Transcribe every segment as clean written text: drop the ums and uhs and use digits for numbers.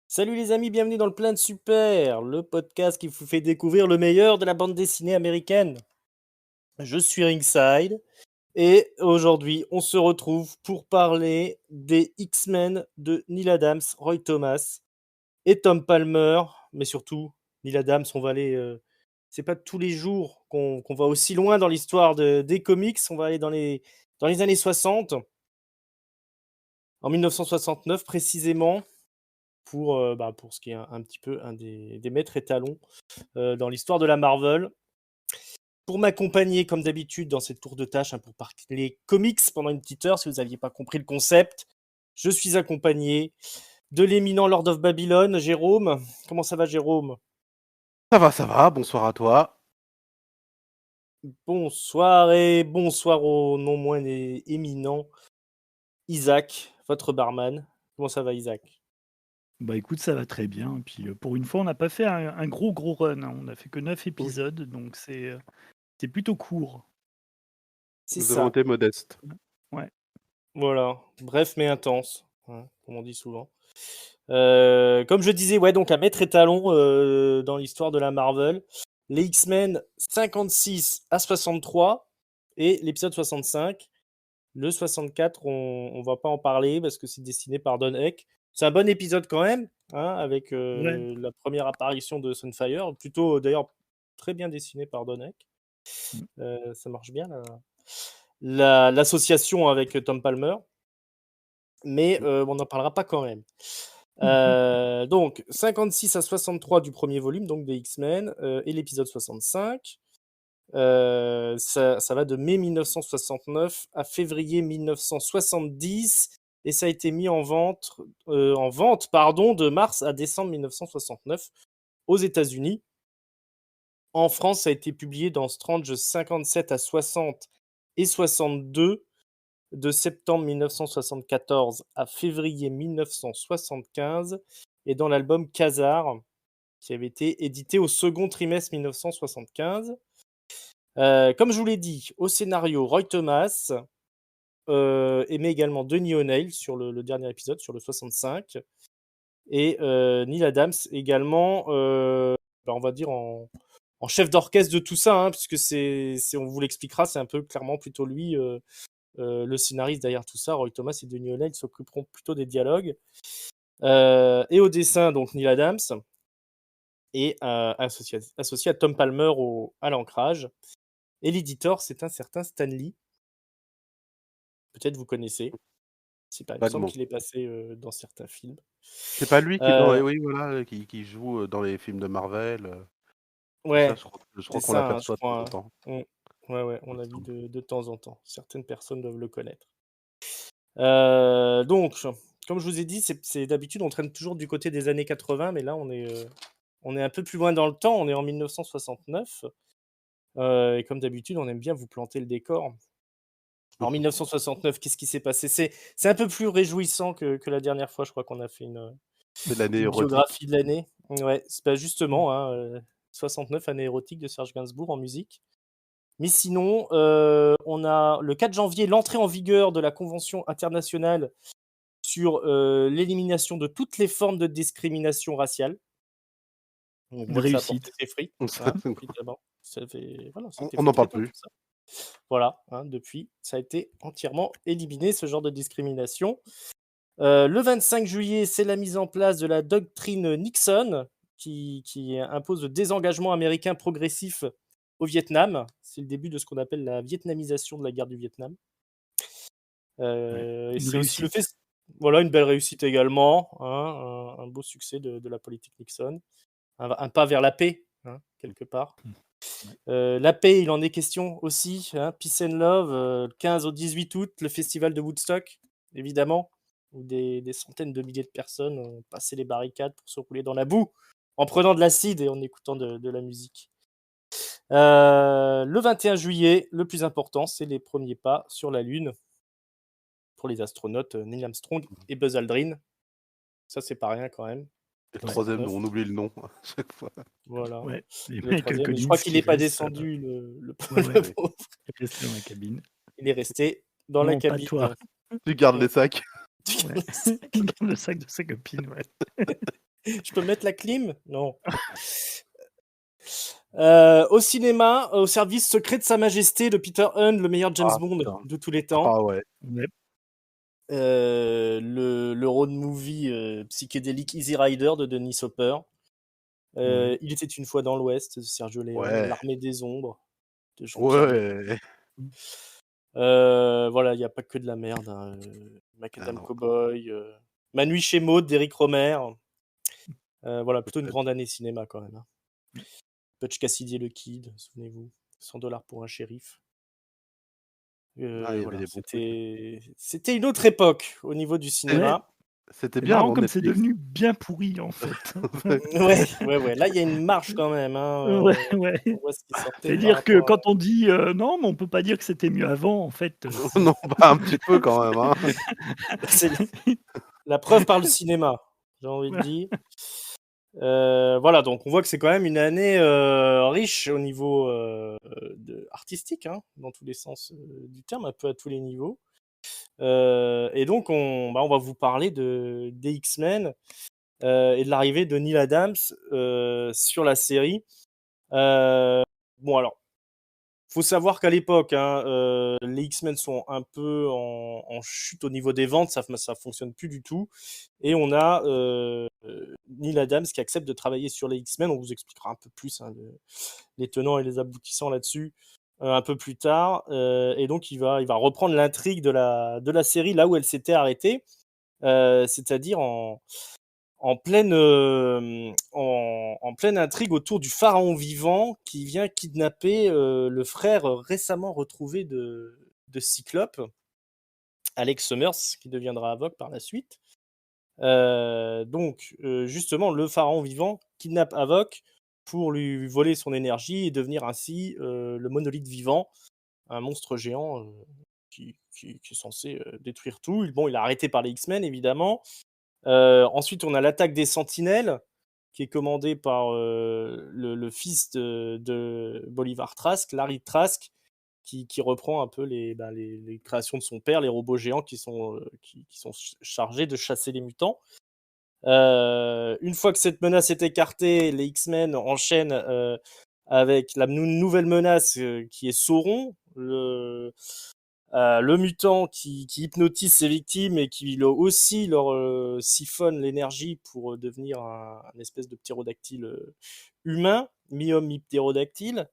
Salut les amis, bienvenue dans le Plein de Super, le podcast qui vous fait découvrir le meilleur de la bande dessinée américaine. Je suis Ringside et aujourd'hui on se retrouve pour parler des X-Men de Neil Adams, Roy Thomas et Tom Palmer, mais surtout Neil Adams, on va aller... c'est pas tous les jours qu'on va aussi loin dans l'histoire des comics, on va aller dans les années 60, en 1969 précisément, pour ce qui est un petit peu un des maîtres étalons dans l'histoire de la Marvel. Pour m'accompagner, comme d'habitude, dans cette tour de tâche, pour parler comics pendant une petite heure, si vous n'aviez pas compris le concept, je suis accompagné de l'éminent Lord of Babylon, Jérôme. Comment ça va, Jérôme? Ça va, bonsoir à toi. Bonsoir et bonsoir au non moins éminent Isaac, votre barman. Comment ça va, Isaac? Bah écoute, ça va très bien. Et puis pour une fois, on n'a pas fait un gros run, hein. On a fait que 9 épisodes, donc c'est plutôt court. C'est Nous avons ça. été modestes. Ouais. Voilà, bref mais intense, hein, comme on dit souvent. Comme je disais, ouais, donc un maître étalon dans l'histoire de la Marvel. Les X-Men 56 à 63 et l'épisode 65. Le 64, on va pas en parler parce que c'est dessiné par Don Heck. C'est un bon épisode quand même, hein, avec Ouais. la première apparition de Sunfire, plutôt d'ailleurs très bien dessiné par Don Heck. Ça marche bien l'association avec Tom Palmer, mais on n'en parlera pas quand même. Donc 56 à 63 du premier volume, donc des X-Men, et l'épisode 65. Ça va de mai 1969 à février 1970 et ça a été mis en vente, de mars à décembre 1969 aux États-Unis. En France, ça a été publié dans Strange 57 à 60 et 62 de septembre 1974 à février 1975 et dans l'album Khazar qui avait été édité au second trimestre 1975. Comme je vous l'ai dit, au scénario Roy Thomas, mais également Denis O'Neill sur le dernier épisode, sur le 65, et Neil Adams également, on va dire en chef d'orchestre de tout ça, hein, puisque on vous l'expliquera, c'est un peu clairement plutôt lui le scénariste derrière tout ça. Roy Thomas et Denis O'Neill s'occuperont plutôt des dialogues. Et au dessin, donc Neil Adams, et associé à Tom Palmer à l'ancrage. Et l'éditeur, c'est un certain Stan Lee. Peut-être vous connaissez. Il me semble qu'il est passé dans certains films. C'est pas lui qui qui joue dans les films de Marvel. Ouais, ça, je crois qu'on ça, l'aperçoit de temps en temps. Ouais, on l'a vu de temps en temps. Certaines personnes doivent le connaître. Donc, comme je vous ai dit, c'est d'habitude, on traîne toujours du côté des années 80, mais là, on est un peu plus loin dans le temps. On est en 1969. Et comme d'habitude, on aime bien vous planter le décor. En 1969, qu'est-ce qui s'est passé? C'est un peu plus réjouissant que la dernière fois. Je crois qu'on a fait une biographie de l'année. Ouais, c'est pas justement, hein, 69, année érotique de Serge Gainsbourg en musique. Mais sinon, on a le 4 janvier l'entrée en vigueur de la Convention internationale sur l'élimination de toutes les formes de discrimination raciale. On voit que ça a porté ses fruits, hein, évidemment. On n'en parle plus. Voilà, hein, depuis, ça a été entièrement éliminé, ce genre de discrimination. Le 25 juillet, c'est la mise en place de la doctrine Nixon, qui impose le désengagement américain progressif au Vietnam. C'est le début de ce qu'on appelle la vietnamisation de la guerre du Vietnam. Et c'est aussi le fait... Voilà, une belle réussite également, hein, un beau succès de la politique Nixon. Un pas vers la paix, hein, quelque part. La paix, il en est question aussi, hein, Peace and Love, le 15 au 18 août, le festival de Woodstock, évidemment, où des centaines de milliers de personnes ont passé les barricades pour se rouler dans la boue, en prenant de l'acide et en écoutant de la musique. Le 21 juillet, le plus important, c'est les premiers pas sur la Lune pour les astronautes Neil Armstrong et Buzz Aldrin. Ça, c'est pas rien quand même. Et le troisième, 69. on oublie le nom à chaque fois. Voilà. Ouais, et Le Michael troisième, je Collins crois qu'il qui n'est pas reste, descendu, le ouais, le ouais. pauvre. il est resté dans la cabine. Il est resté dans la Non, pas cabine. toi. Tu gardes Ouais. les sacs. Ouais. Il garde le sac de sa copine, ouais. Je peux mettre la clim? Non. Au cinéma, au service secret de Sa Majesté de Peter Hunt, le meilleur James Ah, Bond putain. de tous les temps. Ah ouais. Ouais. Le road movie psychédélique Easy Rider de Dennis Hopper. Ouais. Il était une fois dans l'Ouest de Sergio Leone. Ouais. L'Armée des Ombres de Jean-Pierre Jeunet. Ouais. Voilà, il n'y a pas que de la merde. Ah Macadam non. Cowboy, Ma nuit chez Maud d'Éric Romer. Voilà, plutôt une Peut-être. grande année cinéma quand même. Butch Cassidy et le Kid, souvenez-vous. 100 $ pour un shérif. Ah, il y avait Voilà, des bons trucs. c'était une autre époque au niveau du Ouais. cinéma. C'était C'est bien marrant avant comme c'est Netflix. devenu bien pourri, en fait. Ouais. Là, il y a une marge quand même. Hein. Ouais, ouais. On voit ce qui sortait par C'est-à-dire que rapport à... quand on dit non, mais on peut pas dire que c'était mieux avant, en fait, si. Non, pas un petit peu quand même. Hein. C'est la preuve par le cinéma, j'ai envie de dire. Voilà, donc on voit que c'est quand même une année riche au niveau artistique, hein, dans tous les sens du terme, un peu à tous les niveaux. Et donc on va vous parler des X-Men et de l'arrivée de Neil Adams sur la série. Bon alors, faut savoir qu'à l'époque, hein, les X-Men sont un peu en chute au niveau des ventes, ça fonctionne plus du tout. Et on a Neil Adams qui accepte de travailler sur les X-Men. On vous expliquera un peu plus hein, les tenants et les aboutissants là-dessus un peu plus tard. Et donc il va reprendre l'intrigue de la série là où elle s'était arrêtée, c'est-à-dire en pleine intrigue autour du pharaon vivant qui vient kidnapper le frère récemment retrouvé de Cyclope, Alex Summers, qui deviendra Havok par la suite. Donc, justement, le pharaon vivant kidnappe Havok pour lui voler son énergie et devenir ainsi le monolithe vivant, un monstre géant qui est censé détruire tout. Bon, il est arrêté par les X-Men, évidemment. Ensuite, on a l'attaque des Sentinelles, qui est commandée par le fils de Bolivar Trask, Larry Trask, qui reprend un peu les créations de son père, les robots géants qui sont chargés de chasser les mutants. Une fois que cette menace est écartée, les X-Men enchaînent avec la nouvelle menace qui est Sauron, le mutant qui hypnotise ses victimes et qui aussi leur siphonne l'énergie pour devenir un espèce de ptérodactyle humain, mi-homme, mi-ptérodactyle,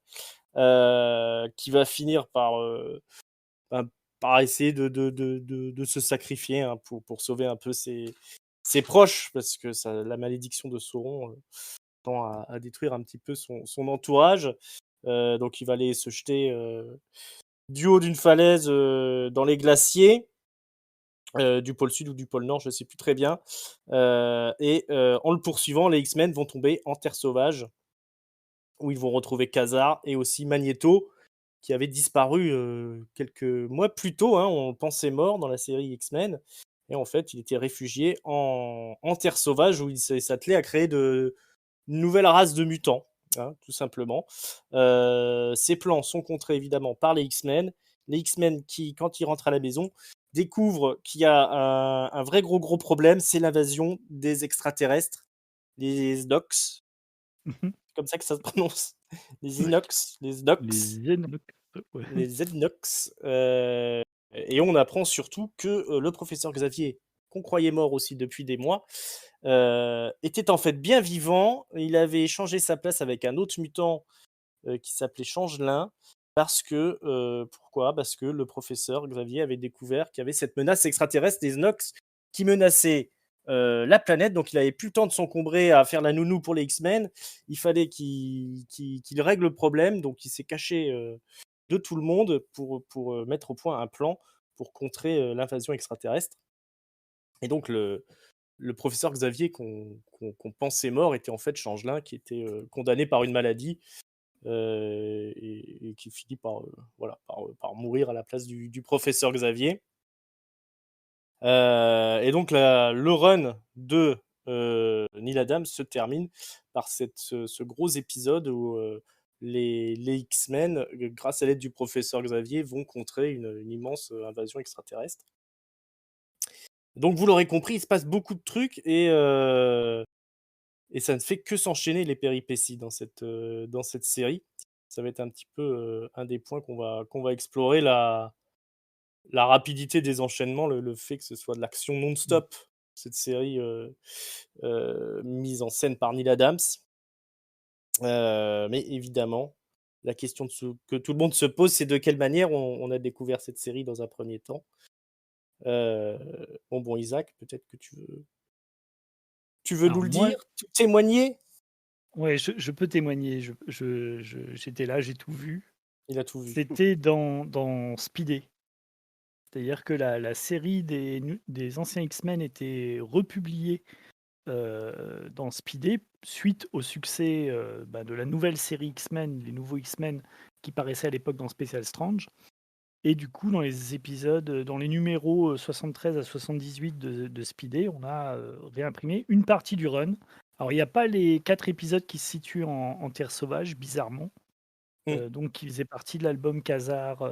qui va finir ben, par essayer de se sacrifier hein, pour sauver un peu ses proches, parce que la malédiction de Sauron tend à détruire un petit peu son entourage. Donc il va aller se jeter du haut d'une falaise dans les glaciers du pôle sud ou du pôle nord, je ne sais plus très bien. Et en le poursuivant, les X-Men vont tomber en terre sauvage, où ils vont retrouver Khazar et aussi Magneto, qui avait disparu quelques mois plus tôt. Hein, on pensait mort dans la série X-Men. Et en fait, il était réfugié en terre sauvage, où il s'attelait à créer une nouvelle race de mutants, hein, tout simplement. Ces plans sont contrés évidemment par les X-Men. Les X-Men qui, quand ils rentrent à la maison, découvrent qu'il y a un vrai gros problème, c'est l'invasion des extraterrestres, les Nox, Mhm. c'est comme ça que ça se prononce, les Ouais. Inox, les Nox, Les Enoch, ouais. les Zednox. Et on apprend surtout que le professeur Xavier, qu'on croyait mort aussi depuis des mois, était en fait bien vivant. Il avait échangé sa place avec un autre mutant qui s'appelait Changelin. Pourquoi ? Parce que le professeur Xavier avait découvert qu'il y avait cette menace extraterrestre des Nox qui menaçait la planète. Donc il n'avait plus le temps de s'encombrer à faire la nounou pour les X-Men. Il fallait qu'il règle le problème. Donc il s'est caché de tout le monde pour mettre au point un plan pour contrer l'invasion extraterrestre. Et donc le professeur Xavier qu'on pensait mort était en fait Changelin qui était, condamné par une maladie, et qui finit par, voilà, par mourir à la place du professeur Xavier. Et donc le run de, Neil Adams se termine par ce gros épisode où, les X-Men, grâce à l'aide du professeur Xavier, vont contrer une immense, invasion extraterrestre. Donc vous l'aurez compris, il se passe beaucoup de trucs et ça ne fait que s'enchaîner les péripéties dans cette série. Ça va être un petit peu, un des points qu'on va explorer, la rapidité des enchaînements, le fait que ce soit de l'action non-stop, cette série, mise en scène par Neil Adams. Mais évidemment, la question que tout le monde se pose, c'est de quelle manière on a découvert cette série dans un premier temps. Heu, bon, Isaac, peut-être que tu veux nous Alors le moi, dire, témoigner? ouais, je peux témoigner. J'étais là, j'ai tout vu. Il a tout vu. C'était dans Speedé. C'est-à-dire que la série des anciens X-Men était republiée dans Speedé suite au succès de la nouvelle série X-Men, les nouveaux X-Men qui paraissaient à l'époque dans Special Strange. Et du coup, dans les épisodes, dans les numéros 73 à 78 de Speedé, on a réimprimé une partie du run. Alors, il n'y a pas les 4 épisodes qui se situent en Terre Sauvage, bizarrement, Mmh. donc qui faisaient partie de l'album Khazar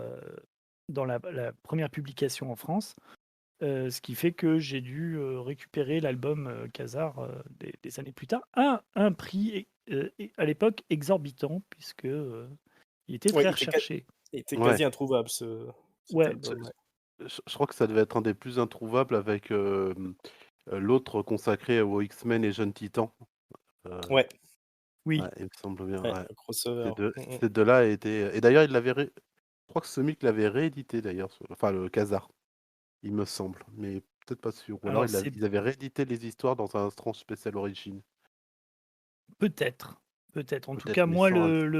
dans la première publication en France. Ce qui fait que j'ai dû récupérer l'album Khazar des années plus tard à un prix à l'époque exorbitant, puisque il était Ouais, très recherché. il était Ouais, quasi introuvable cet Ouais, c'est album, ouais. je crois que ça devait être un des plus introuvables avec, l'autre consacré aux X-Men et Jeunes Titans. Heu, Ouais, oui. ouais, il me semble bien, ouais, ouais. le crossover. Mmh mh. Ces 2-là étaient et d'ailleurs il l'avait je crois que Semic l'avait réédité d'ailleurs, enfin le Khazar, il me semble, mais peut-être pas sûr. Ou alors Alors c'est ils avaient réédité les histoires dans un Strange Special Origins, peut-être, peut-être. En tout peut-être, cas, mais moi, sans un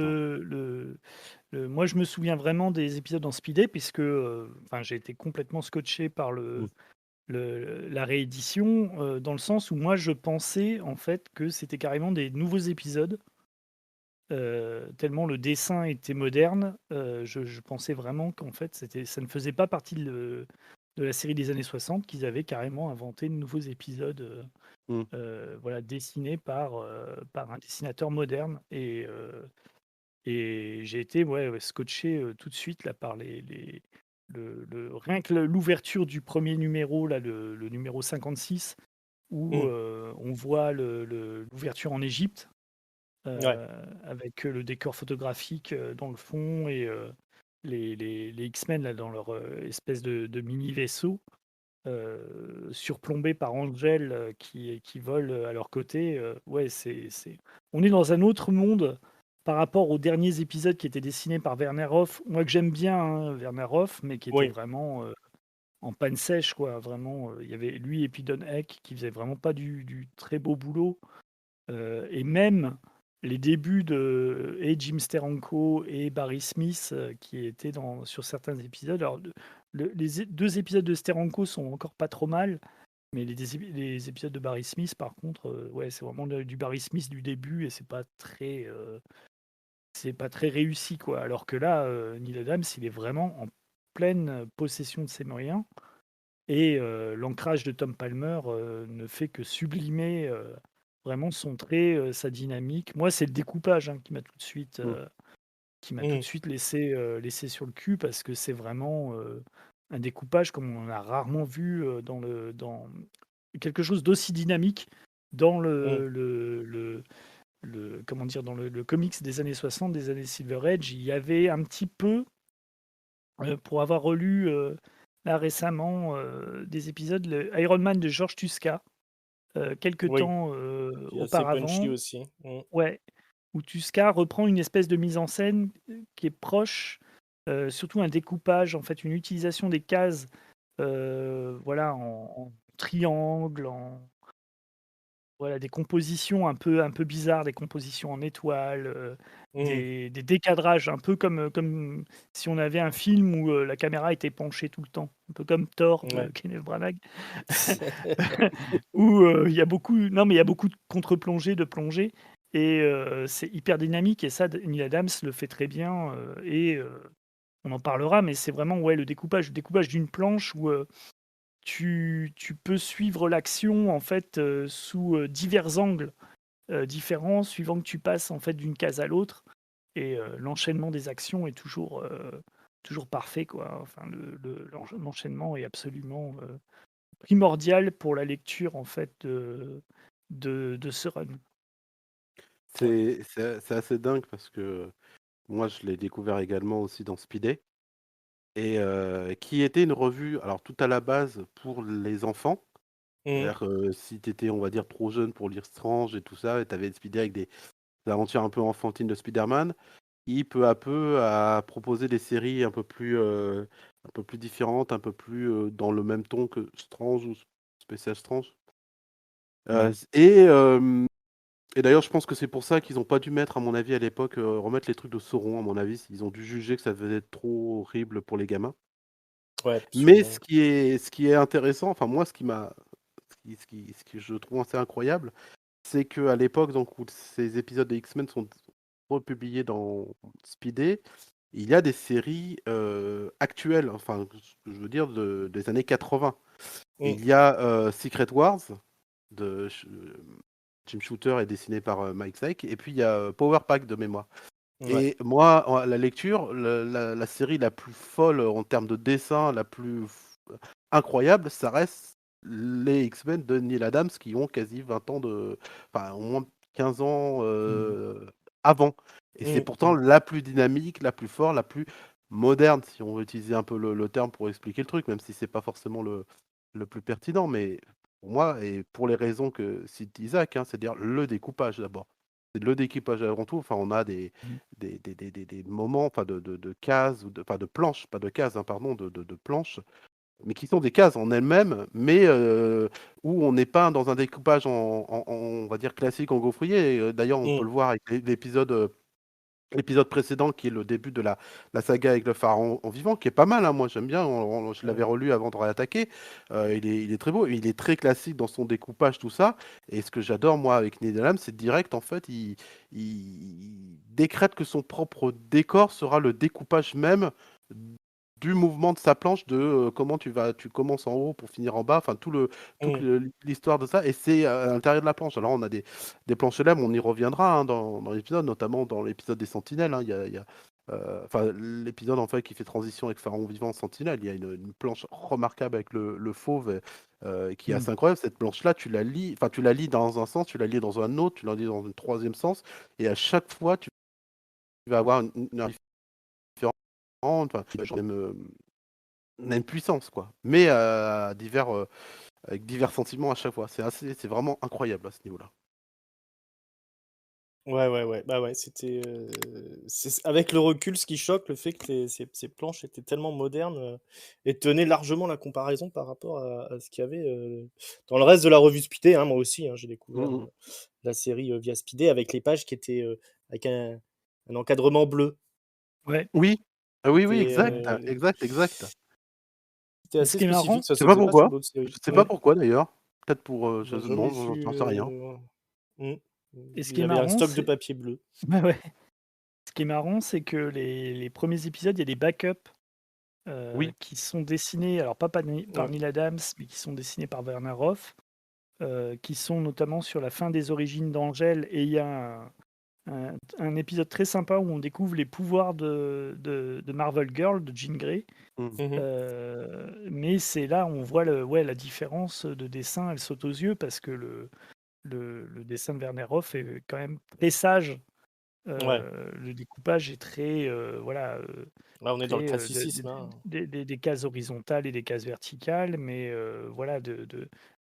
titan. moi, je me souviens vraiment des épisodes en Speedé, puisque enfin, j'ai été complètement scotché par Mmh, la réédition, dans le sens où moi, je pensais en fait que c'était carrément des nouveaux épisodes. Tellement le dessin était moderne, je pensais vraiment qu'en fait, ça ne faisait pas partie de la série des années 60, qu'ils avaient carrément inventé de nouveaux épisodes, mmh, voilà, dessinés par un dessinateur moderne et j'ai été, ouais, scotché, tout de suite là par rien que l'ouverture du premier numéro là, le numéro 56 où, Mmh. on voit l'ouverture en Égypte. Ouais, Avec le décor photographique dans le fond et les X-Men là, dans leur espèce de mini vaisseau, surplombé par Angel qui vole à leur côté. Ouais, on est dans un autre monde par rapport aux derniers épisodes qui étaient dessinés par Werner Hoff. Moi que j'aime bien, hein, Werner Hoff, mais qui était oui. vraiment en panne sèche, quoi. Vraiment, il y avait lui et puis Don Heck qui faisaient vraiment pas du très beau boulot. Et même les débuts de et Jim Steranko et Barry Smith, qui étaient sur certains épisodes. Alors, les 2 épisodes de Steranko sont encore pas trop mal, mais les épisodes de Barry Smith, par contre, ouais, c'est vraiment du Barry Smith du début et c'est pas très réussi, quoi. Alors que là, Neil Adams, il est vraiment en pleine possession de ses moyens et l'ancrage de Tom Palmer, ne fait que sublimer, vraiment son trait, sa dynamique. Moi, c'est le découpage, hein, mmh. qui m'a tout de Mmh. suite laissé sur le cul parce que c'est vraiment, un découpage comme on en a rarement vu, dans quelque chose d'aussi dynamique dans Mmh. comment dire? Dans le comics des années 60, des années Silver Age. Il y avait un petit peu, pour avoir relu, là récemment, des épisodes, le Iron Man de George Tuska, quelque Oui, temps, qui est assez punchy auparavant. aussi. Mmh. Ouais, où Tuska reprend une espèce de mise en scène, qui est proche, surtout un découpage, en fait, une utilisation des cases, voilà, en triangle, voilà, des compositions un peu bizarres, des compositions en étoiles, Mmh. des décadrages, un peu comme si on avait un film où, la caméra était penchée tout le temps, un peu comme Thor de Ouais. Kenneth Branagh. Où, il y a beaucoup non, mais il y a beaucoup de contre-plongées, de plongées et c'est hyper dynamique et ça, Neil Adams le fait très bien, et on en parlera, mais c'est vraiment, ouais, le découpage d'une planche où, tu peux suivre l'action, en fait, sous, divers angles, différents, suivant que tu passes, en fait, d'une case à l'autre et l'enchaînement des actions est toujours parfait, quoi. Enfin, l'enchaînement est absolument, primordial pour la lecture, en fait, de ce run. Ouais. C'est assez dingue parce que moi, je l'ai découvert également aussi dans Speedy et qui était une revue, alors tout à la base pour les enfants. Mmh. C'est-à-dire que si tu étais, on va dire, trop jeune pour lire Strange et tout ça, et tu avais Speedy avec des aventures un peu enfantines de Spider-Man, il peu à peu a proposé des séries un peu plus différentes, un peu plus, dans le même ton que Strange ou Spécial Strange. S et d'ailleurs, je pense que c'est pour ça qu'ils ont pas dû mettre, à mon avis, à l'époque, remettre les trucs de Sauron, à mon avis. Ils ont dû juger que ça devait être trop horrible pour les gamins. Ouais, Mais sûrement. ce qui est intéressant, enfin moi, ce que je trouve assez incroyable, c'est qu'à l'époque, donc, où ces épisodes de X-Men sont republiés dans Speedy, il y a des séries, actuelles, enfin, ce que je veux dire des années 80. Mmh. Il y a, Secret Wars de Jim Shooter est dessiné par, Mike Zeck et puis il y a, Power Pack de mémoire. Ouais. Et moi, en la lecture, la série la plus folle, en termes de dessin, la plus incroyable, ça reste les X-Men de Neil Adams qui ont quasi 20 ans enfin, au moins 15 ans, Mmh. avant. Et c'est Mmh. pourtant Mmh. la plus dynamique, la plus forte, la plus moderne, si on veut utiliser un peu le terme pour expliquer le truc, même si c'est pas forcément le plus pertinent. Mais pour moi et pour les raisons que cite Isaac, hein, c'est-à-dire le découpage d'abord. C'est le découpage avant tout. Enfin, on a Mmh. des moments, enfin de cases ou enfin de planches, pas de cases, hein, pardon, de planches, mais qui sont des cases en elles-mêmes, mais où on n'est pas dans un découpage on va dire classique en gaufrier. Et, d'ailleurs, on peut Mmh. le voir avec l'épisode précédent qui est le début de la saga avec le pharaon en vivant, qui est pas mal, hein, moi j'aime bien, je l'avais Mmh. relu avant de réattaquer. Il est très beau, il est très classique dans son découpage, tout ça. Et ce que j'adore, moi, avec Neil, c'est direct, en fait, il décrète que son propre décor sera le découpage même du mouvement de sa planche, de comment tu commences en haut pour finir en bas, enfin toute Mmh. l'histoire de ça, et c'est à l'intérieur de la planche. Alors on a des planches célèbres, on y reviendra, hein, dans l'épisode, notamment dans l'épisode des Sentinelles, hein. Enfin, l'épisode en fait qui fait transition avec Pharaon Vivant Sentinelle, il y a une planche remarquable avec le fauve, qui est Mmh. assez incroyable. Cette planche-là, tu la lis dans un sens, tu la lis dans un autre, tu la lis dans un troisième sens, et à chaque fois, tu vas avoir une différence, enfin, même puissance, quoi. Mais avec divers sentiments à chaque fois. C'est vraiment incroyable à ce niveau-là. Ouais, ouais, ouais. Bah, ouais, c'était, c'est avec le recul, ce qui choque, le fait que ces planches étaient tellement modernes, et tenaient largement la comparaison par rapport à ce qu'il y avait, dans le reste de la revue Speedy, hein. Moi aussi, hein, j'ai découvert, Mmh mh. la série, via Speedy avec les pages qui étaient, avec un encadrement bleu. Ouais, Oui. Ah oui, oui, C'était, exact, exact, exact. c'était mais ce assez qui est marrant spécifique, ça Je sais se pas faisait pas sur pourquoi. d'autres Je séries. sais pas Mmh. pourquoi d'ailleurs. Peut-être pour, je Bah, jamais non, su, j'en sais rien. mmh. et ce Il qui y est avait un marrant, stock de c'est papier bleu. ouais, ouais. Ce qui est marrant, c'est que les premiers épisodes, il y a des backups, Oui. qui sont dessinés, alors pas par Ouais. Neil Adams, mais qui sont dessinés par Werner Roth, qui sont notamment sur la fin des origines d'Angel et il y a un épisode très sympa où on découvre les pouvoirs de Marvel Girl, de Jean Grey, Mmh. Mmh mh. mais c'est là où on voit la différence de dessin, elle saute aux yeux parce que le dessin de Werner Roth est quand même très sage. Ouais. Le découpage est très, voilà, Là, on est dans le très, classicisme, hein. des cases horizontales et des cases verticales, mais voilà,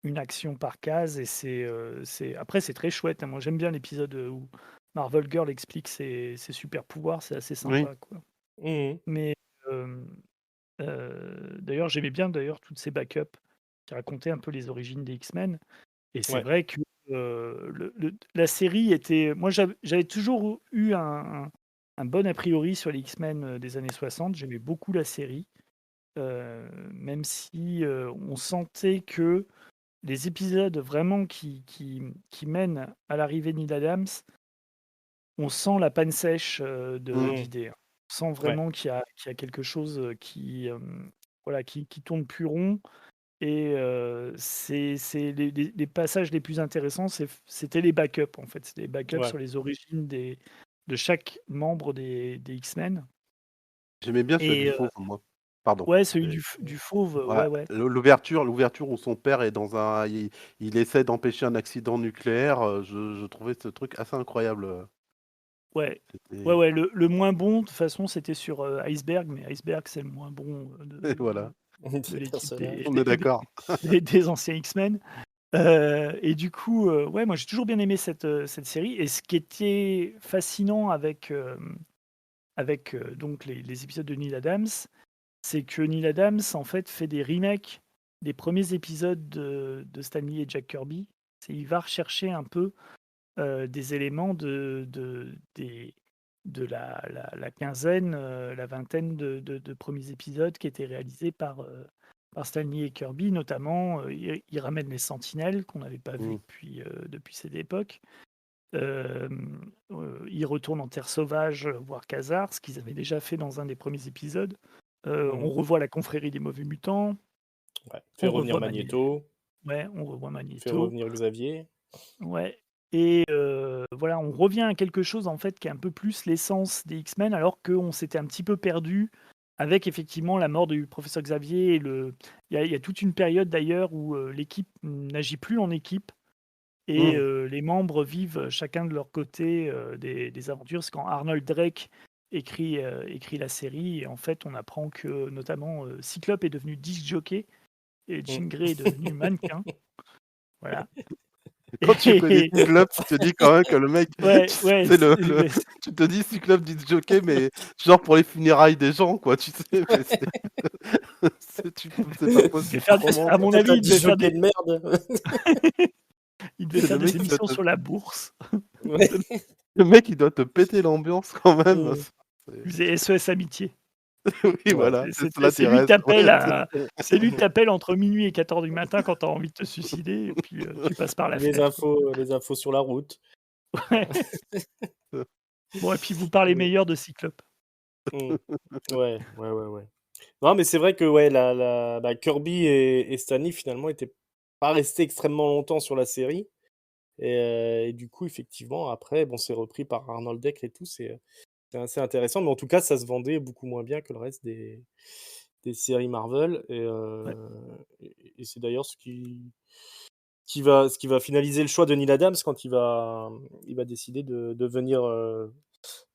une action par case et c'est après c'est très chouette, hein. Moi, j'aime bien l'épisode, où Marvel Girl explique ses super pouvoirs, c'est assez Oui. sympa, quoi. Mmh mh. Mais hem, d'ailleurs, j'aimais bien d'ailleurs toutes ces backups qui racontaient un peu les origines des X-Men et c'est Ouais. vrai que, la série était. Moi, j'avais toujours eu un bon a priori sur les X-Men des années 60. J'aimais beaucoup la série, même si on sentait que les épisodes vraiment qui mènent à l'arrivée de Neil Adams, on sent la panne sèche Mm. d'idées, hein. On sent Ouais, vraiment qu'il y a quelque chose voilà, qui tourne plus rond. Et c'est les passages les plus intéressants, c'était les backups, en fait. C'était les backups ouais. sur les origines de chaque membre des X-Men. J'aimais bien celui du Et fauve, moi. Pardon. ouais, celui Et du fauve, ouais, ouais, ouais. l'ouverture où son père est dans un il essaie d'empêcher un accident nucléaire, je trouvais ce truc assez incroyable, Ouais, ouais, c'était ouais. Le moins bon, de toute façon, c'était sur Iceberg, mais Iceberg, c'est le moins bon voilà, de Des l'équipe personnages. on est d'accord. des anciens X-Men. Et du coup, ouais, moi j'ai toujours bien aimé cette série. Et ce qui était fascinant avec donc les épisodes de Neil Adams, c'est que Neil Adams en fait fait des remakes des premiers épisodes de Stan Lee et Jack Kirby. Il va rechercher un peu des éléments de la quinzaine, la vingtaine de premiers épisodes qui étaient réalisés par Stan Lee et Kirby. Notamment, il ramène les Sentinelles qu'on n'avait pas vus Mmh. depuis cette époque. Ils retournent en terre sauvage, voir Khazar, ce qu'ils avaient déjà fait dans un des premiers épisodes. On Mm. revoit la confrérie des mauvais mutants, Ouais. Fait on revenir revoit Magneto, On revoit fait Magneto, revenir Xavier. ouais. Et voilà, on revient à quelque chose en fait qui est un peu plus l'essence des X-Men, alors qu'on s'était un petit peu perdu avec effectivement la mort du professeur Xavier. Il y a toute une période d'ailleurs où l'équipe n'agit plus en équipe. Et Mmh. les membres vivent chacun de leur côté des aventures. C'est quand Arnold Drake écrit la série. Et en fait, on apprend que notamment Cyclope est devenu disc jockey et Mm. Jean Grey est devenu mannequin. Voilà. Quand tu connais Et, Cyclope, tu te dis quand même que le mec, ouais, ouais, c'est le tu te dis Cyclope dit jockey, mais genre pour les funérailles des gens, quoi, tu sais, mais c'est pas il devait possible. faire, Comment à mon Peut-être avis, un disjockey de merde. il devait c'est faire le des mec qui doit émissions te sur la bourse. Ouais. le mec, il doit te péter l'ambiance quand même. Mm. Il faisait SOS Amitié. Oui, Ouais. voilà, c'est C'est lui que l'extraterrestre. t'appelles Ouais, c'est lui que t'appelles entre minuit et 4 heures du matin quand tu as envie de te suicider, et puis tu passes par la fenêtre, quoi. Les infos sur la route. Ouais. Bon, et puis vous parlez Mm. meilleur de Cyclope. Mm. Ouais, ouais, ouais, ouais. Non, mais c'est vrai que ouais, Kirby et Stanley finalement étaient pas restés extrêmement longtemps sur la série. Et du coup, effectivement, après, bon, c'est repris par Arnold Deck et tout, c'est assez intéressant. Mais en tout cas, ça se vendait beaucoup moins bien que le reste des séries Marvel. Ouais. Et c'est d'ailleurs ce qui va finaliser le choix de Neil Adams quand il va décider de venir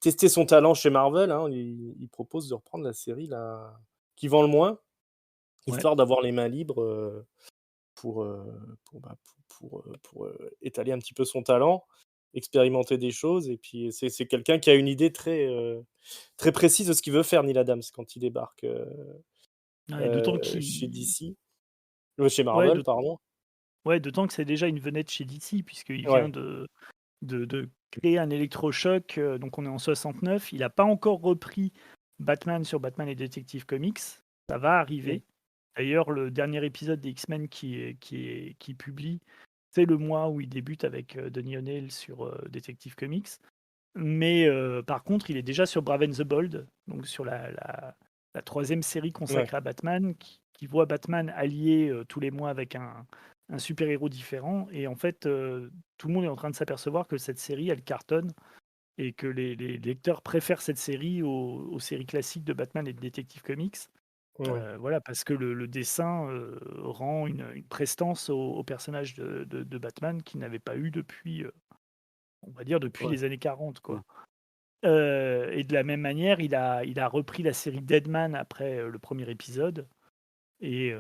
tester son talent chez Marvel, hein. Il propose de reprendre la série là, qui vend le moins, Ouais. histoire d'avoir les mains libres pour étaler un petit peu son talent, expérimenter des choses. Et puis, c'est quelqu'un qui a une idée très précise de ce qu'il veut faire, Neil Adams, quand il débarque Ouais, d'autant chez qu'il DC, chez ouais, Marvel, pardon. d'autant que c'est déjà une vedette chez DC puisqu'il vient Ouais. de créer un électrochoc, donc on est en 69. Il a pas encore repris Batman sur Batman et Detective Comics. Ça va Mm. arriver. D'ailleurs, le dernier épisode des X-Men qui publie, c'est le mois où il débute avec Denis O'Neill sur Detective Comics. Mais par contre, il est déjà sur Brave and the Bold, donc sur la troisième série Ouais. consacrée à Batman, qui voit Batman allié tous les mois avec un super-héros différent. Et en fait, tout le monde est en train de s'apercevoir que cette série, elle cartonne et que les lecteurs préfèrent cette série aux séries classiques de Batman et de Detective Comics. Ouais. Voilà, parce que le dessin rend une prestance au personnage de Batman qu'il n'avait pas eu depuis, on va dire, depuis ouais. les années 40, Mmh. quoi. Et de la même manière, il a repris la série Deadman après le premier épisode. Et,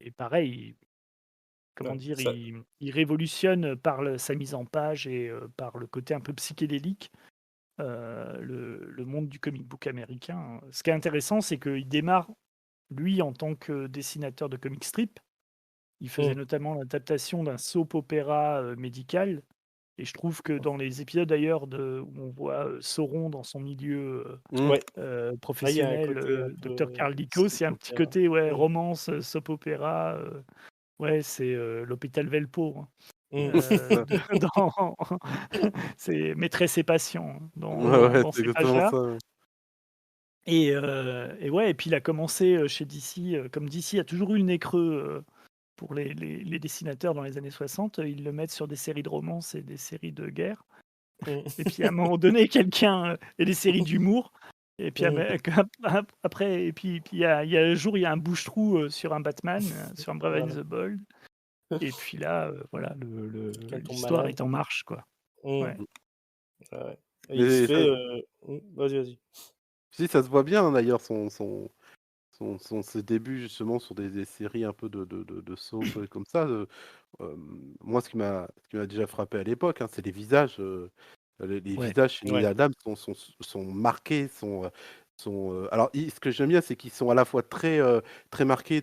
et pareil, comment Ouais. dire, il révolutionne par sa mise en page et par le côté un peu psychédélique le monde du comic book américain. Ce qui est intéressant, c'est qu'il démarre, lui, en tant que dessinateur de comic strip. Il faisait Mmh. notamment l'adaptation d'un soap opéra médical. Et je trouve que dans les épisodes d'ailleurs où on voit Sauron dans son milieu Mmh. Ouais. Ah, il y a un professionnel, côté un Dr. peu Carl Dicos, il y a soap un petit opéra. côté ouais, Mmh. romance, soap opéra. Ouais, c'est l'hôpital Velpo, hein, Mmh. C'est ça. dans c'est Maîtresse et patient hein, Ouais, ouais, dans c'est ces exactement pages-là. ça, ouais. Et ouais, et puis il a commencé chez DC, comme DC a toujours eu le nez creux pour les dessinateurs dans les années 60, ils le mettent sur des séries de romance et des séries de guerre. Mmh. Et puis à un moment donné, et des séries d'humour. Et puis Mmh. après, et puis il y a un jour, il y a un bouche-trou sur un Batman, sur un Brave and Voilà. the Bold. Et puis là, voilà, Quelqu'un tombe l'histoire malade. est en marche, quoi. Mmh. Ouais. Ouais, ouais. Et il se Mais fait, ça vas-y, vas-y. si, ça se voit bien, hein, d'ailleurs, ses débuts, justement, sur des séries un peu de soap, comme ça, moi, ce qui m'a déjà frappé à l'époque, hein, c'est les visages, les Ouais. visages chez Neil Ouais. Adams sont marqués, alors ce que j'aime bien, c'est qu'ils sont à la fois très marqués,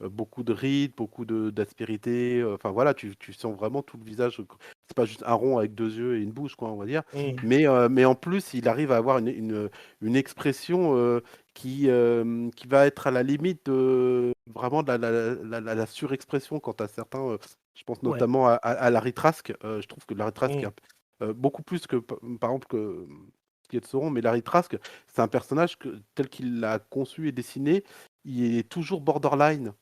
beaucoup de rides, beaucoup d'aspérité, enfin voilà, tu sens vraiment tout le visage, c'est pas juste un rond avec 2 yeux et une bouche, quoi, on va dire. Mmh. Mais en plus, il arrive à avoir une expression, qui va être à la limite de vraiment de la surexpression quant à certains, je pense Ouais. notamment à Larry Trask. Je trouve que Larry Trask Mmh. a beaucoup plus que par exemple que ce qui est de Sauron, mais Larry Trask, c'est un personnage tel qu'il l'a conçu et dessiné, il est toujours borderline.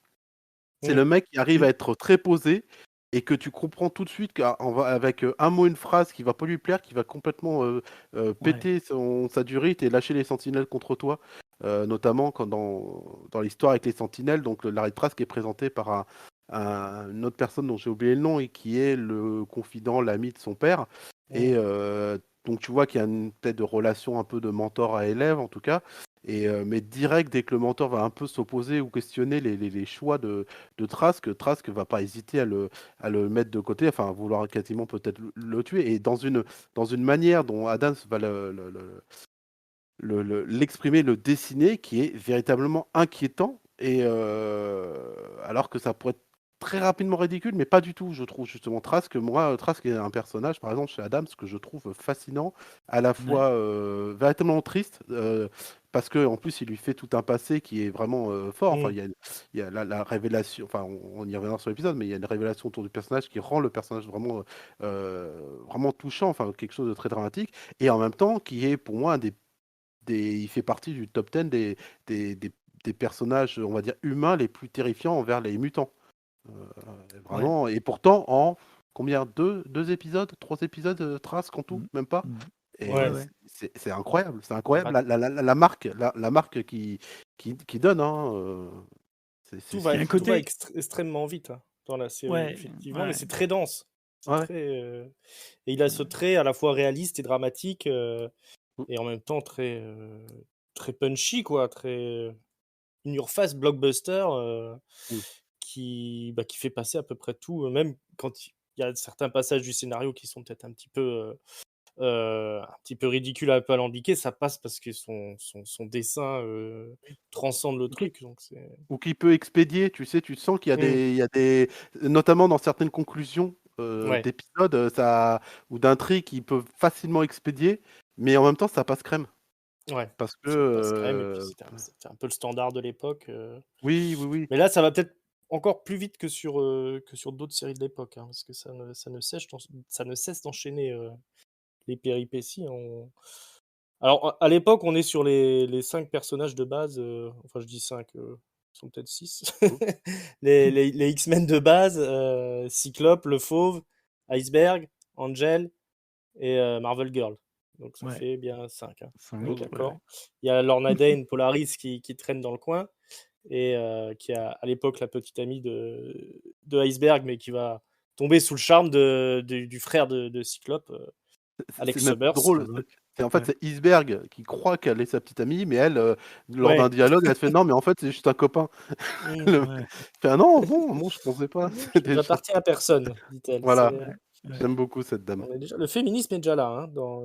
C'est Mmh. le mec qui arrive Mmh. à être très posé et que tu comprends tout de suite avec un mot, une phrase qui va pas lui plaire, qui va complètement Ouais. péter sa durite et lâcher les sentinelles contre toi. Notamment quand dans l'histoire avec les sentinelles, donc Larry Trask est présenté par une autre personne dont j'ai oublié le nom et qui est le confident, l'ami de son père. Et Mmh. donc tu vois qu'il y a peut-être de relation un peu de mentor à élève en tout cas. Mais direct, dès que le mentor va un peu s'opposer ou questionner les choix de Trask va pas hésiter à le mettre de côté, enfin à vouloir quasiment peut-être le tuer. Et dans une manière dont Adams va l'exprimer, le dessiner, qui est véritablement inquiétant, et alors que ça pourrait être très rapidement ridicule, mais pas du tout, je trouve justement. Trask est un personnage, par exemple, chez Adams, que je trouve fascinant, à la Ouais. fois véritablement triste, parce que en plus, il lui fait tout un passé qui est vraiment fort. Enfin, Mmh. il y a la révélation, enfin, on y reviendra sur l'épisode, mais il y a une révélation autour du personnage qui rend le personnage vraiment touchant, enfin, quelque chose de très dramatique, et en même temps, qui est pour moi il fait partie du top 10 des, des, des personnages, on va dire, humains les plus terrifiants envers les mutants. Ouais. Vraiment, et pourtant, en combien? Deux épisodes? Trois épisodes, Trask en tout? Mmh. Même pas? Mmh. Et Ouais, Ouais. ouais. c'est incroyable, c'est incroyable Bah, la marque, la marque qui donne, hein, tout Il va y a un tout va côté extrêmement vite, hein, dans la série, ouais, effectivement, mais ouais. c'est très dense. C'est ouais. très, et il a ce trait à la fois réaliste et dramatique, Mm, et en même temps très punchy, quoi, très in your face blockbuster, mm. qui fait passer à peu près tout, même quand il y a certains passages du scénario qui sont peut-être un petit peu ridicules, un peu alambiqués, ça passe parce que son dessin, Oui. transcende le Ok. truc, donc c'est Ou qui peut expédier, tu sais, tu sens qu'il y a mmh, notamment dans certaines conclusions ouais, d'épisodes, ou d'intrigues qui peuvent facilement expédier, mais en même temps, ça passe crème. ouais, Parce que, ça passe crème et puis c'était un peu le standard de l'époque, oui, oui, oui. mais là, ça va peut-être encore plus vite que sur d'autres séries de l'époque, hein, parce que ça ne cesse d'enchaîner, les péripéties. Alors, à l'époque, on est sur les 5 personnages de base, enfin, je dis 5, ils sont peut-être 6. Mmh. Les X-Men de base, Cyclope, le Fauve, Iceberg, Angel et Marvel Girl. Donc ça Ouais. fait bien 5, hein. On est 5, OK. ouais, ouais. d'accord. Il y a Lorna Dane, Polaris qui traîne dans le coin et qui a, à l'époque, la petite amie de Iceberg, mais qui va tomber sous le charme du frère de Cyclope, C'est Alex même plus Summers. drôle. Summers. En fait, Ouais. c'est Iceberg qui croit qu'elle est sa petite amie, mais elle, lors d'un Ouais. dialogue, elle fait: «Non, mais en fait, c'est juste un copain». Mmh. Le Ouais. fait: «Ah non, bon, non, je pensais pas». Non, C'est déjà j'appartiens à personne, dit-elle. voilà, Ouais. Ouais. j'aime beaucoup cette dame. On est déjà le féminisme est déjà là, hein, dans,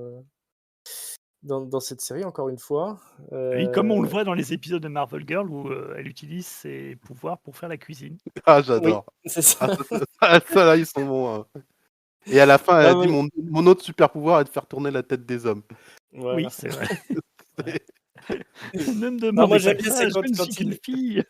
dans cette série, encore une fois. Et comme on le voit dans les épisodes de Marvel Girl où elle utilise ses pouvoirs pour faire la cuisine. Ah, Oui, j'adore. c'est Ah, ça. ça, là, ils sont bons. Hein. Et à la fin, Ah elle dit oui, mon autre super pouvoir est de faire tourner la tête des hommes. Oui, voilà. c'est vrai. Ouais. C'est- Ne me Non, moi demandez pas j'aime bien, ça, c'est je ne suis quand qu'une il fille.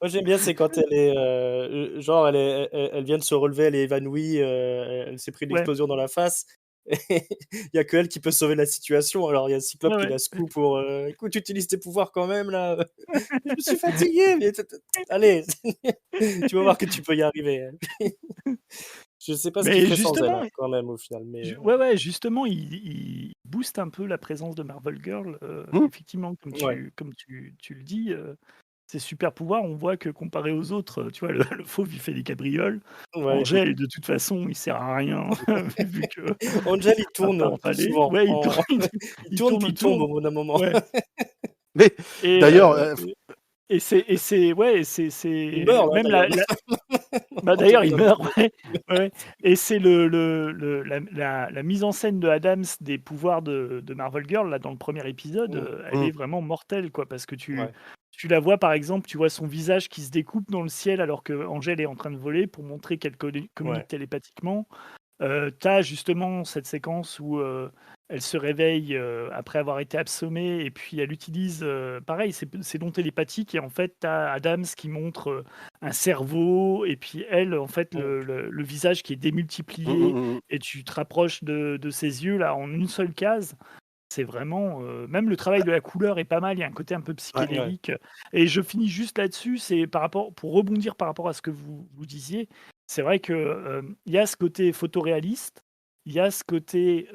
moi j'aime bien, c'est quand elle est, genre elle vient de se relever, elle est évanouie, elle s'est pris une Ouais, explosion dans la face et il y a que elle qui peut sauver la situation. Alors il y a Cyclope ouais, qui ouais. la secoue pour, «Écoute, utilise tes pouvoirs quand même là, je me suis fatigué, mais allez, tu vas voir que tu peux y arriver». Je sais pas ce qu'il Mais ferait sans elle, justement, hein, quand même au final, mais ouais, ouais, justement, il booste un peu la présence de Marvel Girl. Hmm. Effectivement, comme ouais, tu le dis, ses super pouvoirs, on voit que comparé aux autres, tu vois, le fauve, il fait des cabrioles. ouais. Angèle, de toute façon, il sert à rien vu que Angel, il à part tourne avaler. souvent Ouais, il tourne en il il tourne tourne puis il tombe au autour. bout d'un moment. Ouais Mais et d'ailleurs, c'est ouais, Il c'est meurt, hein, même d'ailleurs, bah, en tombant d'ailleurs, il dans meurt, l'escalier. ouais, ouais, ouais et c'est la mise en scène de Adams des pouvoirs de Marvel Girl, là, dans le premier épisode, Mmh, elle hmm, est vraiment mortelle, quoi, parce que ouais, tu la vois, par exemple, tu vois son visage qui se découpe dans le ciel alors qu'Angèle est en train de voler pour montrer qu'elle ouais, communique télépathiquement. Tu justement cette séquence où, elle se réveille, après avoir été assommée et puis elle utilise, pareil, c'est non télépathique et en fait, tu as Adams qui montre, un cerveau et puis elle, en fait, mmh, le visage qui est hmm, hmm, démultiplié hmm. et tu te rapproches de ses yeux, là, en une seule case. C'est vraiment, même le travail de la couleur est pas mal, il y a un côté un peu Ouais. ouais, psychédélique, et je finis juste là-dessus, c'est pour rebondir par rapport à ce que vous disiez, c'est vrai que, il y a ce côté photoréaliste, il y a ce côté,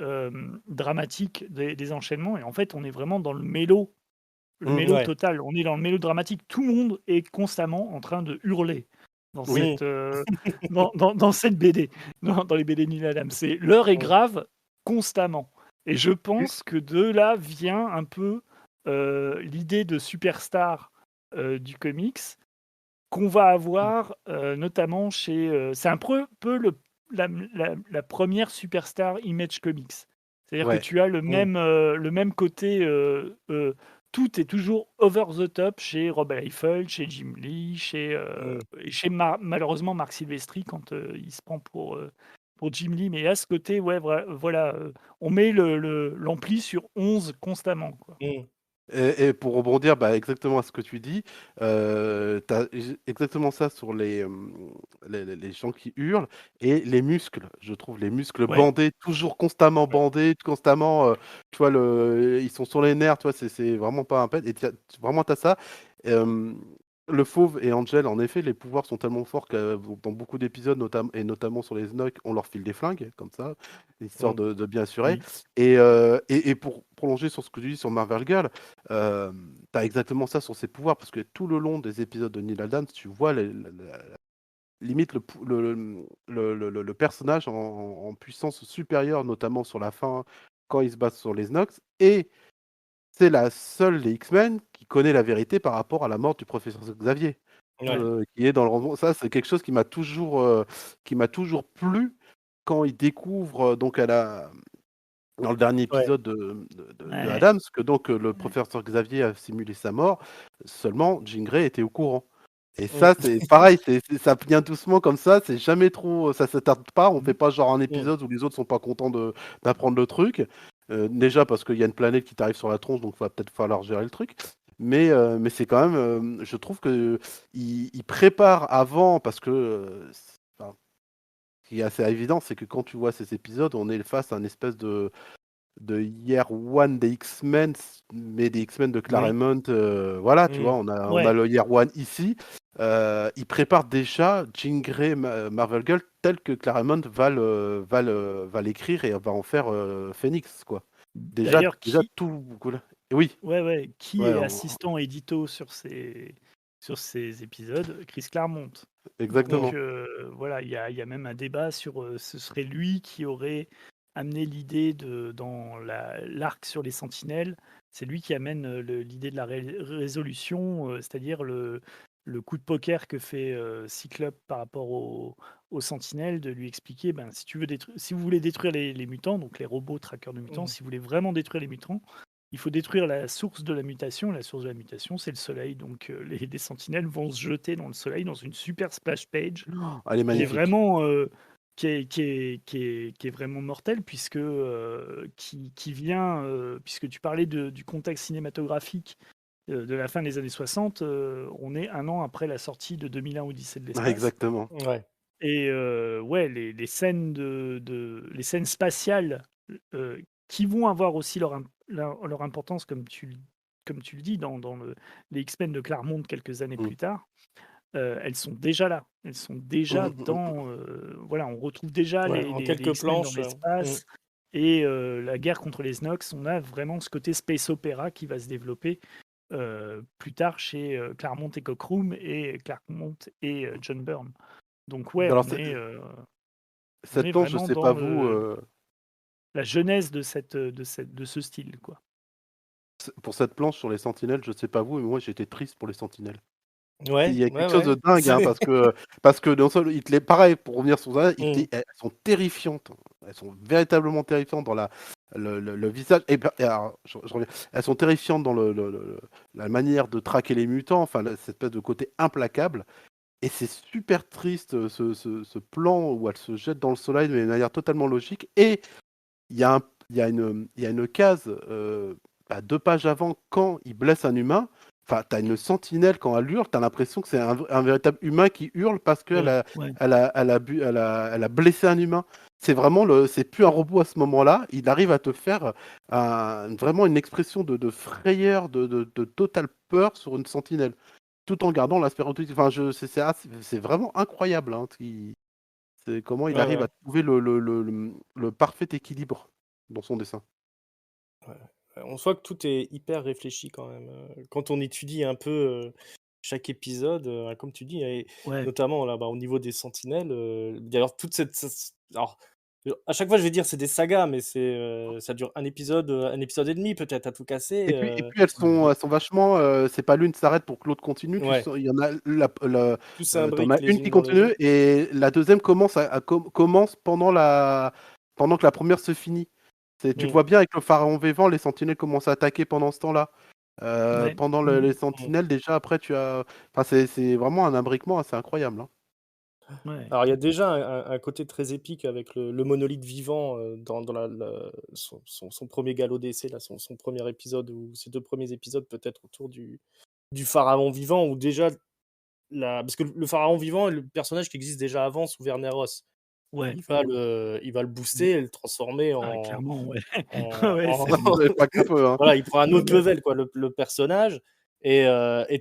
dramatique des enchaînements et en fait, on est vraiment dans le Hmm. mélo ouais, total. On est dans le mélodramatique. Tout le monde est constamment en train de hurler dans Oui. mmh, dans cette BD, dans les BD de Neil Adams. C'est l'heure est mmh, grave constamment. Et je pense que de là vient un peu l'idée de superstar du comics qu'on va avoir notamment chez. C'est un peu la première superstar Image Comics. C'est-à-dire que Ouais. tu as mmh, le même côté. Tout est toujours over the top chez Rob Liefeld, chez Jim Lee, mmh, et chez malheureusement Marc Silvestri quand il se prend pour Jim Lee. Mais à ce côté, ouais, voilà, on met l'ampli sur 11 constamment, quoi. mmh, Et pour rebondir bah, exactement à ce que tu dis, tu as exactement ça sur les gens qui hurlent et les muscles. Je trouve les muscles Ouais, bandés, toujours constamment ouais, bandés, constamment, tu vois, ils sont sur les nerfs, tu vois, c'est vraiment pas un pet. Et vraiment, tu as ça. Euh, le fauve et Angel, en effet, les pouvoirs sont tellement forts que dans beaucoup d'épisodes, et notamment sur les Snoke, on leur file des flingues, comme ça, histoire mmh, de bien assurer. oui, Et pour prolonger sur ce que tu dis sur Marvel Girl, tu as exactement ça sur ses pouvoirs, parce que tout le long des épisodes de Neil Adams, tu vois limite le personnage en puissance supérieure, notamment sur la fin, quand il se bat sur les Snox, et c'est la seule des X-Men qui connaît la vérité par rapport à la mort du professeur Xavier, ouais, ouais, qui est dans le roman. Ça, c'est quelque chose qui m'a toujours plu quand il découvre, donc dans le dernier ouais, épisode de ouais, Adams, que donc le ouais. professeur Xavier a simulé sa mort, seulement Jean Grey était au courant. Et mmh, ça, c'est pareil, ça vient doucement comme ça, c'est jamais trop, ça s'attarde pas, on fait Mmh. pas genre un mmh, épisode où les autres sont pas contents d'apprendre le truc. Déjà parce qu'il y a une planète qui t'arrive sur la tronche, donc il va peut-être falloir gérer le truc. Mais c'est quand même, je trouve que il prépare avant, parce que enfin, ce qui est assez évident, c'est que quand tu vois ces épisodes, on est face à une espèce de Year One des X-Men, mais des X-Men de oui, Claremont. Voilà, tu vois, mmh, on a Ouais, le Year One ici. Il prépare déjà Jean Grey, Marvel Girl, tel que Claremont va l'écrire et va en faire Phoenix, quoi. Déjà, d'ailleurs, déjà tout. Cool. Oui, ouais, ouais, qui ouais, est assistant édito sur ces épisodes? Chris Claremont. mmh, Donc exactement. voilà, il y a même un débat sur, ce serait lui qui aurait amené l'idée dans l'arc sur les Sentinelles, c'est lui qui amène, l'idée de la résolution, c'est-à-dire le coup de poker que fait Cyclope par rapport aux Sentinelles, de lui expliquer, ben, si vous voulez détruire les mutants, donc les robots traqueurs de mutants, Mhm. si vous voulez vraiment détruire les mutants, il faut détruire la source de la mutation. La source de la mutation, c'est le soleil. Donc les Sentinelles vont se jeter dans le soleil dans une super splash page Elle est qui est magnifique. vraiment qui est vraiment mortel, puisque qui vient, puisque tu parlais du contexte cinématographique de la fin des années 60, on est un an après la sortie de 2001 Odyssée de Ah, l'espace. exactement. Ouais. Et ouais, les scènes les scènes spatiales qui vont avoir aussi leur importance, comme tu le dis, dans les X-Men de Claremont quelques années Mm. plus tard. Elles sont déjà là. Elles sont déjà dans. Voilà, on retrouve déjà Ouais, les, en les, les quelques X-Men dans planches. l'espace. Et la guerre contre les Snox, on a vraiment ce côté space opéra qui va se développer plus tard chez Claremont et Cockrum et Claremont et John Byrne. Donc ouais, Alors, on est cette planche, je vraiment sais dans pas vous, la genèse de ce style, quoi. pour cette planche sur les sentinelles, je sais pas vous, mais moi j'étais triste pour les sentinelles. Il Ouais, y a ouais, quelque chose de ouais. dingue, hein, parce que non seulement pareil, pour revenir sur ça, Mm. elles sont terrifiantes. Elles sont véritablement terrifiantes dans le visage. Et alors, je reviens. Elles sont terrifiantes dans la manière de traquer les mutants, enfin, cette espèce de côté implacable. Et c'est super triste, ce plan où elle se jette dans le soleil de manière totalement logique. Et il y a, il y a une case 2 pages avant, quand il blesse un humain. Enfin, t'as une sentinelle quand elle hurle, t'as l'impression que c'est un véritable humain qui hurle parce qu'elle Mm. a, Ouais, elle a blessé un humain. C'est vraiment c'est plus un robot à ce moment-là. Il arrive à te faire vraiment une expression de frayeur, de totale peur sur une sentinelle, tout en gardant l'aspect robotique. Enfin, c'est vraiment incroyable, hein, c'est comment il Ouais, arrive à ouais. trouver le parfait équilibre dans son dessin. Ouais. On voit que tout est hyper réfléchi quand même. Quand on étudie un peu chaque épisode, comme tu dis, et ouais, notamment là, au niveau des sentinelles, d'ailleurs, toute alors, à chaque fois, je vais dire c'est des sagas, mais ça dure un épisode et demi peut-être à tout casser. Et puis elles sont vachement, c'est pas l'une s'arrête pour que l'autre continue. Tu Ouais, sens, il y en a tout tu as s'imbrique une les qui unes dans les continue autres. et la deuxième commence pendant que la première se finit. Tu le Mm. vois bien avec le pharaon vivant, les sentinelles commencent à attaquer pendant ce temps-là. ouais. Pendant Mmh. les sentinelles, déjà après tu as, enfin c'est vraiment un imbriquement assez incroyable, hein. Ouais. Alors, il y a déjà un côté très épique avec le monolithe vivant dans son premier galop d'essai, là, son premier épisode, ou ses deux premiers épisodes, peut-être autour du pharaon vivant, où déjà, parce que le pharaon vivant est le personnage qui existe déjà avant sous Werner Ross. Ouais. Il va le booster et le transformer Ah en, clairement, ouais. en, Ouais, en- c'est Pas qu'un peu, hein. Voilà, il prend un ouais, autre ouais. level, quoi, le personnage. Et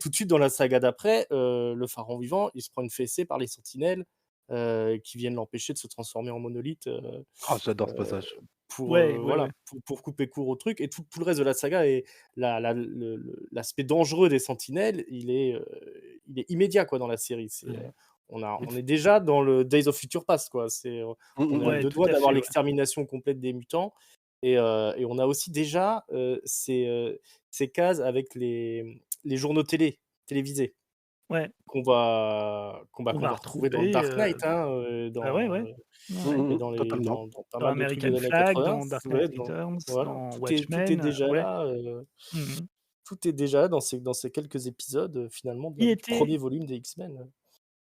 tout de suite, dans la saga d'après, le pharaon vivant, il se prend une fessée par les sentinelles qui viennent l'empêcher de se transformer en monolithe Oh, j'adore ce euh, passage. pour, Ouais, ouais, voilà, ouais. pour couper court au truc. Et tout le reste de la saga et l'aspect dangereux des sentinelles, il est immédiat, quoi, dans la série. Ouais. On est déjà dans le Days of Future Past, quoi. On est à Ouais, deux tout doigts à d'avoir fait, ouais. l'extermination complète des mutants. Et on a aussi déjà ces cases avec les journaux télévisés Ouais, qu'on qu'on va va retrouver dans retrouver, Dark Knight, hein, bah, ouais, ouais. Ouais, ouais. et Totalement. dans pas Dans mal de trucs des American années Flag, 80. dans Dark Knight Ouais, Returns, voilà, dans tout est Watchmen, déjà ouais. là. Mmh. Tout est déjà dans ces quelques épisodes, finalement, Qui du était premier volume des X-Men.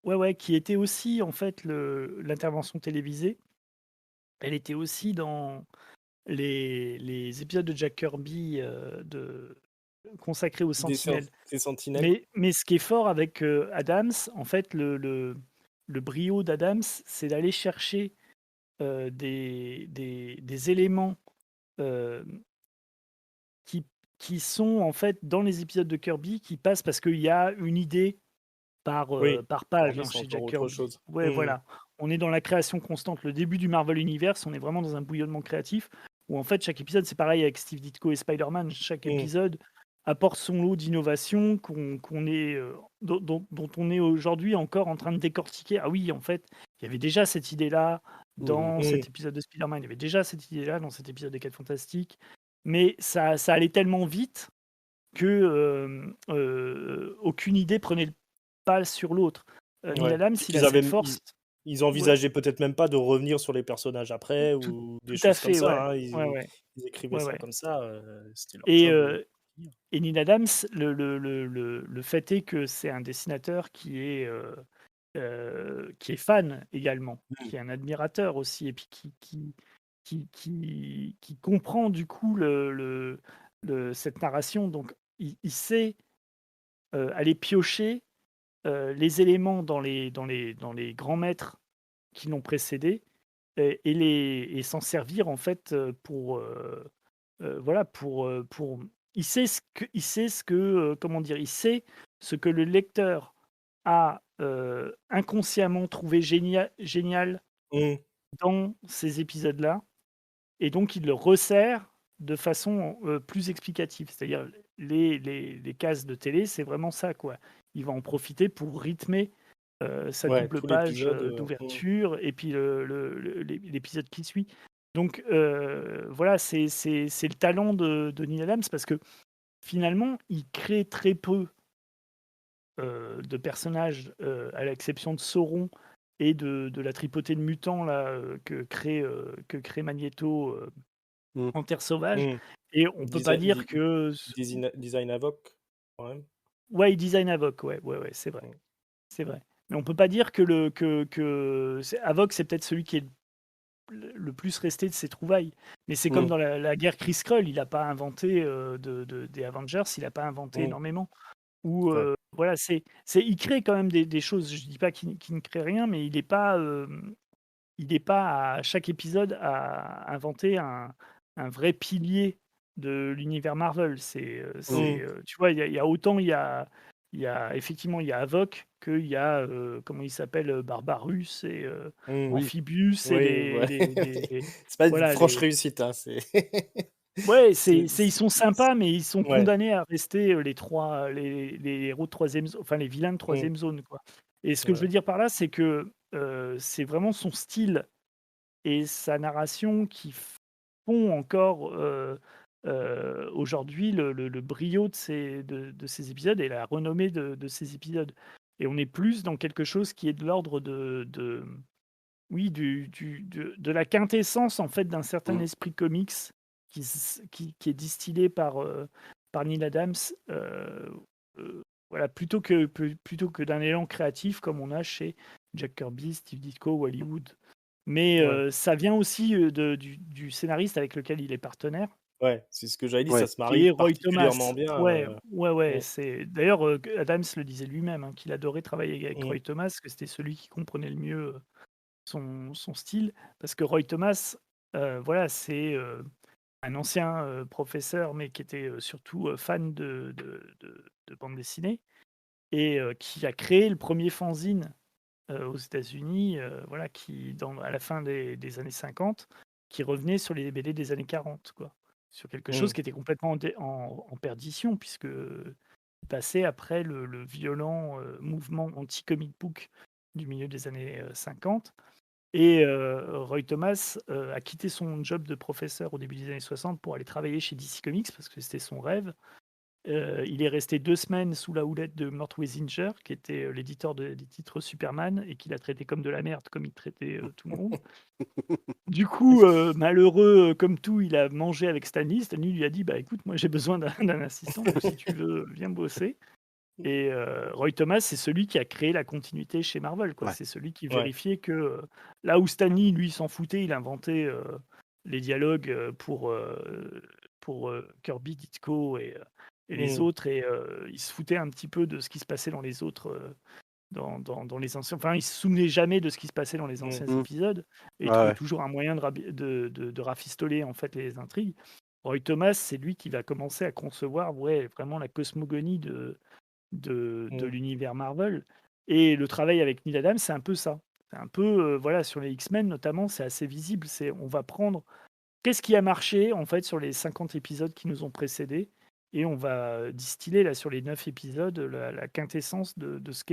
Ouais, ouais, qui était aussi en fait l'intervention télévisée. Elle était aussi dans les épisodes de Jack Kirby, consacrés aux Sentinelles. Des Sentinelles. Mais ce qui est fort avec, Adams, en fait, le brio d'Adams, c'est d'aller chercher, des éléments, hem, qui qui sont en fait dans les épisodes de Kirby, qui passent parce qu'il y a une idée Oui, par alors page, lui, hein, c'est chez encore Jack autre Kirby. chose. Ouais, Mmh. voilà. On est dans la création constante. Le début du Marvel Universe, on est vraiment dans un bouillonnement créatif où en fait chaque épisode, c'est pareil avec Steve Ditko et Spider-Man, chaque Mmh. épisode apporte son lot d'innovations qu'on est, dont on est aujourd'hui encore en train de décortiquer. Ah oui, en fait, il y avait déjà cette idée-là Mmh. dans Mmh. cet épisode de Spider-Man, il y avait déjà cette idée-là dans cet épisode des 4 Fantastiques, mais ça allait tellement vite que, aucune idée pas sur l'autre. Neil Ouais. Adams, Puis il a qu'ils avaient cette m force. ils Ouais, envisageaient peut-être même pas de revenir sur les personnages après tout ou des tout à choses comme fait, ouais. ça, hein. Ouais, Ils ouais. ils écrivaient Ouais, ça ouais. comme ça, c'était leur Et job, heu d'écrire. et Neil Adams, le fait est que c'est un dessinateur qui est fan également, Mmh. qui est un admirateur aussi et puis qui comprend du coup cette narration. Donc il sait, aller piocher, les éléments dans les grands maîtres qui l'ont précédé et s'en servir en fait, voilà pour il sait ce que, comment dire? Il sait ce que le lecteur a, inconsciemment trouvé génial Mmh. dans ces épisodes-là et donc il le resserre de façon, plus explicative. C'est-à-dire les cases de télé, c'est vraiment ça, quoi. Il va en profiter pour rythmer, sa Ouais, double tout page, l'épisode, d'ouverture et puis l'épisode qui suit. Donc voilà, c'est le talent de Neil Adams parce que finalement, il crée très peu, de personnages, à l'exception de Sauron et de la tripotée de mutants là, que crée Magneto, Mmh. en Terre sauvage mmh, et on peut pas desi dire di que s design Avoc, quand même. ouais, il design Havok, ouais, ouais, ouais, c'est vrai, Mmh. c'est vrai. Mais on peut pas dire que c'est Havok, c'est peut-être celui qui est le plus resté de ses trouvailles. Mais c'est comme Mmh. dans la guerre Kree-Skrull, il a pas inventé, des Avengers, il a pas inventé Mmh. énormément. Ou, Ouais. voilà, il crée quand même des choses. Je dis pas qu'il ne crée rien, mais il est pas à chaque épisode à inventer un vrai pilier de l'univers Marvel. Mmh. Tu vois, il y a autant il y a effectivement, il y a Havok qu'il y a, comment il s'appelle? Barbarus et Mmh. Oui. Amphibius et Oui, ouais. les C'est pas une voilà, franche réussite, hein, c'est ouais, c'est ils sont sympas, mais ils sont ouais. condamnés à rester, les héros de 3e zo enfin les vilains de Mmh. 3e zone, quoi. Et ce que je veux Ouais. dire par là, c'est que, c'est vraiment son style et sa narration qui font encore, aujourd'hui le brio de ces épisodes et la renommée de ces épisodes. Et on est plus dans quelque chose qui est de l'ordre de oui, de la quintessence, en fait, d'un certain Mmh. esprit comics qui est distillé par Neil Adams, voilà, plutôt que d'un élan créatif comme on a chez Jack Kirby, Steve Ditko ou Hollywood. Mais Ouais. ça vient aussi, du scénariste avec lequel il est partenaire, Ouais, c'est ce que j'avais dit, ça Ouais. se qui marie est Roy particulièrement Thomas. bien, Ouais, ouais, ouais, mmh, c'est d'ailleurs, Adams le disait lui-même, hein, qu'il adorait travailler avec mmh, Roy Thomas, que c'était celui qui comprenait le mieux, son style. Parce que Roy Thomas, voilà, c'est, un ancien, professeur, mais qui était, surtout, fan de bande dessinée et qui a créé le premier fanzine, aux États-Unis, voilà, à la fin des années 50, qui revenait sur les BD des années 40, quoi. Sur quelque chose mmh, qui était complètement en perdition puisque, il passait après le violent, mouvement anti-comic book du milieu des années, 50 et Roy Thomas, a quitté son job de professeur au début des années 60 pour aller travailler chez DC Comics parce que c'était son rêve. Il est resté 2 semaines sous la houlette de Mort Weisinger, qui était, l'éditeur des titres Superman et qui l'a traité comme de la merde, comme il traitait, tout le monde. Du coup, malheureux, comme tout, il a mangé avec Stan Lee. Stan Lee lui a dit: «Bah, écoute, moi j'ai besoin d'un assistant, donc si tu veux, viens bosser». Et Roy Thomas, c'est celui qui a créé la continuité chez Marvel, quoi. Ouais. C'est celui qui ouais, vérifiait que, là où Stan Lee, lui, s'en foutait, il inventait, les dialogues, pour Kirby, Ditko et les mmh, autres et il se foutait un petit peu de ce qui se passait dans les autres, dans les anciens enfin, il se souvenait jamais de ce qui se passait dans les mmh, anciens Mmh. épisodes et il Ouais, trouvait ouais. toujours un moyen de rafistoler, en fait, les intrigues. Roy Thomas, c'est lui qui va commencer à concevoir, ouais, vraiment la cosmogonie de mmh, l'univers Marvel et le travail avec Neil Adams, c'est un peu ça. C'est un peu, voilà, sur les X-Men notamment, c'est assez visible. On va prendre qu'est-ce qui a marché, en fait, sur les 50 épisodes qui nous ont précédés et on va distiller, là, sur les 9 épisodes, la quintessence de ce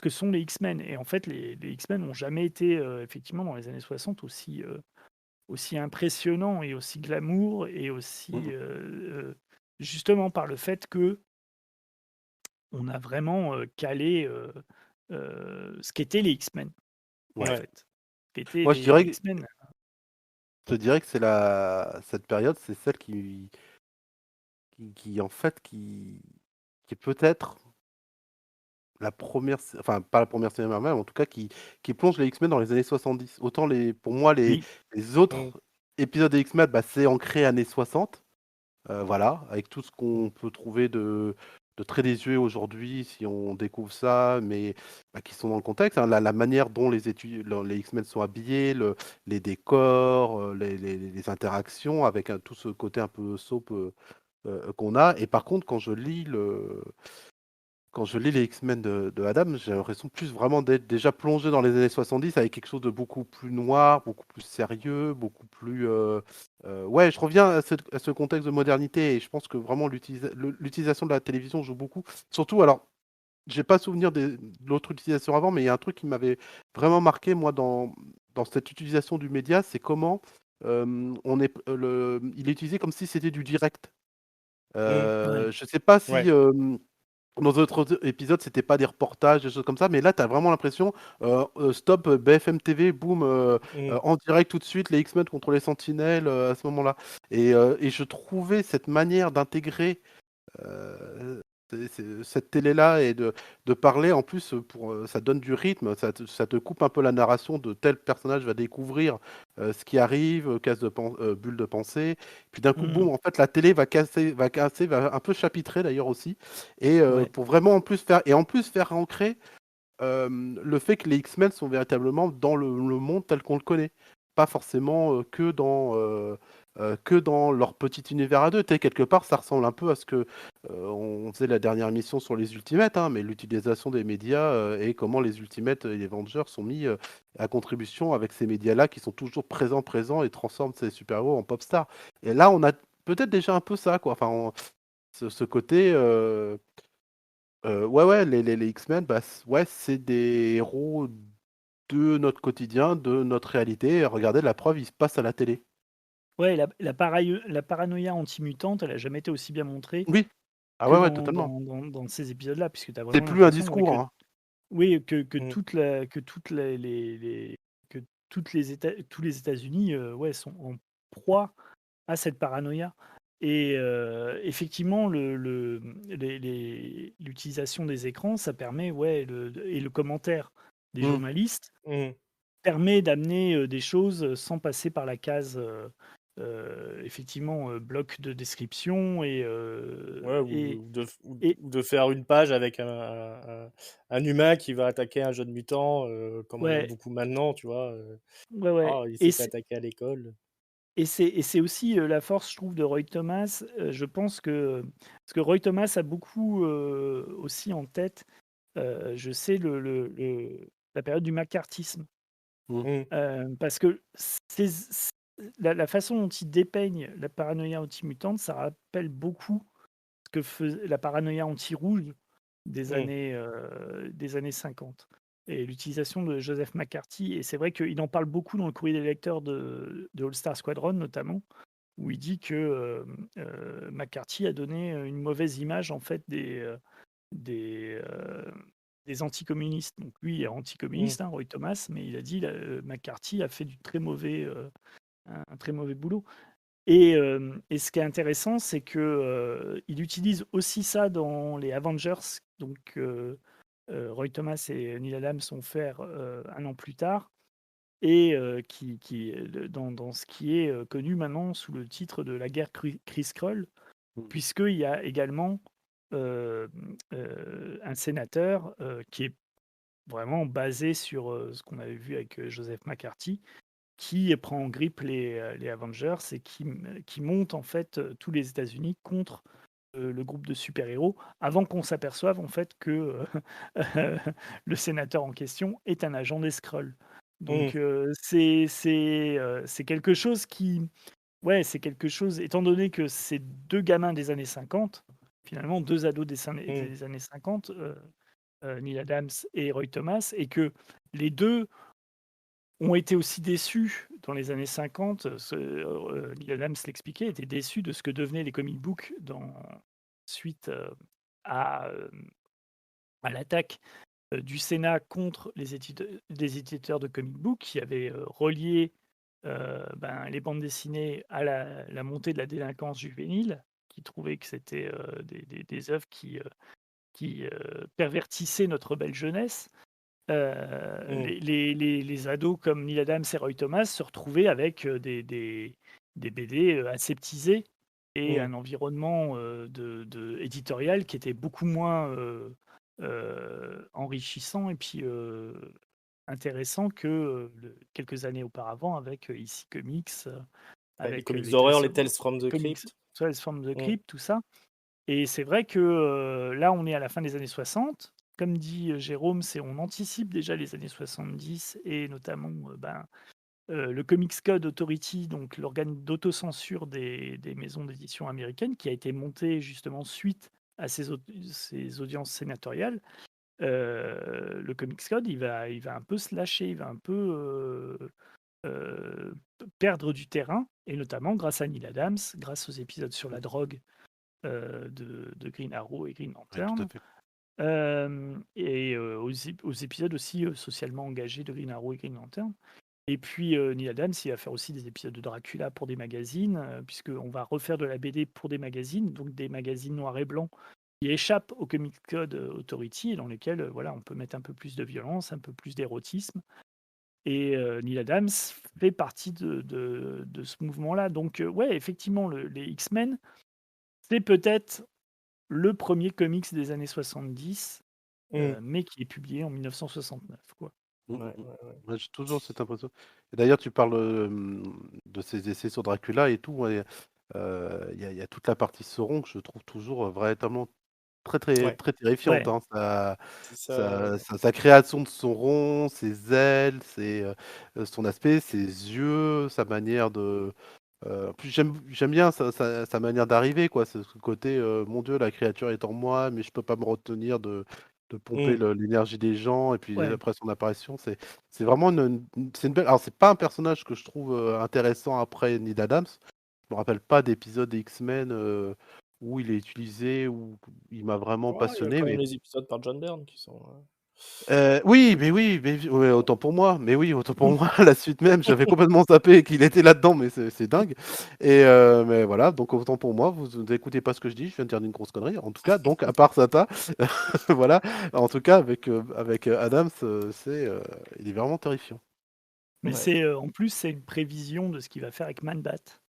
que sont les X-Men et en fait, les X-Men n'ont jamais été, effectivement, dans les années 60 aussi impressionnants et aussi glamour et aussi, Mmh. justement par le fait que on a vraiment calé ce qu'étaient les X-Men, en Ouais. Ouais. fait. Ce qu'étaient Moi, je les dirais que X-Men. je te dirais que c'est cette période, c'est celle qui en fait, qui est peut-être la première, enfin pas la première série Marvel, mais en tout cas qui plonge les X-Men dans les années 70. Autant pour moi Oui, les Mm. autres épisodes des X-Men, bah, c'est ancré années 60, voilà, avec tout ce qu'on peut trouver de très désuet aujourd'hui si on découvre ça, mais bah, qui sont dans le contexte, hein. La manière dont les X-Men sont habillés, les décors, les interactions, avec tout ce côté un peu soap qu'on a. Et par contre, quand je lis les X-Men de Adam, j'ai l'impression plus vraiment d'être déjà plongé dans les années 70 avec quelque chose de beaucoup plus noir, beaucoup plus sérieux, beaucoup plus. Ouais, je reviens à ce contexte de modernité et je pense que vraiment l'utilisation de la télévision joue beaucoup. Surtout, alors, j'ai pas souvenir de l'autre utilisation avant, mais il y a un truc qui m'avait vraiment marqué, moi, dans cette utilisation du média, c'est comment il est utilisé comme si c'était du direct. Mm. ouais. Je sais pas si. Ouais. Dans d'autres épisodes, c'était pas des reportages, des choses comme ça, mais là, tu as vraiment l'impression, stop, BFM TV, boum, Mm. en direct tout de suite, les X-Men contre les Sentinelles, à ce moment-là. Et je trouvais cette manière d'intégrer cette télé-là et de parler, en plus, ça donne du rythme, ça te coupe un peu la narration de tel personnage va découvrir ce qui arrive, bulle de pensée. Puis d'un coup, boum, Mhm. en fait, la télé va un peu chapitrer d'ailleurs aussi. Et Ouais. pour vraiment en plus faire ancrer le fait que les X-Men sont véritablement dans le monde tel qu'on le connaît. Pas forcément que dans leur petit univers à deux. Tu sais, quelque part, ça ressemble un peu à ce que on faisait la dernière émission sur les Ultimates, hein, mais l'utilisation des médias et comment les Ultimates et les Avengers sont mis à contribution avec ces médias-là qui sont toujours présents et transforment ces super-héros en pop stars. Et là, on a peut-être déjà un peu ça, quoi. Enfin, ce côté. Ouais, ouais, les X-Men, bah, ouais, c'est des héros de notre quotidien, de notre réalité. Regardez, la preuve, ils se passent à la télé. Ouais, la paranoïa anti-mutante, elle a jamais été aussi bien montrée Oui. Ah que ouais, ouais, totalement. dans ces épisodes-là, puisque tu as C'est vraiment plus un l'impression, ouais, discours, hein. oui, Mm. que tous les États-Unis ouais, sont en proie à cette paranoïa. Et effectivement, l'utilisation des écrans, ça permet, ouais, et le commentaire des Mmh. journalistes Mm. permet d'amener des choses sans passer par la case, effectivement, bloc de description Ouais, et, et ou de faire une page avec un humain qui va attaquer un jeune mutant, comme on a ouais, beaucoup maintenant, tu vois. ouais, ouais. Oh, il s'est fait attaquer à l'école. Et c'est aussi, la force, je trouve, de Roy Thomas. Je pense que parce que Roy Thomas a beaucoup, aussi en tête, je sais la période du macartisme. Mmh. Mm. Parce que la façon dont il dépeigne la paranoïa anti-mutante, ça rappelle beaucoup ce que faisait la paranoïa anti-rouge Mm. des années 50 et l'utilisation de Joseph McCarthy. Et c'est vrai qu'il en parle beaucoup dans le courrier des lecteurs de All Star Squadron notamment, où il dit que McCarthy a donné une mauvaise image en fait des, des anticommunistes. Donc lui est Mm. anticommuniste, hein, Roy Thomas, mais il a dit McCarthy a fait un très mauvais boulot. Et ce qui est intéressant, c'est que il utilise aussi ça dans les Avengers. Donc Roy Thomas et Neil Adams sont faire un an plus tard, et dans ce qui est connu maintenant sous le titre de la guerre Chris-Krull, Mmh. puisqu'il y a également un sénateur qui est vraiment basé sur ce qu'on avait vu avec Joseph McCarthy, qui prend en grippe les Avengers et qui monte en fait tous les États-Unis contre le groupe de super-héros, avant qu'on s'aperçoive en fait que le sénateur en question est un agent des Skrulls. Mm. Donc c'est quelque chose qui, ouais, c'est quelque chose, étant donné que c'est 2 gamins des années 50, finalement 2 ados Mm. des années 50, Neil Adams et Roy Thomas, et que les 2 ont été aussi déçus dans les années 50. Neil Adams l'expliquait, était déçu de ce que devenaient les comic books suite à à l'attaque du Sénat contre les éditeurs de comic book qui avaient relié les bandes dessinées à la montée de la délinquance juvénile, qui trouvaient que c'était des œuvres qui pervertissaient notre belle jeunesse. Mmh. Les ados comme Neil Adams et Roy Thomas se retrouvaient avec des BD aseptisés et Mmh. un environnement éditorial qui était beaucoup moins enrichissant et puis intéressant que quelques années auparavant avec EC Comics, Ouais, les avec comics les d'horreur, les Tales from the Comics, Crypt. Tales from the Mmh. Crypt, tout ça. Et c'est vrai que là, on est à la fin des années 60. Comme dit Jérôme, on anticipe déjà les années 70 et notamment le Comics Code Authority, donc l'organe d'autocensure des maisons d'édition américaines, qui a été monté justement suite à ces audiences sénatoriales. Le Comics Code, il va un peu se lâcher, il va un peu perdre du terrain, et notamment grâce à Neil Adams, grâce aux épisodes sur la drogue de Green Arrow et Green Ouais, tout à Lantern, fait. et aux épisodes aussi socialement engagés de Green Arrow et Green Lantern. Et puis Neil Adams, il va faire aussi des épisodes de Dracula pour des magazines, puisqu'on va refaire de la BD pour des magazines, donc des magazines noirs et blancs qui échappent au Comic Code Authority et dans lesquels voilà, on peut mettre un peu plus de violence, un peu plus d'érotisme. Et Neil Adams fait partie de ce mouvement-là. Donc ouais, effectivement, les X-Men, c'est peut-être le premier comics des années 70, Mmh. mais qui est publié en 1969, quoi. Mm, Ouais, mm. ouais, ouais. Ouais, j'ai toujours cette impression. Et d'ailleurs, tu parles de ces essais sur Dracula et tout. Ouais, il y a toute la partie Sauron que je trouve toujours véritablement très, très, Ouais, très terrifiante, Ouais, hein. c'est ça, ouais. Sa création de Sauron, ses ailes, son aspect, ses yeux, sa manière de. En plus, j'aime bien sa manière d'arriver, quoi. Ce côté, mon Dieu, la créature est en moi, mais je peux pas me retenir de pomper Mmh. l'énergie des gens. Et puis ouais. après son apparition, c'est vraiment c'est une belle. Alors, c'est pas un personnage que je trouve intéressant après Neil Adams. Je me rappelle pas d'épisode des X-Men où il est utilisé, où il m'a vraiment Ouais, il y a passionné. quand même Mais les épisodes par John Byrne qui sont, oui, ouais, autant pour moi. Mais oui, autant pour moi, la suite même, j'avais complètement zappé qu'il était là-dedans, mais c'est dingue. Et mais voilà, donc autant pour moi, vous n'écoutez pas ce que je dis, je viens de dire une grosse connerie. En tout cas, donc à part Sata, voilà. En tout cas, avec Adams, il est vraiment terrifiant. Mais ouais. en plus, c'est une prévision de ce qu'il va faire avec Man-Bat.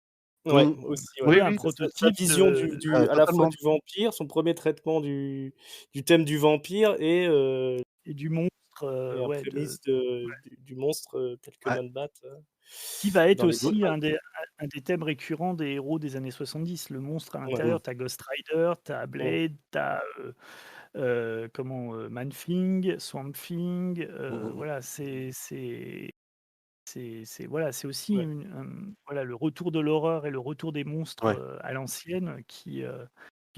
Ouais, Mm. aussi, Un ouais. Oui, peu un oui, Sa prototype vision de à la fois totalement. du vampire, son premier traitement du thème du vampire et du monstre, et un ouais, prémisse du monstre tel que Ouais. Man-Bat qui va être dans les Oui, aussi X-Men. un des thèmes récurrents des héros des années 70. Le monstre à Ouais. mm, l'intérieur, tu as Ghost Rider, tu as Mmh. Blade, tu as Man-Thing, Swamp Thing, mm, mm, mm. voilà, voilà, c'est aussi Ouais. voilà, le retour de l'horreur et le retour des monstres Ouais. à l'ancienne qui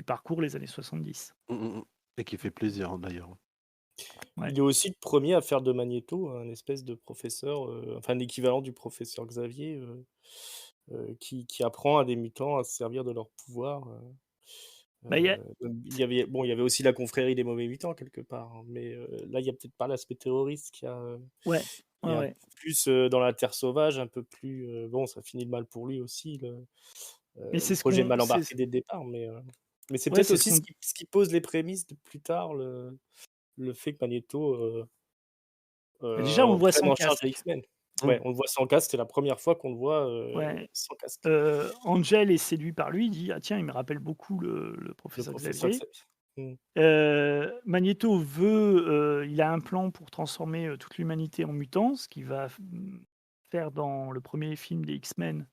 parcourt les années 70. Mm, mm, mm. Et qui fait plaisir, hein, d'ailleurs. Ouais. Il est aussi le premier à faire de Magneto un espèce de professeur, enfin l'équivalent du professeur Xavier, qui apprend à des mutants à se servir de leur pouvoir, Bah, il y a il y avait aussi la confrérie des mauvais mutants quelque part, hein, mais là, il y a peut-être pas l'aspect terroriste ouais, il y ouais, a ouais. plus, dans la Terre sauvage, un peu plus, bon, ça finit mal pour lui aussi, Mais le c'est ce projet est qu'on mal c'est embarqué dès le départ, mais c'est ouais, peut-être c'est ce aussi qu'on ce qui pose les prémices de plus tard, le fait que Magneto, bah, déjà, on le voit prenne sans en charge les casque. X-Men. Mm. Ouais, on le voit sans casque, c'était la première fois qu'on le voit, Ouais, sans casque. Angel est séduit par lui, il dit: «Ah tiens, il me rappelle beaucoup le Le professeur professeur Xavier». Xavier. Mmh. Magneto il a un plan pour transformer, toute l'humanité en mutants, ce qu'il va faire dans le premier film des X-Men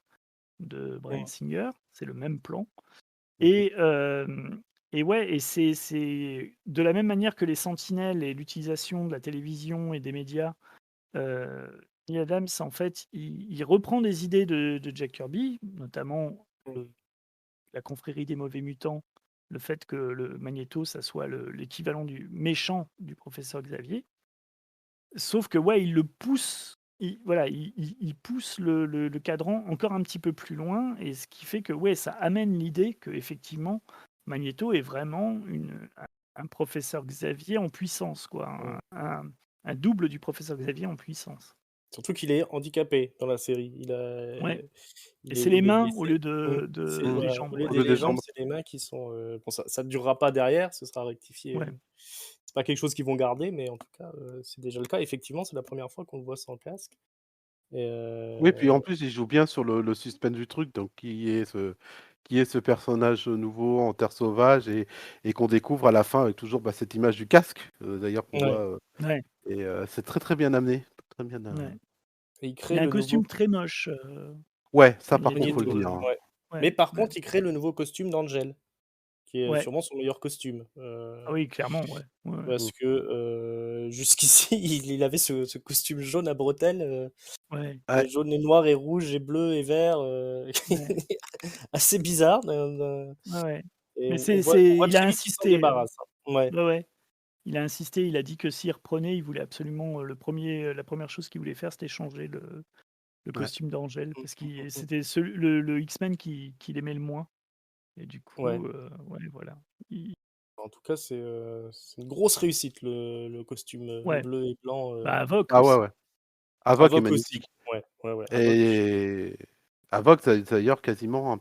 de Bryan Mmh. Singer. C'est le même plan. Mm, mm. Et ouais, et c'est de la même manière que les sentinelles et l'utilisation de la télévision et des médias, Neil Adams, en fait, il reprend des idées de Jack Kirby, notamment Mmh. le la confrérie des mauvais mutants, le fait que le Magnéto, ça soit l'équivalent du méchant du professeur Xavier. Sauf que, ouais, il le pousse, voilà, il pousse le cadran encore un petit peu plus loin, et ce qui fait que, ouais, ça amène l'idée qu'effectivement, Magneto est vraiment un professeur Xavier en puissance, quoi. Mmh. Un double du professeur Xavier en puissance. Surtout qu'il est handicapé dans la série. Ouais. Et Il est c'est les il est mains au blessé. lieu Mmh. de C'est des voilà, jambes, au lieu quoi. Au des lieu des jambes, jambes. c'est les mains qui sont, bon ça ne durera pas derrière, ce sera rectifié, Ouais. c'est pas quelque chose qu'ils vont garder, mais en tout cas, c'est déjà le cas. Effectivement, c'est la première fois qu'on le voit sans casque et Oui, puis en plus, il joue bien sur le suspense du truc, donc qui est ce personnage nouveau en terre sauvage et qu'on découvre à la fin avec toujours cette image du casque, d'ailleurs qu'on ouais, voit, Ouais, et c'est très très bien amené, très bien. ouais. et il Il crée a un le nouveau costume très moche, Ouais, ça par contre, faut le Magneto, dire, hein. ouais. ouais, Mais par ouais, contre, il crée le nouveau costume d'Angel, qui est ouais. sûrement son meilleur costume, Ah oui, clairement, ouais. Ouais, ouais. Mmh. parce que, jusqu'ici, il avait ce costume jaune à bretelles, Ouais, Ouais, jaune et noir et rouge et bleu et vert, ouais, assez bizarre, ouais, ouais. et Mais on voit il a très vite qu'il s'en insisté, débarrasse, hein. Ouais, ouais, ouais. Il a insisté, il a dit que s'il reprenait, il voulait absolument, la première chose qu'il voulait faire, c'était changer le ouais. costume d'Angel mmh, parce mmh, qu'il mmh, mmh. c'était le X-Men qu'il aimait le moins et du Ouais. coup, ouais, voilà. Il En tout cas, c'est une grosse réussite le costume, Ouais, bleu et blanc, bah, Avoc Ah ouais, aussi. ouais. Avoc est Avoc aussi. magnifique Ouais, ouais, ouais, Avoc. et Avoc, c'est d'ailleurs quasiment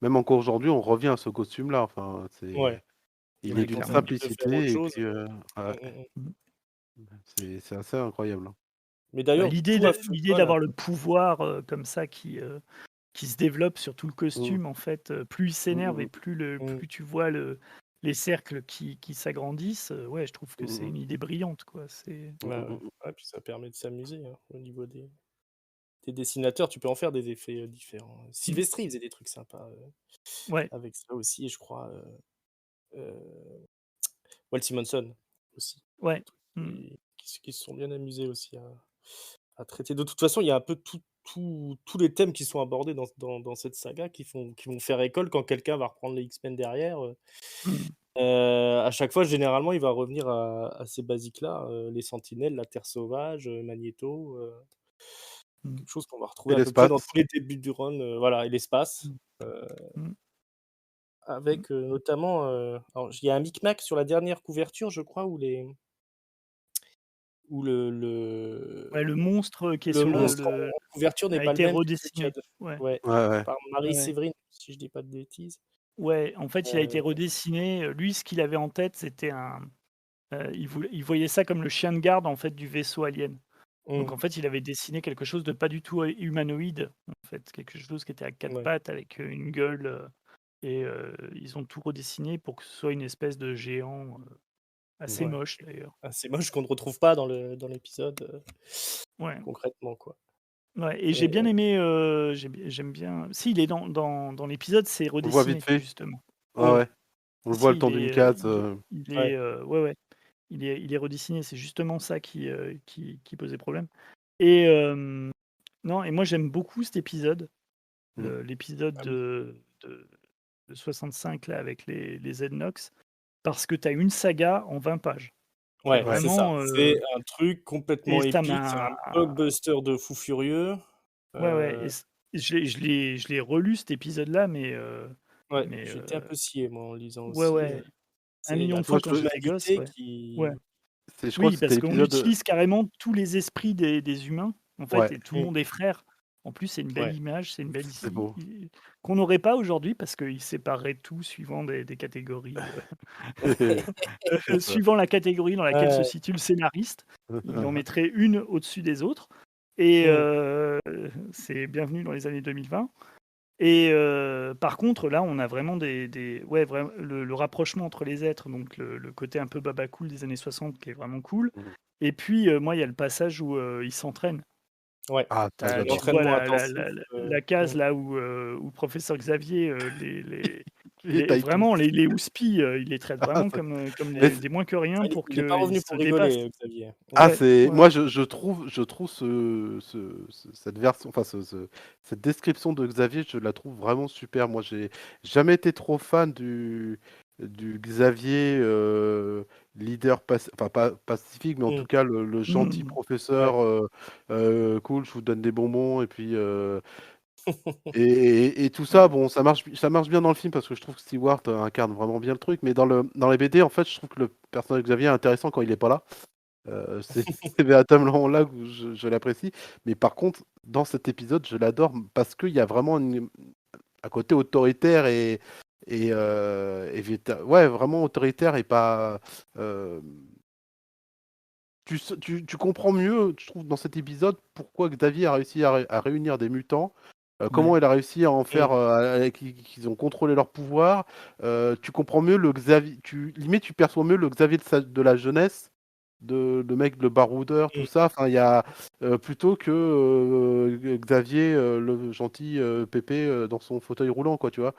même encore aujourd'hui, on revient à ce costume-là, enfin, Ouais, il est Ouais, d'une quand clairement. il peut faire autre simplicité et chose, puis, mmh, ouais, mmh, mmh. Mmh. c'est assez incroyable, hein. Mais Bah, d'ailleurs, tout va l'idée voilà. d'avoir le pouvoir, comme ça qui se développe sur tout le Mmh. costume en fait, plus il Mmh, s'énerve et mmh, Mmh, plus tu vois les cercles qui s'agrandissent, ouais, je trouve que mmh, c'est mmh, une idée brillante, quoi. C'est mmh, ouais, mmh, ouais. mmh, Ouais, puis ça permet de s'amuser, hein, au niveau des dessinateurs, tu peux en faire des effets, différents. mmh, Sylvestri, il faisait des trucs sympas, ouais, avec ça aussi et je crois, heu, Walt Simonson aussi. ouais, mmh, Qui se sont bien amusés aussi à traiter. De toute façon, il y a un peu tous les thèmes qui sont abordés dans cette saga qui vont faire école quand quelqu'un va reprendre les X-Men derrière, mmh, à chaque fois, généralement, il va revenir à ces basiques-là, les Sentinelles, la Terre sauvage, Magneto, mmh, quelque chose qu'on va et retrouver à peu près dans l'espace. tous les débuts du run, voilà et l'espace, mmh, heu, mmh, mmh. avec, notamment, alors il y a un micmac sur la dernière couverture, je crois, où Ouais, le monstre, qui est le sur monstre le en couverture n'est a pas le été même que celui qu'il y a redessiné. de Ouais, ouais, Ouais, ouais. par ouais, Marie ouais. Séverine, si je dis pas de bêtises. Ouais, en fait, il a été Heu, redessiné, lui, ce qu'il avait en tête, c'était il voyait ça comme le chien de garde, en fait, du vaisseau alien. Donc mmh, en fait, il avait dessiné quelque chose de pas du tout, humanoïde, en fait, quelque chose qui était à 4 ouais, pattes avec, une gueule, et ils ont tout redessiné pour que ce soit une espèce de géant, assez ouais, moche d'ailleurs. assez moche qu'on ne retrouve pas dans l'épisode, Ouais, concrètement, quoi ouais et j'ai bien et aimé, j'aime bien si il est dans l'épisode, c'est On le voit vite redessiné fait. justement. Ouais, mmh, ouais. On le voit Si, le temps d'une case, il est, ouais, ouais, ouais, il est redessiné, c'est justement ça qui posait problème et non et moi j'aime beaucoup cet épisode, mmh. l'épisode ah oui, de 65 là avec les Z-Nox, parce que tu as une saga en 20 pages. C'est ouais, Ouais. c'est ça. vraiment, C'est un truc et complètement ça épique, m'a un blockbuster de fou furieux, ouais, ouais et heu, je l'ai relu cet épisode-là, ouais, mais j'étais un peu scié, moi, en lisant ouais, aussi, ouais, un c'est million la de Moi, fois toute quand je j'étais gosse, dualité ouais. Ouais. qui je crois Oui, que c'était parce qu'on l'épisode, utilise carrément tous les esprits des humains, en fait, ouais, et tout le mmh, monde est frère. En plus, c'est une belle ouais, image, c'est une belle c'est beau. qu'on n'aurait pas aujourd'hui parce qu'ils sépareraient tout suivant des catégories, C'est ça. suivant la catégorie dans laquelle se ouais, situe le scénariste. Ils en mettraient une au-dessus des autres et mmh, c'est bienvenue dans les années 2020 et par contre, là, on a vraiment des ouais, vraim le rapprochement entre les êtres, donc le côté un peu baba cool des années 60 qui est vraiment cool Mmh. et puis, moi, il y a le passage où, ils s'entraînent. ouais, Ah ça, Tu j'adore. vois l'entraînement intensif, la case là où professeur Xavier, Il taille tout. vraiment les houspis, il les traite Ah vraiment ça comme mais des moins que rien ah, pour il est pas qu'ils revenu se pour dépassent. rigoler, Xavier. ah Mmh, Ouais, c'est ouais, moi je trouve cette version, enfin cette description de Xavier, je la trouve vraiment super. Moi, j'ai jamais été trop fan du Xavier, leader enfin pas pacifique, mais en tout mmh, cas le gentil mmh, ouais, professeur, cool, je vous donne des bonbons et puis, Et tout ça, bon, ça marche bien dans le film parce que je trouve que Stewart incarne vraiment bien le truc, mais dans les BD, en fait, je trouve que le personnage de Xavier est intéressant quand il est pas là. C'est c'est véritablement là où je l'apprécie. Mais par contre, dans cet épisode, je l'adore parce qu'il y a vraiment un côté autoritaire ouais, vraiment autoritaire et pas. euh, tu comprends mieux, je trouve, dans cet épisode, pourquoi Xavier a réussi à réunir des mutants, Ouais. comment il a réussi à en faire, Mm. qu'ils ont contrôlé leur pouvoir. Tu comprends mieux le Xavier, limite, tu perçois mieux le Xavier de la jeunesse, le mec, le baroudeur, tout Mm. ça. Enfin, il y a, plutôt que Xavier, le gentil Pépé, dans son fauteuil roulant, quoi, tu vois.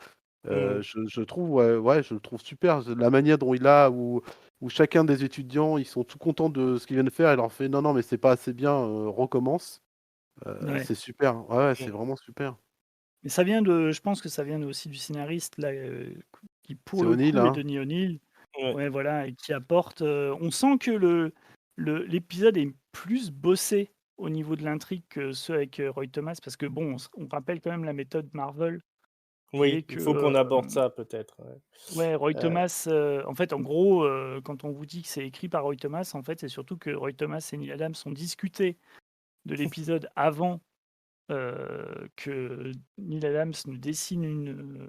Mm. Je trouve, ouais, je le trouve super. La manière dont il a, où chacun des étudiants, ils sont tout contents de ce qu'ils viennent faire. Il leur fait non, non, mais c'est pas assez bien, recommence. Ouais. C'est super. Ouais, ouais, Mm. c'est vraiment super. Mais je pense que ça vient aussi du scénariste là, qui pour C'est le O'Neill, coup est hein. Denis O'Neill. Ouais. Ouais, voilà, et qui apporte. On sent que l'épisode est plus bossé au niveau de l'intrigue que ceux avec Roy Thomas, parce que bon, on rappelle quand même la méthode Marvel, qui Oui, est il que faut qu'on aborde ça peut-être. Ouais. ouais, Roy Euh, Thomas, en fait, en gros, quand on vous dit que c'est écrit par Roy Thomas, en fait, c'est surtout que Roy Thomas et Neil Adams ont discuté de l'épisode avant que Neil Adams ne dessine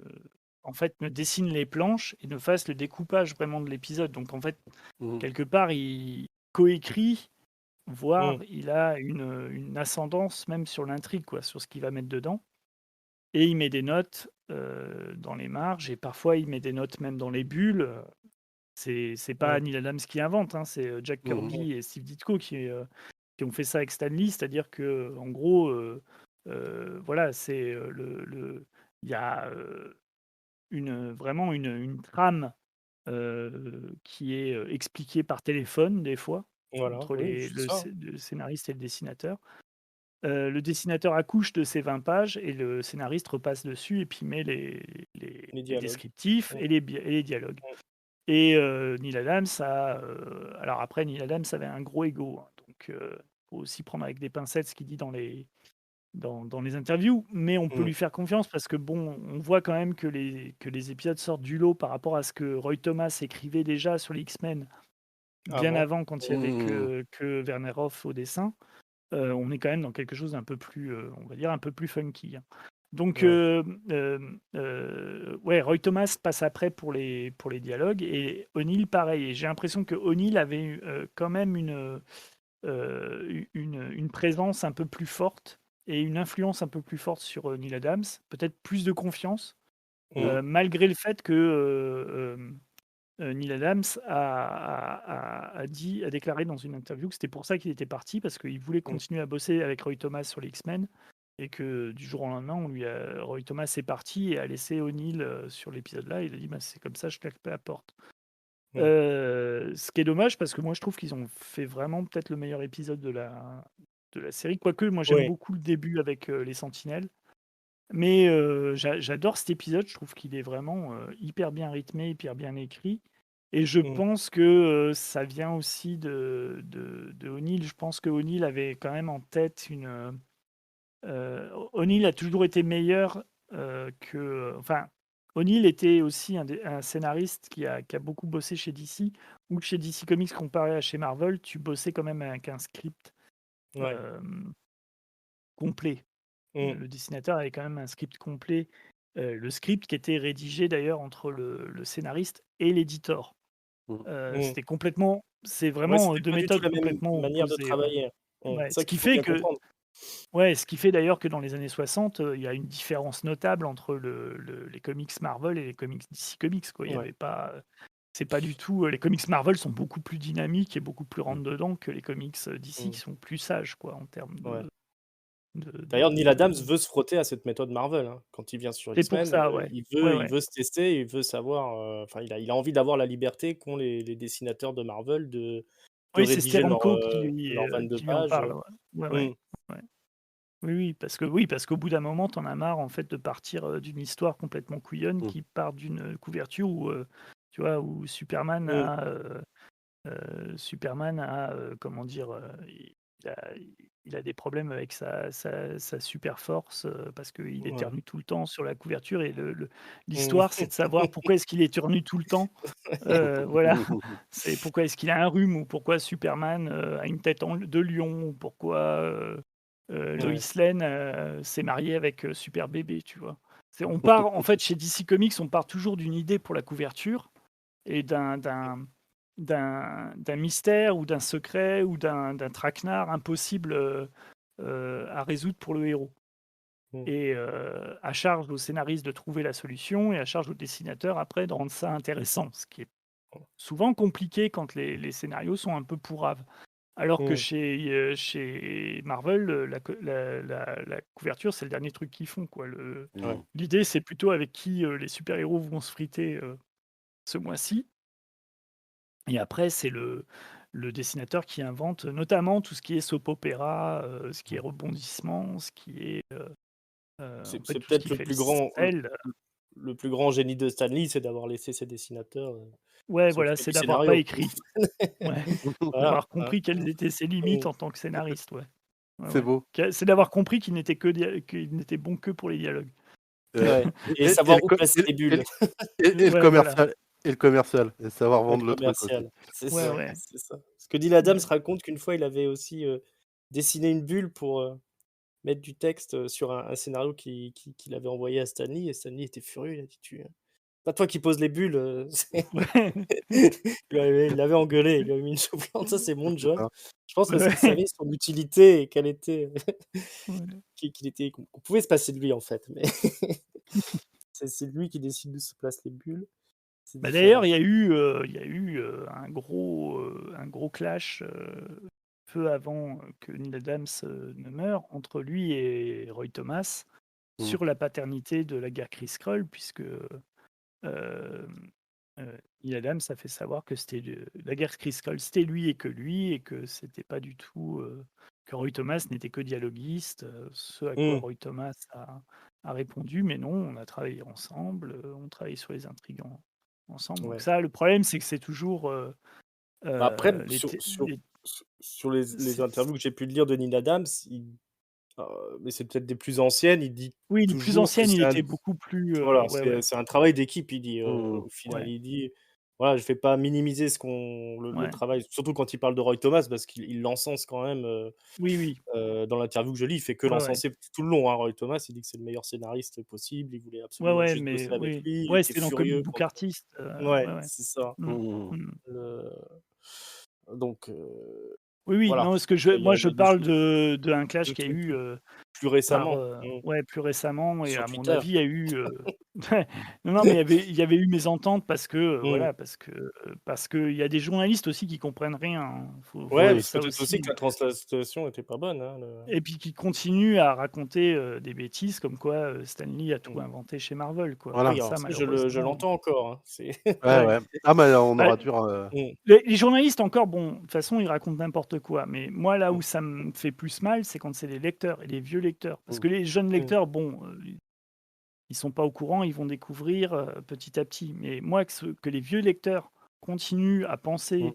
en fait, ne dessine les planches et ne fasse le découpage vraiment de l'épisode. Donc, en fait, Mhm. quelque part, il coécrit, voire mm. il a une ascendance même sur l'intrigue, quoi, sur ce qu'il va mettre dedans. Et il met des notes dans les marges, et parfois il met des notes même dans les bulles. C'est pas Mm. Neil Adams qui invente, hein, c'est Jack Mhm. Kirby et Steve Ditko qui ont fait ça avec Stan Lee, c'est-à-dire que en gros, voilà, c'est il y a vraiment une trame qui est expliquée par téléphone des fois Voilà, entre oui, c'est ça. le scénariste et le dessinateur. Le dessinateur accouche de ces 20 pages et le scénariste repasse dessus et puis met Les les dialogues. descriptifs Mm. et les dialogues. Mm. Et Neil Adams alors après, Neil Adams avait un gros ego, hein, donc faut aussi prendre avec des pincettes ce qu'il dit dans les interviews, mais on peut Mm. lui faire confiance parce que bon, on voit quand même que les épisodes sortent du lot par rapport à ce que Roy Thomas écrivait déjà sur les X-Men bien Avant. avant, quand il y avait Mhm. que Werner Hoff au dessin. On est quand même dans quelque chose d'un peu plus, on va dire un peu plus funky, hein. Donc, Ouais. ouais, Roy Thomas passe après pour les dialogues et O'Neill pareil. Et j'ai l'impression que O'Neill avait quand même une présence un peu plus forte et une influence un peu plus forte sur Neil Adams, peut-être plus de confiance, Mm. malgré le fait que Neil Adams a déclaré dans une interview que c'était pour ça qu'il était parti, parce qu'il voulait Mm. continuer à bosser avec Roy Thomas sur les X-Men, et que du jour au lendemain, Roy Thomas est parti et a laissé O'Neill sur l'épisode-là. Il a dit bah, c'est comme ça, je claque pas la porte. Mm. Ce qui est dommage, parce que moi je trouve qu'ils ont fait vraiment peut-être le meilleur épisode de la série. Quoique, moi j'aime Oui. beaucoup le début avec les Sentinelles. Mais j'adore cet épisode, je trouve qu'il est vraiment hyper bien rythmé, hyper bien écrit. Et je Mm. pense que ça vient aussi de O'Neill. Je pense que O'Neill avait quand même en tête O'Neill a toujours été meilleur que. Enfin, O'Neill était aussi un scénariste qui a beaucoup bossé chez DC, ou chez DC Comics comparé à chez Marvel, tu bossais quand même avec un script Ouais. euh, complet. Mm. Le dessinateur avait quand même un script complet, le script qui était rédigé d'ailleurs entre le scénariste et l'éditeur. Mhm. Mm. C'est Ouais, vraiment c'était deux pas du tout méthodes la même complètement manière de opposées, ouais. travailler. Mm. Ouais, C'est ça qu'il faut bien comprendre. ce qui fait d'ailleurs que dans les années 60, il y a une différence notable entre les comics Marvel et les comics DC Comics, quoi. Il y Ouais. avait pas, c'est pas du tout, les comics Marvel sont beaucoup plus dynamiques et beaucoup plus Mhm. rentre dedans que les comics DC qui Mm. sont plus sages, quoi, en termes Ouais. de D'ailleurs, Neil Adams de veut se frotter à cette méthode Marvel, hein. Quand il vient sur c'est pour X-Men, ça, ouais. il Ouais, veut il ouais. veut se tester, il veut savoir, enfin, il a envie d'avoir la liberté qu'ont les dessinateurs de Marvel de Oui, c'est rédiger Steranko leurs 22 qui lui en pages. parle, ouais. Ouais, Mmh. ouais, ouais. Oui, parce qu'au bout d'un moment, tu en as marre, en fait, de partir, d'une histoire complètement couillonne Mhm. qui part d'une couverture où, tu vois, où Mmh. Superman a, comment dire? il a des problèmes avec sa super force parce qu'il Ouais. éternue tout le temps sur la couverture. Et Mmh. l'histoire, c'est de savoir pourquoi est-ce qu'il éternue tout le temps. Voilà, c'est pourquoi est-ce qu'il a un rhume ou pourquoi Superman a une tête de lion ou pourquoi Lois Ouais. Lane s'est mariée avec Super Bébé, tu vois. On part, en fait, chez DC Comics, on part toujours d'une idée pour la couverture et d'un mystère ou d'un secret ou d'un traquenard impossible à résoudre pour le héros. Mmh. Et à charge au scénariste de trouver la solution et à charge au dessinateur après de rendre ça intéressant, ce qui est souvent compliqué quand les scénarios sont un peu pourraves. Alors que Mmh. chez Marvel, la couverture, c'est le dernier truc qu'ils font, quoi. Ouais. L'idée, c'est plutôt avec qui les super-héros vont se friter ce mois-ci. Et après, c'est le dessinateur qui invente notamment tout ce qui est soap opéra, ce qui est rebondissement, ce qui est en fait C'est tout ce peut-être qui fait le sel. le plus grand génie de Stan Lee, c'est d'avoir laissé ses dessinateurs, Ouais, voilà, s'occuper c'est du d'avoir pas scénario. écrit. Ouais, Voilà, d'avoir hein. compris quels étaient ses limites Mmh. en tant que scénariste, ouais. Ouais, C'est ouais. beau. C'est d'avoir compris qu'il n'était bon que pour les dialogues. Euh, Ouais et et savoir le où co placer les bulles. et le Ouais, voilà. commercial et savoir Le vendre le truc aussi. commercial, c'est Ouais, ça, ouais. c'est ça. Parce que Neal Adams Ouais. raconte qu'une fois, il avait aussi, dessiné une bulle pour, mettre du texte, sur un scénario qu'il avait envoyé à Stan Lee et Stan Lee était furieux, il a dit: «Tu pas toi qui poses les bulles, c'est» Ouais. il l'avait engueulé, il lui avait mis une soufflante, ça c'est mon C'est job. ça. Je pense parce qu'il Ouais. savait son utilité et qu'elle était Ouais. qu'il était qu'on pouvait se passer de lui en fait, mais c'est lui qui décide d'où se placent les bulles, c'est Bah, d'ailleurs, différent. il y a eu un gros clash peu avant que Neil Adams ne meure entre lui et Roy Thomas Mmh. sur la paternité de la guerre Kree-Skrull, puisque Neil Adams a fait savoir que c'était la guerre Kree-Skrull, c'était lui et que lui, et que c'était pas du tout que Roy Thomas n'était que dialoguiste. Ce à quoi Mmh. Roy Thomas a répondu, mais non, on a travaillé ensemble, on travaille sur les intrigues ensemble. Donc Ouais. ça, le problème, c'est que c'est toujours Bah, après les, sur les interviews que j'ai pu lire de Neal Adams, mais c'est peut-être des plus anciennes, il dit oui, les plus toujours que anciennes, il c'est un était beaucoup plus voilà, ouais, ouais, c'est un travail d'équipe, il dit, Mmh. au final. ouais, Il dit: «Voilà, je vais pas minimiser le ouais. travail», surtout quand il parle de Roy Thomas parce qu'il l'encense quand même, Oui, oui, dans l'interview que je lis, il fait que ouais, ouais. l'encenser tout le long, hein, Roy Thomas. Il dit que c'est le meilleur scénariste possible, il voulait Ouais, absolument ouais, juste mais bosser avec oui. lui, il Ouais, était c'était dans Comic furieux Book quand Artist, ouais, ouais, ouais. c'est ça, Mmh. Mmh. Mmh. le donc Oui, oui, voilà, non, ce que il y moi a je des parle choses d'un clash 2 qu'il y a trucs eu, plus par, récemment, ouais, plus récemment, et sur à mon Twitter. avis, il y a eu, non, non, mais il y avait eu mésentente parce que, Mmh. voilà, parce qu'il y a des journalistes aussi qui comprennent rien, hein. Faut Ouais, dire Oui. parce ça peut-être aussi aussi. que la translation était pas bonne, hein, Et puis qui continuent à raconter, des bêtises comme quoi, Stan Lee a tout mmh. inventé chez Marvel, quoi. Voilà. Et Oui, alors ça, ça, je malheureusement, l'entends encore, hein, c'est Ouais, ouais. ouais. Ah mais on Bah, aura dû mmh, les journalistes encore, bon, de toute façon, ils racontent n'importe quoi. Mais moi, là mmh, où ça me fait plus mal, c'est quand c'est les lecteurs et les vieux lecteurs. Parce mmh. que les jeunes mmh, lecteurs, bon, ils sont pas au courant, ils vont découvrir petit à petit. Mais moi, que les vieux lecteurs continuent à Mmh. penser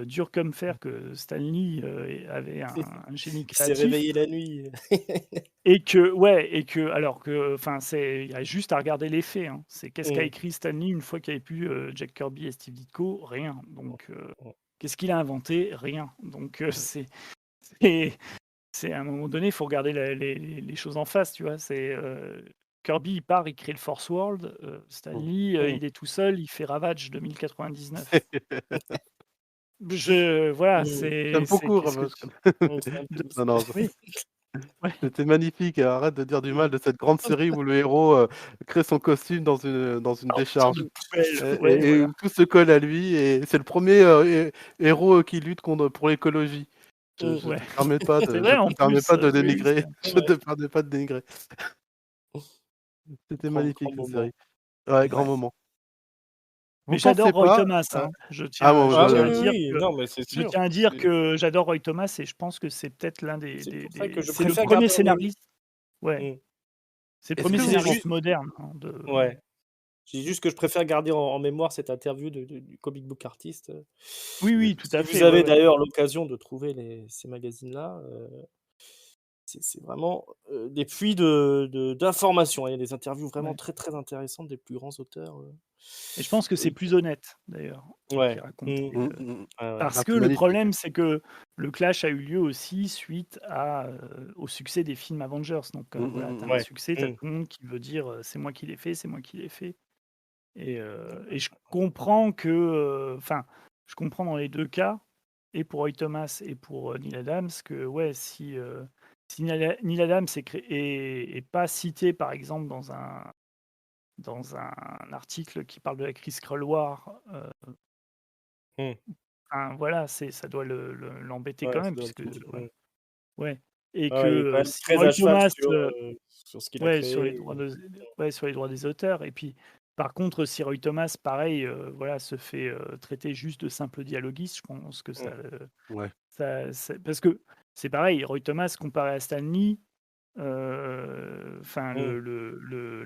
dur comme fer que Stan Lee avait un génie il s'est créatif réveillé la nuit. et que, ouais, et que, alors que, enfin, il y a juste à regarder les faits, hein. C'est qu'est-ce qu'a Mmh, écrit Stan Lee une fois qu'il n'y avait plus Jack Kirby et Steve Ditko? Rien. mmh, Donc, mmh, qu'est-ce qu'il a inventé? Rien. Donc, mmh, c'est c'est à un moment donné, il faut regarder les choses en face, tu vois? Kirby, il part, il crée le Force World, Stan Mmh. Lee, mmh. il est tout seul, il fait Ravage 2099. Voilà, Mmh. J'aime c'est beaucoup qu'est-ce que Ravage. tu C'est un de peu Non, non, oui, ouais, c'était magnifique. Arrête de dire du mmh. mal de cette grande série où le héros, crée son costume dans une à partir décharge d'une poubelle, et ouais, et voilà. où tout se colle à lui et c'est le premier héros qui lutte pour l'écologie. Je Mmh. je Ouais. te permets pas C'est de je vrai en te permets plus, pas de oui, oui, c'est dénigrer. un Je Ouais, te permets pas de dénigrer. C'était grand magnifique cette moment. série. Ouais, grand ouais. moment. Mais Vous j'adore pensez Roy pas Thomas, hein. Je ah tiens bon, je Ah oui, tiens à oui, dire oui, que non, mais c'est je sûr, tiens à dire c'est que j'adore Roy Thomas et je pense que c'est peut-être l'un c'est pour ça que je c'est le préfère premier garder en scénariste, ouais, mmh. c'est le est-ce premier que vous C'est scénariste juste moderne, hein, ouais. Je dis juste que je préfère garder en mémoire cette interview du comic book artist. Oui, Mmh. oui, tout Si à vous fait, ouais, avez ouais. d'ailleurs l'occasion de trouver ces magazines-là, c'est vraiment, des puits d'informations. Il y a des interviews vraiment Ouais. très, très intéressantes des plus grands auteurs, Et je pense que c'est et plus honnête d'ailleurs, qui ouais. raconte Mmh. Mmh, mmh mh. Ouais, ouais. parce Ah, que c'est le magnifique. problème, c'est que le clash a eu lieu aussi suite au succès des films Avengers. Donc, Mmh, voilà, mmh, tu mmh, as mmh. un Ouais. succès, tu as Mmh. tout le monde qui veut dire, «C'est moi qui l'ai fait, c'est moi qui l'ai fait». Et je comprends que, enfin, je comprends dans les 2 cas, et pour Roy Thomas et pour, Neil Adams, que ouais, si Neil Adams est pas cité, par exemple, dans un article qui parle de la crise Skrull War, Mmh. enfin voilà, ça doit l'embêter quand Ouais, ça même doit le puisque toucher. ouais, Mmh. ouais, et Ouais, que, ouais, il est quand même si très Roy à cheval Thomas, sur ce qu'il a ouais, sur les créé. droits de ouais, sur les droits des auteurs. Et puis, par contre, si Roy Thomas, pareil, voilà, se fait, traiter juste de simple dialoguiste, je pense que Mmh. Ouais. parce que c'est pareil, Roy Thomas comparé à Stan Lee, enfin Mmh.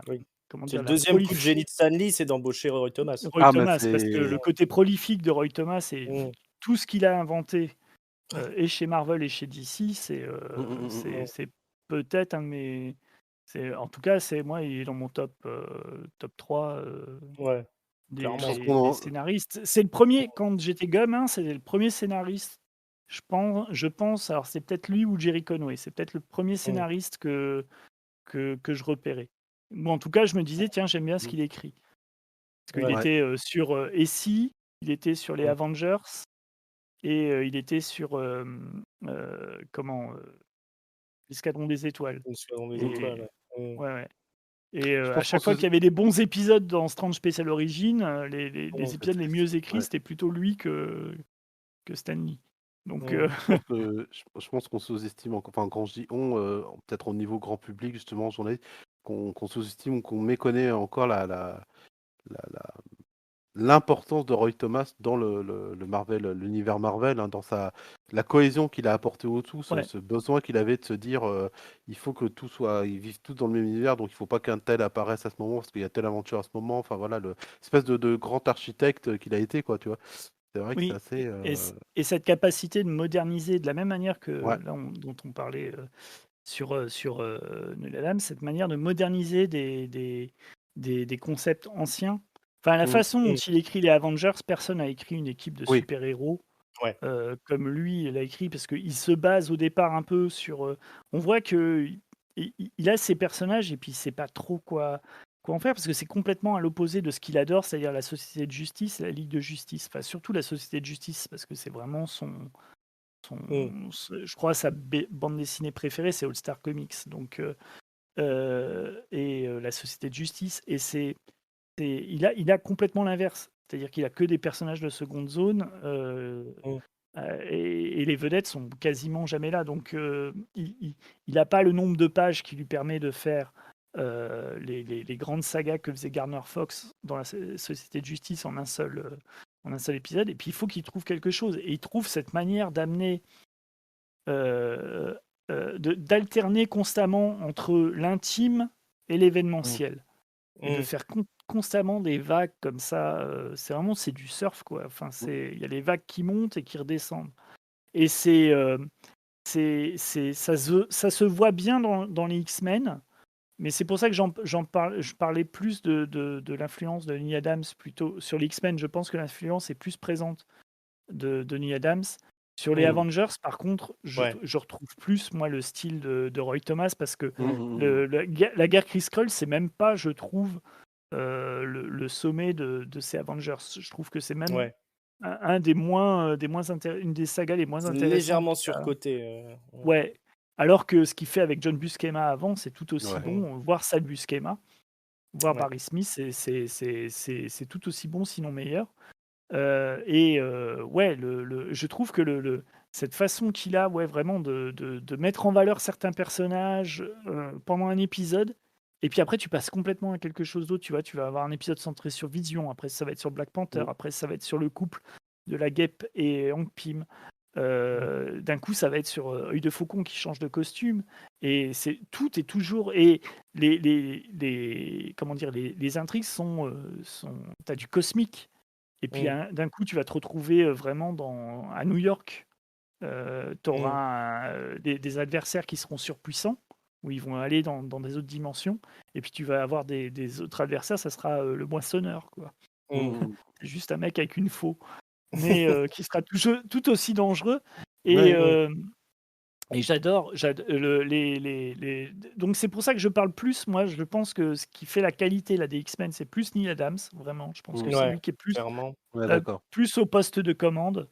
Oui. comment C'est dire? le La deuxième coup de prolif génie de Stan Lee, c'est d'embaucher Roy Thomas. Roy Ah, mais Thomas, parce que c'est le côté prolifique de Roy Thomas et Mmh. tout ce qu'il a inventé, et chez Marvel et chez DC, mmh, mmh, mmh, mmh. Mmh. c'est peut-être un de mes en tout cas, moi, il est dans mon top 3, Ouais, Je pense clairement. des qu'on en scénaristes. C'est le premier quand j'étais gamin, c'était le premier scénariste, je pense, alors c'est peut-être lui ou Jerry Conway, c'est peut-être le premier Mmh. scénariste que je repérais. Ou en tout cas, je me disais: «Tiens, j'aime bien ce mmh, qu'il écrit». Parce qu'il Ouais. ouais. était, sur, Et si, il était sur les Mmh. Avengers, et il était sur, L'Escadron des Étoiles. Une Escadron des Et étoiles, ouais. Mmh. ouais, ouais, et Je à pense qu'on chaque se fois qu'il y avait des bons épisodes dans Strange Special Origins, Mmh. les c'est épisodes les triste. mieux écrits, Ouais. c'était plutôt lui que Stan Lee. Donc, Mmh. Je pense qu'on sous-estime enfin, quand je dis «on», peut-être au niveau grand public justement, journaliste, qu'on sous-estime ou qu'on méconnaît encore la l'importance de Roy Thomas dans le Marvel, l'univers Marvel, hein, dans la cohésion qu'il a apporté au tout, ouais, ce besoin qu'il avait de se dire, «Il faut que tout soit ils vivent tous dans le même univers, donc il faut pas qu'un tel apparaisse à ce moment, parce qu'il y a telle aventure à ce moment». Enfin voilà, espèce de grand architecte qu'il a été, quoi, tu vois? C'est vrai que c'est oui, assez, et cette capacité de moderniser de la même manière que ouais. là, dont on parlait, sur Neil Adams, cette manière de moderniser des concepts anciens. Enfin, la Mmh. façon dont Mmh. il écrit les Avengers, personne n'a écrit une équipe de Oui. super-héros, Ouais. comme lui l'a écrit, parce qu'il se base au départ un peu sur, on voit qu'il il a ses personnages et puis il sait pas trop quoi en faire, parce que c'est complètement à l'opposé de ce qu'il adore, c'est-à-dire la Société de Justice, la Ligue de Justice. Enfin, surtout la Société de Justice, parce que c'est vraiment Mmh. je crois sa bande dessinée préférée, c'est All Star Comics. Donc, la Société de Justice, et il a complètement l'inverse. C'est-à-dire qu'il a que des personnages de seconde zone, Mmh. et les vedettes sont quasiment jamais là. Donc, il a pas le nombre de pages qui lui permet de faire, les grandes sagas que faisait Garner Fox dans la Société de Justice en un seul épisode. Et puis il faut qu'il trouve quelque chose, et il trouve cette manière d'amener, heu d'alterner constamment entre l'intime et Mmh. l'événementiel, et de Mmh. faire constamment des vagues comme ça, c'est du surf, quoi. Enfin, Mmh. il y a les vagues qui montent et qui redescendent, et ça se voit bien dans les X-Men, mais c'est pour ça que je parlais plus de l'influence de Neil Adams plutôt sur les X-Men. Je pense que l'influence est plus présente de Neil Adams. Sur les Mmh. Avengers, par contre, Ouais. je retrouve plus, moi, le style de Roy Thomas, parce que Mmh, Mmh. mmh, mmh. la guerre Kree-Skrull, c'est même pas, je trouve, le sommet de ces Avengers. Je trouve que c'est même Ouais. une des sagas les moins C'est intéressantes légèrement qu'il a. surcoté, Ouais, alors que ce qu'il fait avec John Buscema avant, c'est tout aussi Ouais. Mmh. bon, voire Sal Buscema, voire Ouais. Barry Smith, c'est tout aussi bon, sinon meilleur. Ouais, je trouve que cette façon qu'il a, ouais, vraiment de mettre en valeur certains personnages, pendant un épisode, et puis après tu passes complètement à quelque chose d'autre, tu vois? Tu vas avoir un épisode centré sur Vision, après ça va être sur Black Panther, Mmh. après ça va être sur le couple de la Guêpe et Hank Pym. D'un coup, ça va être sur Œil de Faucon qui change de costume. Et tout est toujours. Et comment dire, les intrigues t'as du cosmique. Et puis d'un coup, tu vas te retrouver vraiment à New York. Tu auras des adversaires qui seront surpuissants, où ils vont aller dans des autres dimensions. Et puis tu vas avoir des autres adversaires, ça sera le moissonneur, quoi. C'est juste un mec avec une faux, mais qui sera tout aussi dangereux. Et, Ouais. et j'adore. Donc c'est pour ça que je parle plus. Moi, je pense que ce qui fait la qualité là, des X-Men, c'est plus Neil Adams, vraiment. Je pense que c'est Ouais, lui qui est clairement. Ouais, euh, d'accord. plus au poste de commande.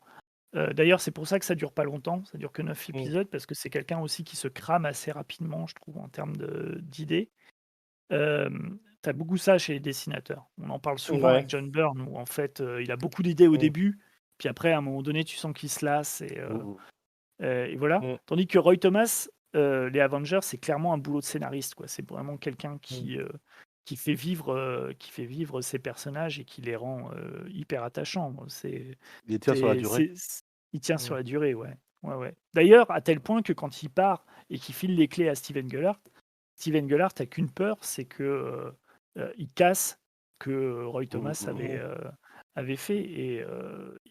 D'ailleurs, c'est pour ça que ça dure pas longtemps, ça dure que 9 Mm. épisodes, parce que c'est quelqu'un aussi qui se crame assez rapidement, je trouve, en termes d'idées. Tu as beaucoup ça chez les dessinateurs. On en parle souvent Ouais. avec John Byrne, où en fait, il a beaucoup d'idées au Mm. début, puis après, à un moment donné, tu sens qu'il se lasse, Mm. et voilà. Mm. Tandis que Roy Thomas, les Avengers, c'est clairement un boulot de scénariste, quoi. C'est vraiment quelqu'un Mm. qui fait vivre ses personnages et qui les rend hyper attachants. Il tient sur la durée. Il tient sur Mm. la durée, ouais. Ouais, ouais. D'ailleurs, à tel point que quand il part et qu'il file les clés à Steven Gerrard a qu'une peur, c'est que il casse que Roy Thomas avait fait, et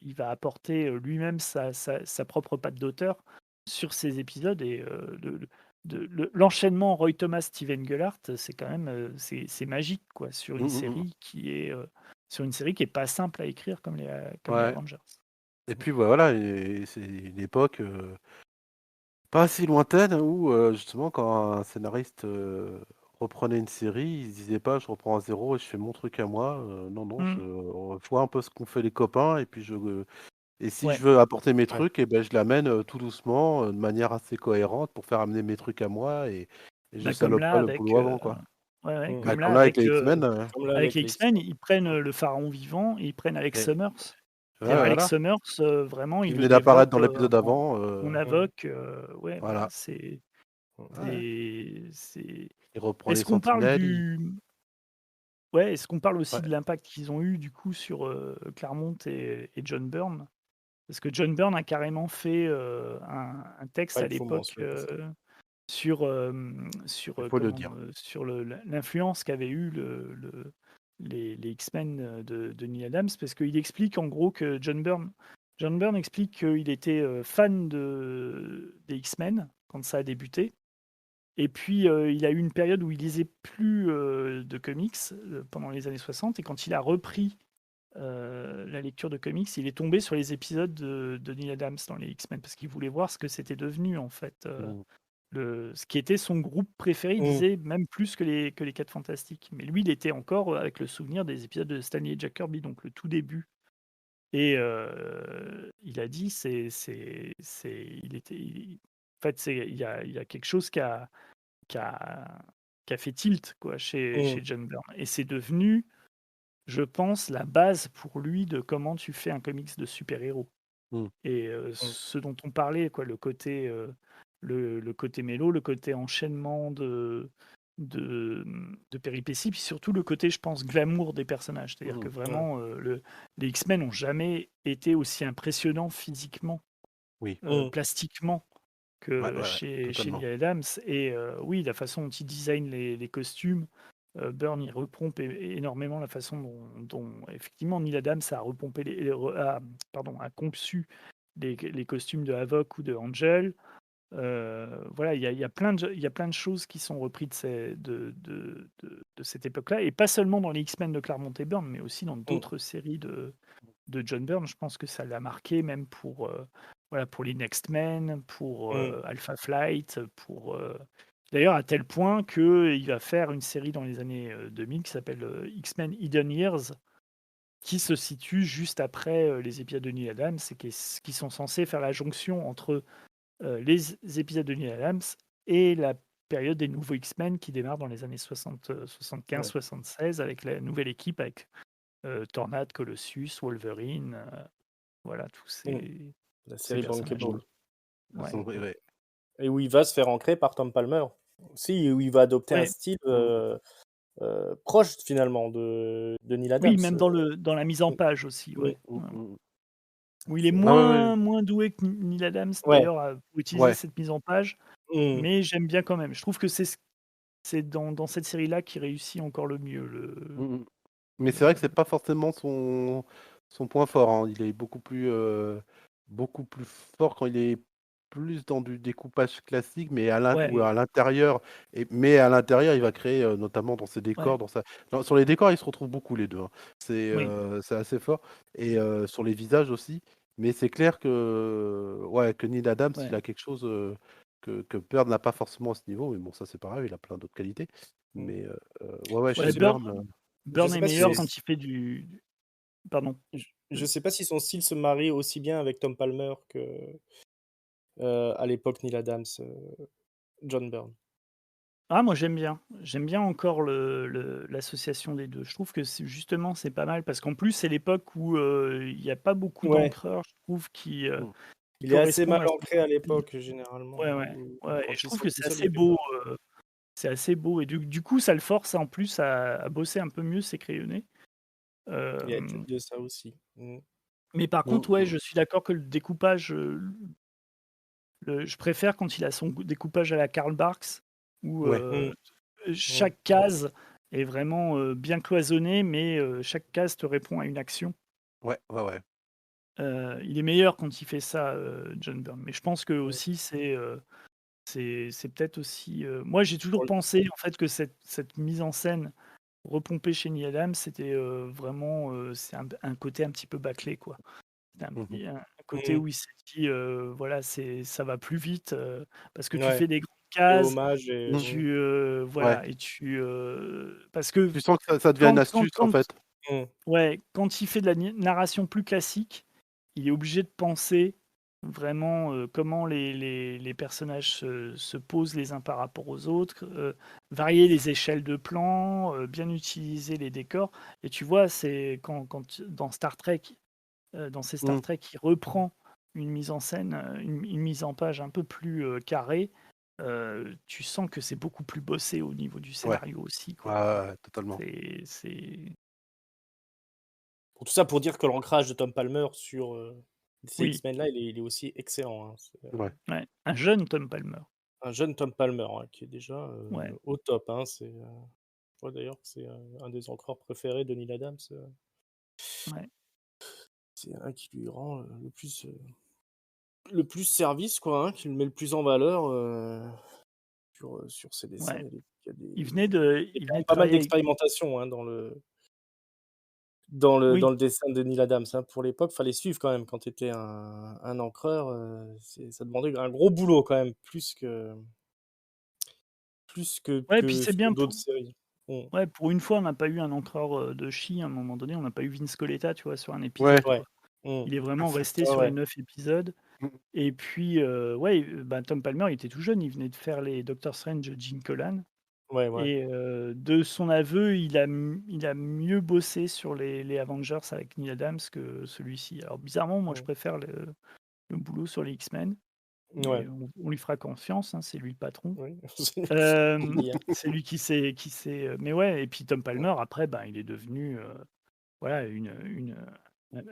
il va apporter lui-même sa propre patte d'auteur sur ces épisodes. Et l'enchaînement Roy Thomas Steven Gerrard, c'est quand même c'est magique, quoi, sur une série qui est pas simple à écrire comme les Ouais. Avengers. Et puis voilà, c'est une époque pas si lointaine où justement quand un scénariste reprenait une série, il se disait pas je reprends à zéro et je fais mon truc à moi. Non, je Mm. vois un peu ce qu'ont fait les copains et puis et si Ouais. je veux apporter mes Ouais. trucs, et ben je l'amène tout doucement, de manière assez cohérente pour faire amener mes trucs à moi et je Bah, comme salope là pas le avec boulot avant, quoi. ouais, ouais, Mm. Bah, comme là comme là avec avec, les X-Men. Comme là avec avec les les X-Men, X-Men. ils prennent le pharaon vivant et ils prennent Alex Et Summers. ouais, C'est-à-dire Alex voilà, Summers, vraiment, qui ils le venait d'apparaître développent dans l'épisode avant. en Mm. avoc. Ouais, voilà, Voilà. Ouais. c'est. Il reprend les Est-ce qu'on parle sentinelles. ouais, est-ce qu'on parle aussi Ouais. de l'impact qu'ils ont eu du coup sur Claremont et John Byrne? Parce que John Byrne a carrément fait un texte Ouais, à il faut l'époque mentionner ça. Il faut le dire. sur l'influence qu'avaient eu les X-Men de Neil Adams, parce qu'il explique en gros que John Byrne explique qu'il était fan des X-Men quand ça a débuté. Et puis, il a eu une période où il lisait plus de comics pendant les années 60. Et quand il a repris la lecture de comics, il est tombé sur les épisodes de Neil Adams dans les X-Men, parce qu'il voulait voir ce que c'était devenu, en fait. Mm. Ce qui était son groupe préféré, il Mm. disait même plus que les 4 Fantastiques. Mais lui, il était encore avec le souvenir des épisodes de Stanley et Jack Kirby, donc le tout début. Et il a dit, en fait, il y a quelque chose qui a, qui a fait tilt, quoi, chez Mm. John Byrne. Et c'est devenu, je pense, la base pour lui de comment tu fais un comics de super-héros. Mm. Et Mm. ce dont on parlait, quoi, le côté mélo, le côté enchaînement de péripéties, puis surtout le côté, je pense, glamour des personnages. C'est-à-dire que Ouais. vraiment, les X-Men n'ont jamais été aussi impressionnants physiquement, Oui. Mm. plastiquement, Ouais, que ouais, ouais, chez totalement. Neil Adams. Et oui, la façon dont il design les costumes, Byrne, il repompe énormément la façon dont effectivement Neil Adams a repompé a conçu les costumes de Havok ou de Angel. Voilà, il y a plein de choses qui sont reprises de cette époque-là, et pas seulement dans les X-Men de Claremont et Byrne, mais aussi dans Mm. d'autres séries de John Byrne. Je pense que ça l'a marqué même voilà, pour les Next Men, pour Mm. Alpha Flight, d'ailleurs à tel point qu'il va faire une série dans les années 2000 qui s'appelle X-Men Hidden Years, qui se situe juste après les épisodes de Neil Adams, et qui sont censés faire la jonction entre les épisodes de Neil Adams et la période des nouveaux X-Men qui démarre dans les années 75, Ouais. 76, avec la nouvelle équipe, avec Tornade, Colossus, Wolverine, voilà, tous Mm. La ces série personnages. Bankable. Ouais. Ouais, ouais. Et où il va se faire ancrer par Tom Palmer. Aussi, où il va adopter un Ouais. style Mm. proche finalement de Neil Oui, Adams. même dans la mise en page aussi. Mm. Ouais. Mm. Ouais. Mm. où il est Ah ouais, moins doué que Neil Adams Ouais. d'ailleurs pour utiliser ouais. cette mise en page, Mmh. mais j'aime bien quand même. Je trouve que c'est dans cette série-là qu'il réussit encore le mieux Mmh mh. Mais c'est vrai que c'est pas forcément son point fort, hein. Il est beaucoup plus fort quand il est plus dans du découpage classique, mais ouais, à l'intérieur mais à l'intérieur, il va créer, notamment dans ses ouais, décors, sur les décors, ils se retrouvent beaucoup les 2, hein. oui, C'est assez fort et sur les visages aussi. Mais c'est clair que, ouais, que Neil Adams, il ouais. a quelque chose, que Byrne n'a pas forcément à ce niveau, mais bon, ça, c'est pas grave, il a plein d'autres qualités. Mmh. Mais ouais, ouais, Je chez Ouais, sais pas Byrne, je Burn sais est pas si meilleur son c'est quand il fait pardon. je sais pas si son style se marie aussi bien avec Tom Palmer que, à l'époque Neil Adams, John Byrne. Ah moi j'aime bien. J'aime bien encore l'association des 2. Je trouve que justement c'est pas mal parce qu'en plus c'est l'époque où, il y a pas beaucoup Ouais, d'encreurs, je trouve mmh, qui il est assez correspondent mal à ce ancré à style. l'époque généralement, Ouais, hein, ouais, ouais et quand je il trouve sort que tout seul, il fait peur. c'est assez beau et du coup ça le force en plus à bosser un peu mieux ses crayonnés. Il y a peut-être Hem, de ça aussi. Mmh. mais par mmh contre ouais, mh. je suis d'accord que le découpage, je préfère quand il a son découpage à la Karl Barks où, Ouais, Mmh. Mmh. chaque case est vraiment, bien cloisonnée, mais chaque case te répond à une action. ouais, ouais, ouais. Il est meilleur quand il fait ça, John Byrne, mais je pense que Mmh. aussi c'est peut-être aussi, moi j'ai toujours Pour pensé en fait que cette mise en scène repompée chez Neil Adams, c'était, vraiment, c'est un côté un petit peu bâclé quoi. C'est Mmh mh. un côté mmh. où il s'est dit, voilà, ça va plus vite, parce que tu Ouais, fais des grandes et cases hommage et Mmh. tu, Ouais. voilà et parce que Tu sens que ça devient une astuce, en fait. mmh. ouais, quand il fait de la narration plus classique, il est obligé de penser vraiment, comment les personnages se posent les uns par rapport aux autres, varier les échelles de plans, bien utiliser les décors et tu vois, c'est quand dans Star Trek, dans ces Star Mmh. Trek, il reprend une mise en scène, une mise en page un peu plus, carrée, tu sens que c'est beaucoup plus bossé au niveau du Ouais. scénario aussi, Ouais, quoi. ouais, ouais, totalement. C'est Pour tout ça pour dire que l'ancrage de Tom Palmer sur, ces oui, X-Men là, il est aussi excellent, hein. C'est, Ouais. ouais, un jeune Tom Palmer. un jeune Tom Palmer, hein, qui est déjà, Ouais, au top, hein. Je crois d'ailleurs que c'est, un des encreurs préférés de Neil Adams, ouais, c'est un qui lui rend, le plus service quoi, hein, qui le met le plus en valeur, sur ses dessins. ouais. Il y a Il quand venait même de pas mal travailler avec d'expérimentation, hein, oui, dans le dessin de Neil Adams, hein. Pour l'époque, fallait suivre quand même quand tu étais un encreur, ça demandait un gros boulot quand même, ouais, puis que c'est sur bien d'autres séries. Mmh. ouais, pour une fois, on n'a pas eu un encreur, de chi à un moment donné, on n'a pas eu Vince Coletta, tu vois, sur un Ouais. épisode, Ouais. quoi. Mmh. Il est vraiment resté Ouais, sur les ouais. 9 épisodes Mmh. et puis, ouais, bah, Tom Palmer, il était tout jeune, il venait de faire les Doctor Strange de Gene Colan Ouais, ouais. et de son aveu, il a mieux bossé sur les Avengers avec Neil Adams que celui-ci. Alors bizarrement, moi, je Mmh. préfère le boulot sur les X-Men, mais Ouais. on lui fera confiance, hein, c'est lui le patron. Oui. C'est lui qui fait venir. C'est lui qui sait, mais ouais et puis Tom Mmh. Palmer après, ben, il est devenu, voilà Une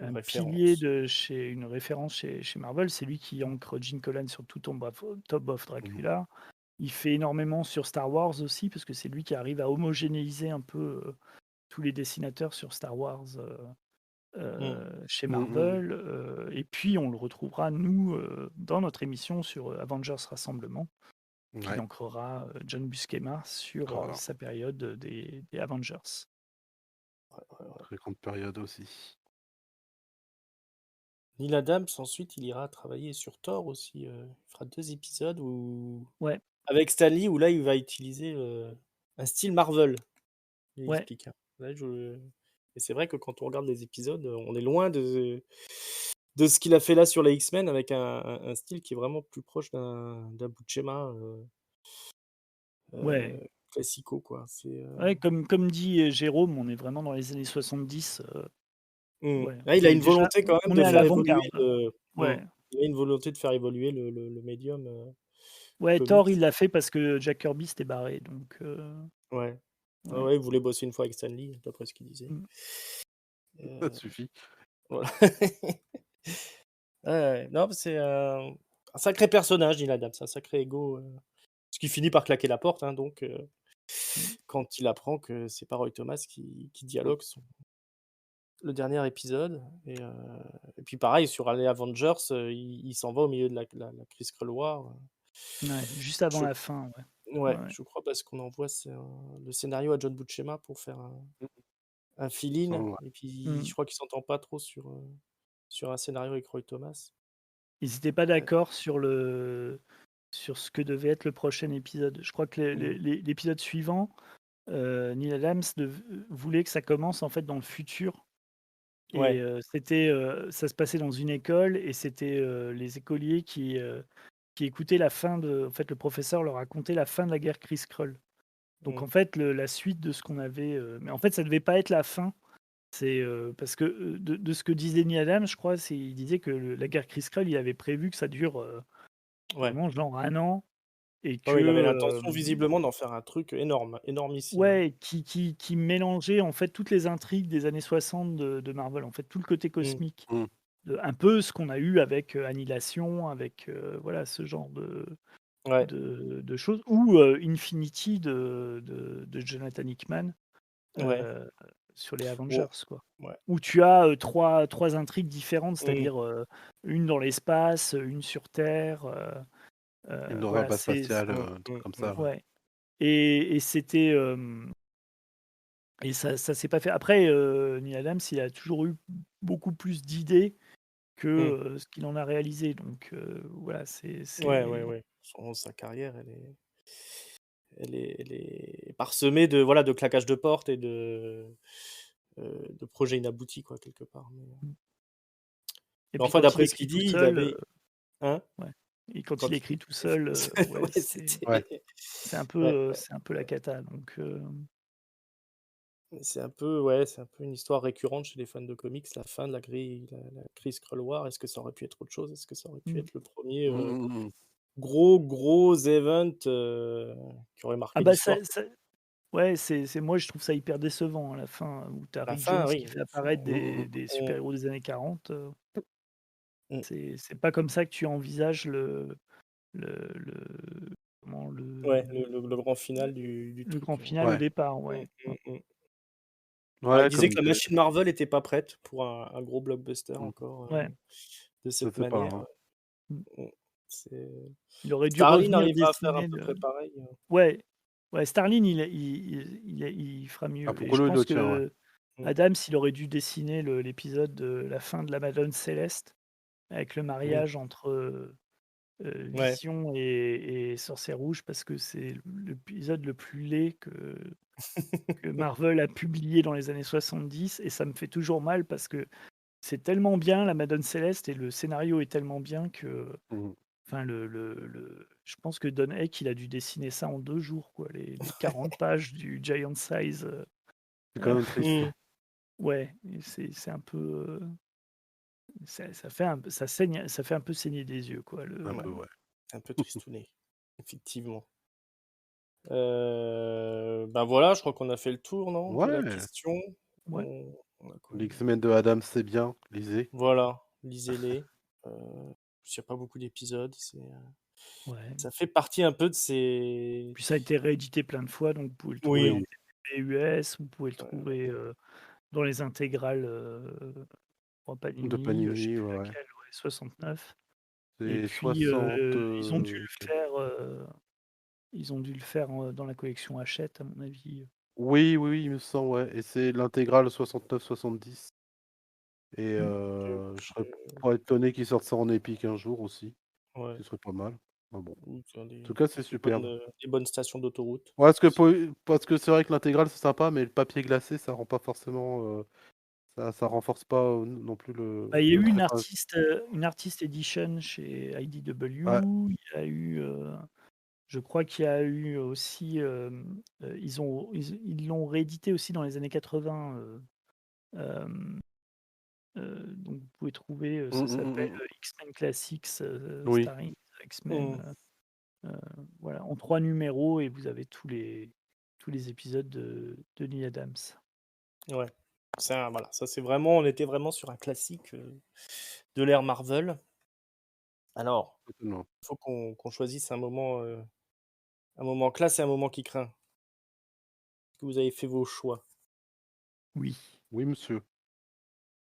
un pilier référence. de chez une référence chez Marvel. C'est lui qui ancre Gene Colan sur tout Top of Mmh. Dracula. Il fait énormément sur Star Wars aussi parce que c'est lui qui arrive à homogénéiser un peu, tous les dessinateurs sur Star Wars, Mmh. chez Mmh mh. Marvel, et puis on le retrouvera nous, dans notre émission sur, Avengers Rassemblement qu'il Ouais. ancrera, John Buscema sur, Oh là, sa période, des Avengers. Ouais, ouais. très grande période aussi. Neil Adams, ensuite, il ira travailler sur Thor aussi, il fera 2 épisodes où Ouais, avec Stan Lee, où là, il va utiliser, un style Marvel, il ouais, explique, hein. Là, je et c'est vrai que quand on regarde les épisodes, on est loin de ce qu'il a fait là sur les X-Men avec un style qui est vraiment plus proche d'un Buscema, ouais, classico, quoi. ouais, comme dit, Jérôme, on est vraiment dans les années 70, Mmh. ouais, Là, il on a est une déjà volonté quand même on de est à faire évoluer l'avant-garde. le mmh. Ouais, Il a une volonté de faire évoluer le médium, ouais, Thor, il comics. l'a fait parce que Jack Kirby s'était barré donc Ouais. Ouais, ouais, ouais, il voulait bosser une fois avec Stan Lee, d'après ce qu'il disait. mmh, Ça Heu, suffit. voilà. Ouais, non, c'est un sacré personnage, Neil Adams, un sacré ego, ce qui finit par claquer la porte, hein, donc Mmh. quand il apprend que c'est pas Roy Thomas qui dialogue le dernier épisode et puis pareil sur les Avengers, il s'en va au milieu de la crise Skrull War, Ouais, juste avant je la fin, ouais. ouais, Ouais, ouais. je crois parce qu'on envoie le scénario à John Buscema pour faire un fill-in Ouais. et puis je Mmh. crois qu'il s'entend pas trop sur un scénario avec Roy Thomas. Ils étaient pas Ouais. d'accord sur ce que devait être le prochain épisode. Je crois que Mmh. l'épisode suivant, Neil Adams voulait que ça commence, en fait, dans le futur et Ouais. ça se passait dans une école et c'était, les écoliers qui écoutaient la fin de en fait, le professeur leur racontait la fin de la guerre Kree-Skrull. Donc Mmh. en fait, la suite de ce qu'on avait, mais en fait, ça devait pas être la fin. C'est, parce que, de ce que disait Neil Adams, je crois, il disait que la guerre Kree-Skrull, il avait prévu que ça dure, Ouais. vraiment genre 1 an et Ouais, ouais, il avait que, l'intention visiblement d'en faire un truc énorme, énormissime. ouais, qui mélangeait, en fait, toutes les intrigues des années 60 de Marvel, en fait, tout le côté Mmh. cosmique. Mmh. Un peu ce qu'on a eu avec, Annihilation, avec, voilà, ce genre Ouais, de choses ou, Infinity de Jonathan Hickman, ouais. heu, sur les Bon, Avengers, quoi. ouais. Où tu as, 3 intrigues différentes, Mmh. c'est-à-dire, une dans l'espace, une sur Terre, Une dans voilà, base spatiale, Mmh, un truc mmh, comme mmh. ça, ouais. ouais et c'était, et ça s'est pas fait. Après, Neil Adams, il a toujours eu beaucoup plus d'idées que, Mmh. ce qu'il en a réalisé donc voilà, Ouais, ouais, ouais. Sa carrière, elle est parsemée de, voilà, de claquages de porte et de projets inaboutis, quoi, quelque part, mmh et mais puis enfin, quand il d'après ce écrit qu'il tout dit, il seul, avait hein? ouais et quand Quand il il écrit tout seul, ouais, ouais, Ouais. ouais, ouais. c'est un peu la cata donc C'est un peu, ouais, c'est un peu une histoire récurrente chez les fans de comics, la fin de la crise Skrull War. Est-ce que ça aurait pu être autre chose? Est-ce que ça aurait pu mmh. être le premier Mmh mh, mmh. gros event, qui aurait Ah marqué bah, l'histoire? ouais, c'est moi je trouve ça hyper décevant à la fin, où tu as La Rick Jones fin, qui oui, fait la fin, apparaître Mmh mh, mmh. des mmh, super-héros des années 40, mmh, c'est pas comme ça que tu envisages le comment ouais, le grand final du le grand truc, final au Ouais. départ, mmh, ouais. mmh, mmh. Alors il Ouais, disait comme que la de machine Marvel était pas prête pour un gros blockbuster mmh, encore, Ouais. de je cette sais pas, manière, hein. Mmh. mmh. C'est Il aurait dû Starlin revenir arrivera à faire à dessiner peu près le pareil, ouais, ouais, Starlin, il fera Ah, mieux pour et je Colo, il pense le tient, ouais. que mmh, Adams, il aurait dû dessiner l'épisode de la fin de la Madone Céleste avec le mmh, mariage entre, ouais. Vision et Sorcière Rouge parce que c'est l'épisode le plus laid que Marvel a publié dans les années 70 et ça me fait toujours mal parce que c'est tellement bien la Madone Céleste et le scénario est tellement bien que Mmh. enfin je pense que Don Heck, il a dû dessiner ça en 2 jours quoi, les 40 pages du Giant Size, C'est quand heu, même triste, Mmh. hein. ouais et c'est un peu, ça fait un peu ça saigne ça fait un peu saigner des yeux quoi Un Ouais, peu, ouais. un peu tristouné, effectivement. Bah, voilà, je crois qu'on a fait le tour, non, de la Ouais, question? ouais, On a quoi? les X-Men de Adams, c'est bien, lisez. Voilà, lisez-les. Heu, il y a pas beaucoup d'épisodes, ouais. ça fait partie un peu de ces Puis ça a été réédité plein de fois, donc vous pouvez le trouver en oui, Oui, TPB US, vous pouvez le ouais, trouver, dans les intégrales, en de Panini, je sais Panini, plus ouais, ouais. laquelle, ouais, 69 et C'est puis, 60, ils ont dû le faire, dans la collection Hachette à mon avis, oui, oui, oui, il me semble, ouais et c'est l'intégrale 69-70 et mmh, je serais pas étonné qu'ils sortent ça en épique un jour aussi, ouais, ce serait pas mal. Ah bon. En ou sur tout cas, c'est superbe. des bonnes stations d'autoroute Ouais, aussi. parce que c'est vrai que l'intégrale, c'est sympa, mais le papier glacé, ça rend pas forcément, ça renforce pas, non plus bah, il y a le eu trait. une artist edition chez Ouais. IDW, il y a eu, je crois qu'il y a eu aussi, ils l'ont réédité aussi dans les années 80, hem, donc vous pouvez trouver, Mmh, ça mmh, mmh, s'appelle, mmh. X-Men Classics, Oui. Starring X-Men, Mmh, voilà, en 3 numéros et vous avez tous les épisodes de Neil Adams. ouais. Ça, voilà, ça c'est vraiment on était vraiment sur un classique, de l'ère Marvel. Alors, Totalement. il faut qu'on choisisse un moment classe et un moment qui craint. Est-ce que vous avez fait vos choix? Oui. Oui, monsieur.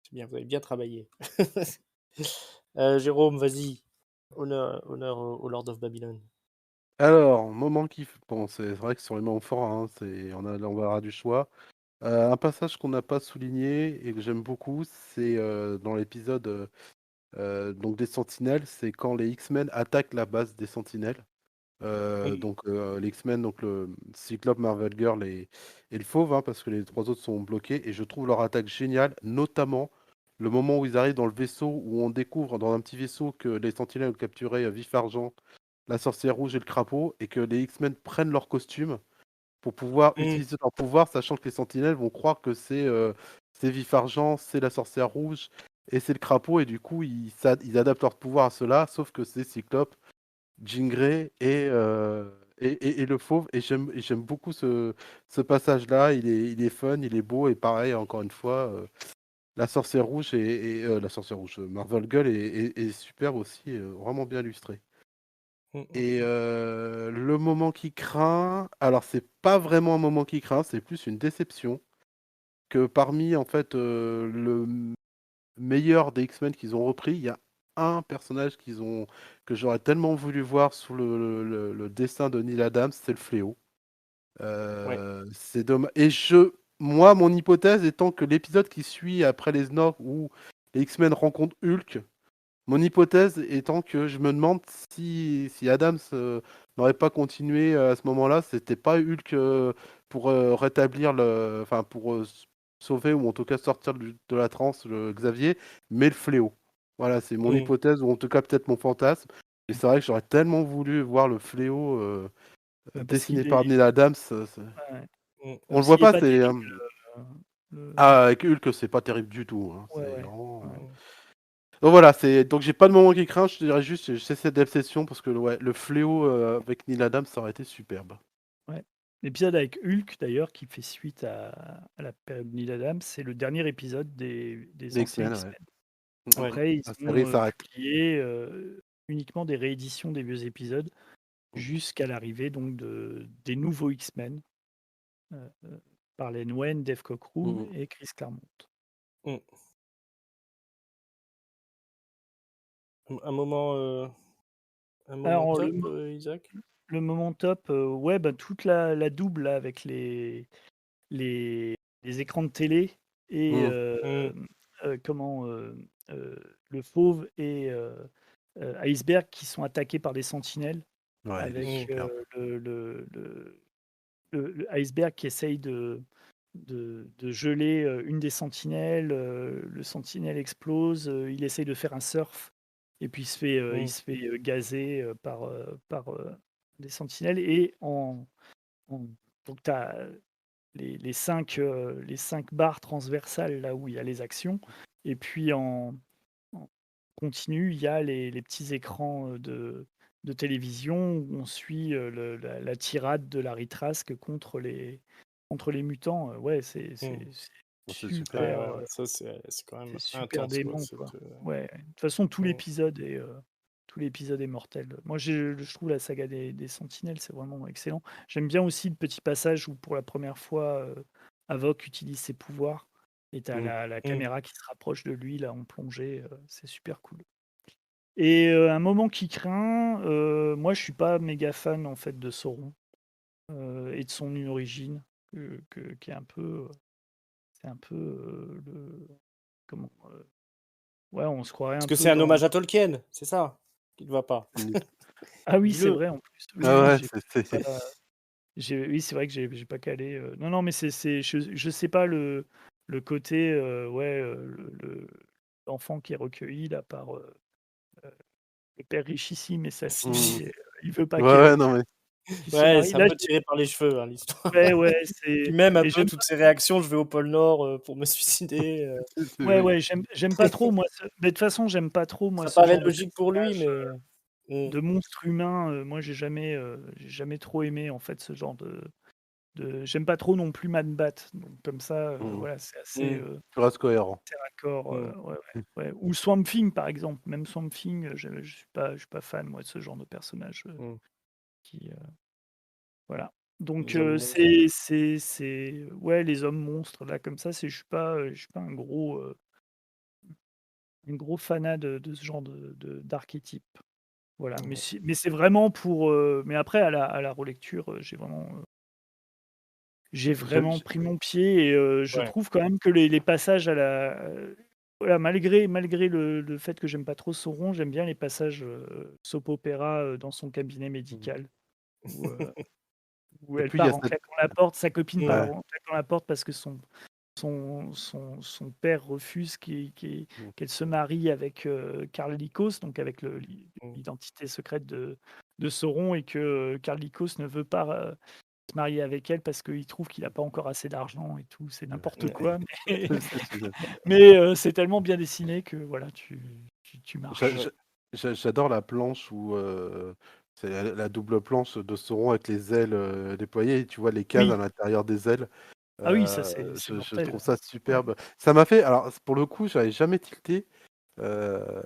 C'est bien, vous avez bien travaillé. Jérôme, vas-y. Honneur au Lord of Babylon. Alors, moment kiff. Bon, c'est vrai que sur les moments forts, hein, on a l'embarras du choix. Un passage qu'on n'a pas souligné et que j'aime beaucoup, c'est dans l'épisode donc des Sentinelles, c'est quand les X-Men attaquent la base des Sentinelles. Mmh. Donc les X-Men, donc le Cyclope, Marvel Girl et le Fauve, hein, parce que les trois autres sont bloqués. Et je trouve leur attaque géniale, notamment le moment où ils arrivent dans le vaisseau, où on découvre dans un petit vaisseau que les Sentinelles ont capturé Vif Argent, la Sorcière Rouge et le Crapaud, et que les X-Men prennent leur costume pour pouvoir Mmh. utiliser leur pouvoir, sachant que les Sentinelles vont croire que c'est Vif Argent, c'est la Sorcière Rouge et c'est le Crapaud, et du coup ils adaptent leur pouvoir à cela, sauf que c'est Cyclope, Jean Grey et le Fauve, et j'aime beaucoup ce passage-là. Il est fun, il est beau, et pareil, encore une fois, la Sorcière Rouge la Sorcière Rouge, Marvel Girl est superbe aussi, vraiment bien illustrée. Mmh, mmh, Et mmh. le moment qui craint, alors c'est pas vraiment un moment qui craint, c'est plus une déception que parmi en fait le meilleur des X-Men qu'ils ont repris, il y a un personnage que j'aurais tellement voulu voir sous le dessin de Neil Adams, c'est le Fléau. Ouais. C'est dommage. Et moi, mon hypothèse étant que l'épisode qui suit après les Nord où les X-Men rencontrent Hulk, mon hypothèse étant que je me demande si Adams n'aurait pas continué à ce moment-là, c'était pas Hulk pour rétablir enfin pour sauver ou en tout cas sortir de la transe le Xavier, mais le Fléau. Voilà, c'est mon Mmh. hypothèse ou en tout cas peut-être mon fantasme. Et c'est vrai que j'aurais tellement voulu voir le Fléau Parce dessiné qu'il par est, Neil Adams. ouais, Mmh. On le parce voit qu'il est pas, pas c'est terrible. Le... avec Hulk, c'est pas terrible du tout, hein. Ouais, C'est ouais, vraiment. ouais. Mmh. Donc voilà, donc j'ai pas de moment qui craint, je te dirais juste, c'est cette obsession parce que ouais, le Fléau avec Neil Adams, ça aurait été superbe. Ouais. L'épisode avec Hulk, d'ailleurs, qui fait suite à la période Neil Adams, c'est le dernier épisode des Les anciens X-Men, ouais. X-Men. Ouais. Après, ils La série ont s'arrête. publié uniquement des rééditions des vieux épisodes Mm. jusqu'à l'arrivée donc des nouveaux X-Men par Len Wein, Dave Cockrum Mm. et Chris Claremont. Mmh. Un moment, un moment Alors, top, Isaac? le moment top, ouais, bah, toute la double là, avec les écrans de télé et Mm. Mmh. comment, le Fauve et Iceberg qui sont attaqués par des sentinelles Ouais, il est Mmh. avec, superbe. le Iceberg qui essaye de geler, une des sentinelles, le sentinelle explose, il essaye de faire un surf et puis il Mmh. se fait, gazer, par, des sentinelles et en donc tu as les 5 barres transversales là où il y a les actions et puis en continu, il y a les petits écrans, de télévision où on suit, la tirade de Larry Trask contre les mutants, ouais, Mmh. Bon, c'est super. super, Ça, c'est quand même c'est super intense, quoi, dément, quoi. cette, Ouais, de toute façon, mmh. tout l'épisode est mortel. Moi, je trouve la saga des Sentinelles, c'est vraiment excellent. J'aime bien aussi le petit passage où, pour la première fois, Havok utilise ses pouvoirs et tu as Mm. la Mmh. caméra qui se rapproche de lui, là, en plongée, c'est super cool. Et un moment qui craint, moi, je suis pas méga fan, en fait, de Sauron, et de son origine, qui est un peu, c'est un peu, le comment, ouais, on se croirait Parce un que c'est peu un dans hommage à Tolkien, c'est ça qui ne va pas? ah oui, c'est Dis-le. vrai en plus. Oui, Ah oui, ouais, c'est. oui, c'est vrai que j'ai pas calé, non, non, mais je sais pas le côté, ouais, l'enfant qui est recueilli là par, le père richissime et sa Mm. fille et il veut pas Ouais, ouais, non mais. qu'il se Ouais, marie. c'est un Là, peu tiré par les cheveux, hein, l'histoire. ouais, ouais, Puis c'est même un et peu j'aime toutes ces réactions: «Je vais au pôle Nord, pour me suicider», ouais, Oui. ouais, j'aime pas trop moi ce mais de toute façon, j'aime pas trop moi ça ce paraît genre de logique pour lui, personnage, mais mmh, de monstre humain, moi j'ai jamais trop aimé en fait ce genre J'aime pas trop non plus Man Bat, donc comme ça, Mmh. voilà, c'est assez, Tu restes cohérent. assez raccord, Mmh. ouais, ouais. Ou Swamp Thing, par exemple. Même Swamp Thing, je suis pas fan, moi, de ce genre de personnage, Mmh. qui, voilà. Donc Les hommes monstres. ouais, les hommes monstres, là, comme ça, je suis pas un gros fanat de ce genre d'archétype. Voilà, mais Ouais. c'est vraiment pour, mais après à la relecture, j'ai J'aime vraiment pris mon pied et je Ouais. trouve quand même que les passages voilà, malgré le fait que j'aime pas trop Sauron, j'aime bien les passages, soap opéra, dans son cabinet Mmh. médical où et elle puis il y a part en cette claquant la porte, sa copine part Ouais. ouais. en claquant la porte parce que son père refuse Mmh. qu'elle se marie avec, Karl Lycos, donc avec Mmh. l'identité secrète de Sauron et que, Karl Lycos ne veut pas, se marier avec elle parce qu'il trouve qu'il a pas encore assez d'argent et tout, c'est n'importe Ouais. quoi, mais C'est c'est tellement bien dessiné que voilà, tu J'a marches. j'a j'adore la planche où, c'est la double planche de Sauron avec les ailes, déployées et tu vois les cases Oui, à l'intérieur des ailes. ah oui, ça c'est Je mortel. trouve ça Ouais. superbe. Ça m'a fait alors pour le coup, j'avais jamais tilté, heu,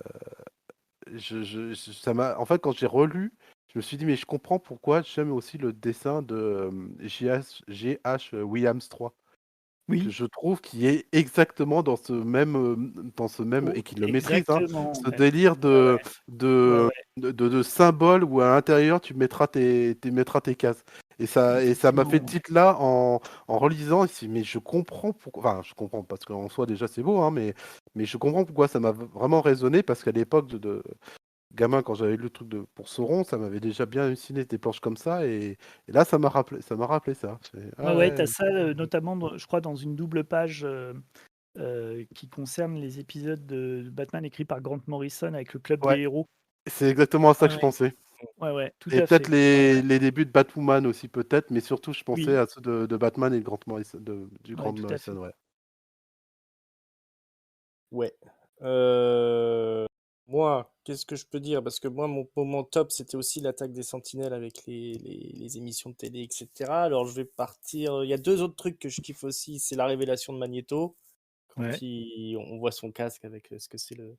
ça m'a en fait, quand j'ai relu, je me suis dit: «Mais je comprends pourquoi j'aime aussi le dessin de, G.H. Williams 3». Que Oui, je trouve qu'il est exactement dans ce même et qu'il le maîtrise, hein, exactement, ce ouais. délire Ouais, ouais. Ouais, de ouais, de symboles où à l'intérieur tu mettras tes cases et ça m'a fait effectivement, ouais. tilt là en relisant et si mais je comprends pourquoi enfin je comprends parce qu'en soi déjà c'est beau, hein, mais je comprends pourquoi ça m'a vraiment résonné parce qu'à l'époque de gamin quand j'avais lu le truc pour Sauron, ça m'avait déjà bien halluciné des planches comme ça et là ça m'a rappelé ça. Ouais, Ah ouais, tu ouais. as ça, notamment je crois dans une double page, qui concerne les épisodes de Batman écrits par Grant Morrison avec le Club des Ouais. héros. C'est exactement à ça Ouais, que je ouais. pensais Ouais, ouais, tout et à peut-être fait. Ouais, ouais. les débuts de Batwoman aussi peut-être, mais surtout je pensais Oui, à ceux de Batman et de Grant ouais, tout à Morrison, fait. ouais. Ouais. Heu, Moi, qu'est-ce que je peux dire? Parce que moi, mon moment top, c'était aussi l'attaque des Sentinelles avec les émissions de télé, et cetera. Alors je vais partir, il y a 2 autres trucs que je kiffe aussi, c'est la révélation de Magneto, Ouais. quand on voit son casque avec, ce que c'est le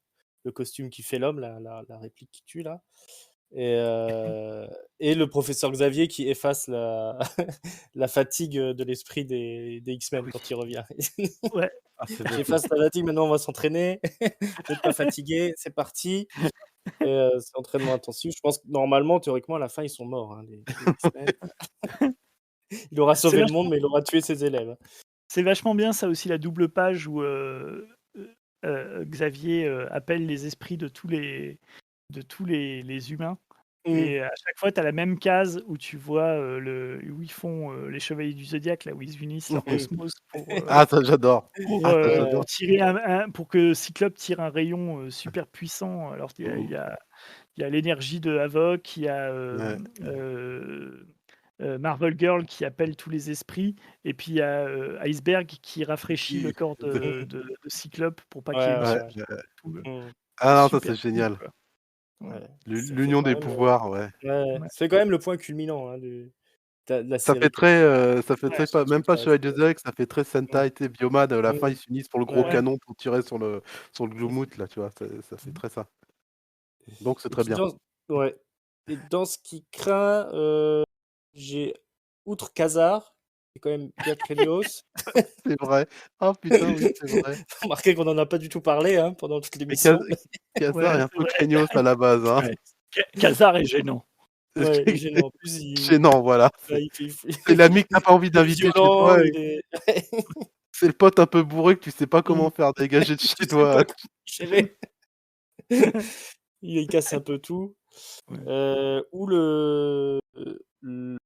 costume qui fait l'homme, la réplique qui tue là et le professeur Xavier qui efface la la fatigue, de l'esprit des Ah X-Men oui. quand il revient. Ah c'est vrai. J'efface la fatigue, maintenant on va s'entraîner. Vous êtes pas fatigué, c'est parti. Et c'est entraînement intensif. Je pense que normalement, théoriquement, à la fin, ils sont morts, hein, les X-Men. Il aura C'est sauvé le monde, vachement mais il aura tué ses élèves. c'est vachement bien ça aussi la double page où, Xavier, appelle les esprits de tous les humains Mmh. et à chaque fois tu as la même case où tu vois, où ils font, les chevaliers du zodiaque là, où ils unissent leur Mmh. cosmos Ah ça j'adore. pour, Ah ça heu, j'adore. pour tirer pour que Cyclope tire un rayon, super puissant. Alors il y a il Mmh. y a il y a l'énergie de Havok, il y a, Ouais. Marvel Girl qui appelle tous les esprits et puis il y a, Iceberg qui rafraîchit le Qui corps de Mmh. de de Cyclope pour pas qu'il y ait Ouais, de ouais, ouais, ouais. soucis tout, Mmh. c'est ah non ça super c'est cool, génial. quoi. Ouais. Ouais. Ça fait L'union quand des même, pouvoirs, ouais. ouais, Ouais. c'est quand même le point culminant, hein, de la Ça fait série quelque très, part. ça fait Ouais. très Ce pas même truc pas reste, Chevalier du Zodiac, ça fait très mmh, Sentai, tu sais, Bioman, à la fin, mmh, ils s'unissent pour le gros ouais. Ouais. canon pour tirer sur le Glumout là, tu vois? Ça fait Mmh. très ça. Donc c'est Et très puis bien. ouais. Et dans ce qui craint, j'ai outre Khazar, qui est quand même bien craignos. C'est vrai. Ah putain, oui, c'est vrai. Remarquez qu'on en a pas du tout parlé, hein, pendant toute Mais l'émission. Quasar Ouais, est un c'est peu vrai. craignos à la base, hein. Ouais. Khazar est gênant. Ouais, il est gênant. En plus, Gênant, voilà. ouais, il fait C'est l'ami que tu as pas envie il est d'inviter chez violent, toi il et est c'est le pote un peu bourré que tu sais pas mmh, comment faire dégager de je chez sais pas toi. comment gérer. Il casse un peu tout. Ouais. Ou le le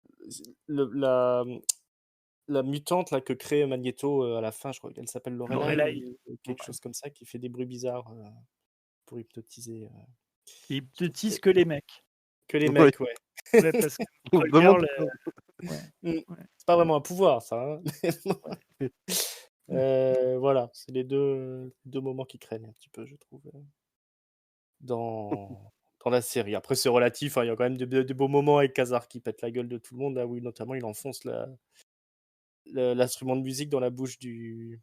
la mutante là que crée Magneto, à la fin, je crois qu'elle s'appelle Lorelai Lorelai, ou quelque ouais. chose comme ça, qui fait des bruits bizarres, pour hypnotiser, Ils je trouve hypnotisent que les mecs. que les Oui, mecs, ouais. Ouais, parce que on se Marvel demande Girl, ouais, Mmh. ouais, C'est pas vraiment un pouvoir ça, hein. ouais. Voilà, c'est les 2 moments qui craignent un petit peu, je trouve, dans la série. Après c'est relatif, hein, il y a quand même des beaux moments avec Khazar qui pète la gueule de tout le monde, là où notamment il enfonce l'instrument de musique dans la bouche du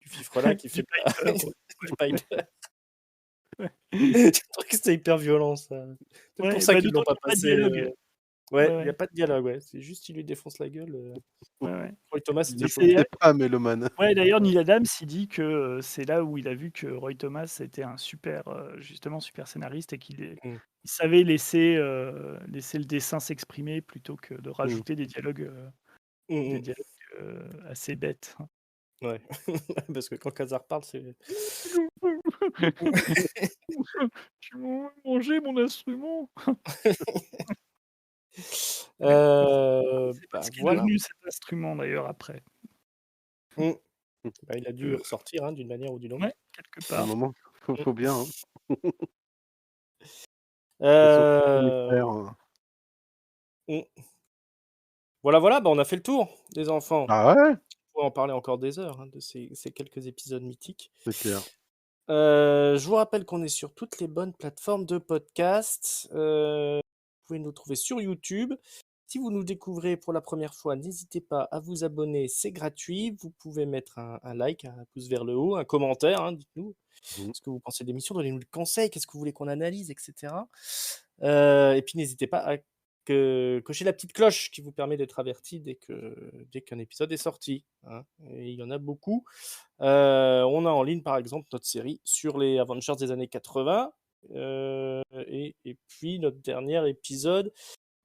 fifrelin qui fait pas Piper, du Piper. ouais. Je trouve que c'était hyper violent ça. C'est Ouais, pour ça bah, qu'ils l'ont d'autant pas qu'il y a pas de passé. dialogue. Ouais, Ouais, il y a ouais. pas de dialogue, ouais. C'est juste il lui défonce la gueule. Ouais, ouais. Roy Thomas, Ne c'était chaud. c'est- c'est pas un mélomane. Ouais, d'ailleurs, Neil Adams, il dit que c'est là où il a vu que Roy Thomas était un super, justement, super scénariste et Mmh. il savait laisser le dessin s'exprimer plutôt que de Mmh. rajouter des Mmh mh. dialogues assez bêtes. Ouais. Parce que quand Khazar parle, c'est Tu m'as mangé mon instrument. Heu, C'est pas bah, ce qui est voilà. devenu cet instrument d'ailleurs après. Mmh. Mmh. Bah, il a dû Heu, ressortir, hein, d'une manière ou d'une autre. Ouais, quelque à un part. moment, Mmh. faut bien, hein. Heu, Et surtout les frères, mmh. Voilà, voilà, bah, on a fait le tour des enfants. Ah ouais, On pourrait en parler encore des heures, hein, de ces quelques épisodes mythiques. c'est clair. Je vous rappelle qu'on est sur toutes les bonnes plateformes de podcast. Vous pouvez nous trouver sur YouTube. Si vous nous découvrez pour la première fois, n'hésitez pas à vous abonner, c'est gratuit. Vous pouvez mettre un like, un pouce vers le haut, un commentaire, hein, dites-nous Mmh. ce que vous pensez de l'émission, donnez-nous des conseils, qu'est-ce que vous voulez qu'on analyse, etc. Et puis n'hésitez pas à cocher la petite cloche qui vous permet d'être averti dès qu'un épisode est sorti, hein. Et il y en a beaucoup. On a en ligne, par exemple, notre série sur les Avengers des années 80. Et puis, notre dernier épisode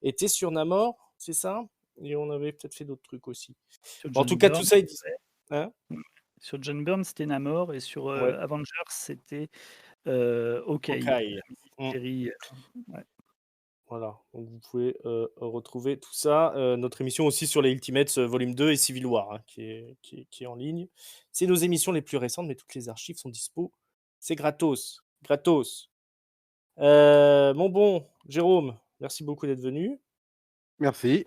était sur Namor, c'est ça? Et on avait peut-être fait d'autres trucs aussi. Sur Bon, en John tout cas, tout Byrne, ça, hein? sur John Byrne, c'était Namor et sur Ouais, Avengers, c'était Hawkeye, Hawkeye. la Mmh, mini-série. Ouais. voilà, donc vous pouvez retrouver tout ça. Notre émission aussi sur les Ultimates volume 2 et Civil War, hein, qui est en ligne. C'est nos émissions les plus récentes, mais toutes les archives sont dispo. C'est gratos. Gratos. Mon bon Jérôme, merci beaucoup d'être venu. Merci.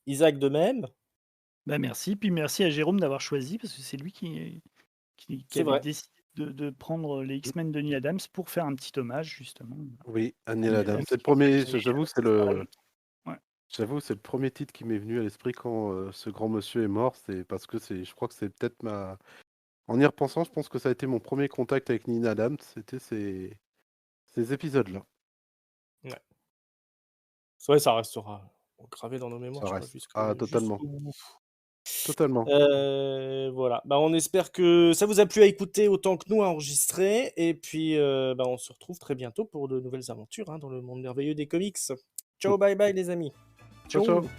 Isaac de même. Bah, merci, puis merci à Jérôme d'avoir choisi parce que c'est lui qui C'est avait vrai. décidé de prendre les Mmh. X-Men de Neil Adams pour faire un petit hommage justement Oui, à Neil Neil Adams. Adams C'est le qui premier. qui J'avoue, c'est disparaît le. longtemps. Ouais. J'avoue, c'est le premier titre qui m'est venu à l'esprit quand ce grand monsieur est mort. C'est parce que je crois que c'est peut-être ma. En y repensant, je pense que ça a été mon premier contact avec Neil Adams. C'était ces épisodes-là. Ouais. C'est vrai, ça restera gravé dans nos mémoires, Ça je crois, reste. Ah, totalement. jusqu'au bout. Totalement. Voilà. Bah, on espère que ça vous a plu à écouter autant que nous à enregistrer. Et puis, bah, on se retrouve très bientôt pour de nouvelles aventures, hein, dans le monde merveilleux des comics. Ciao, bye bye les amis. Ciao, Ciao. ciao.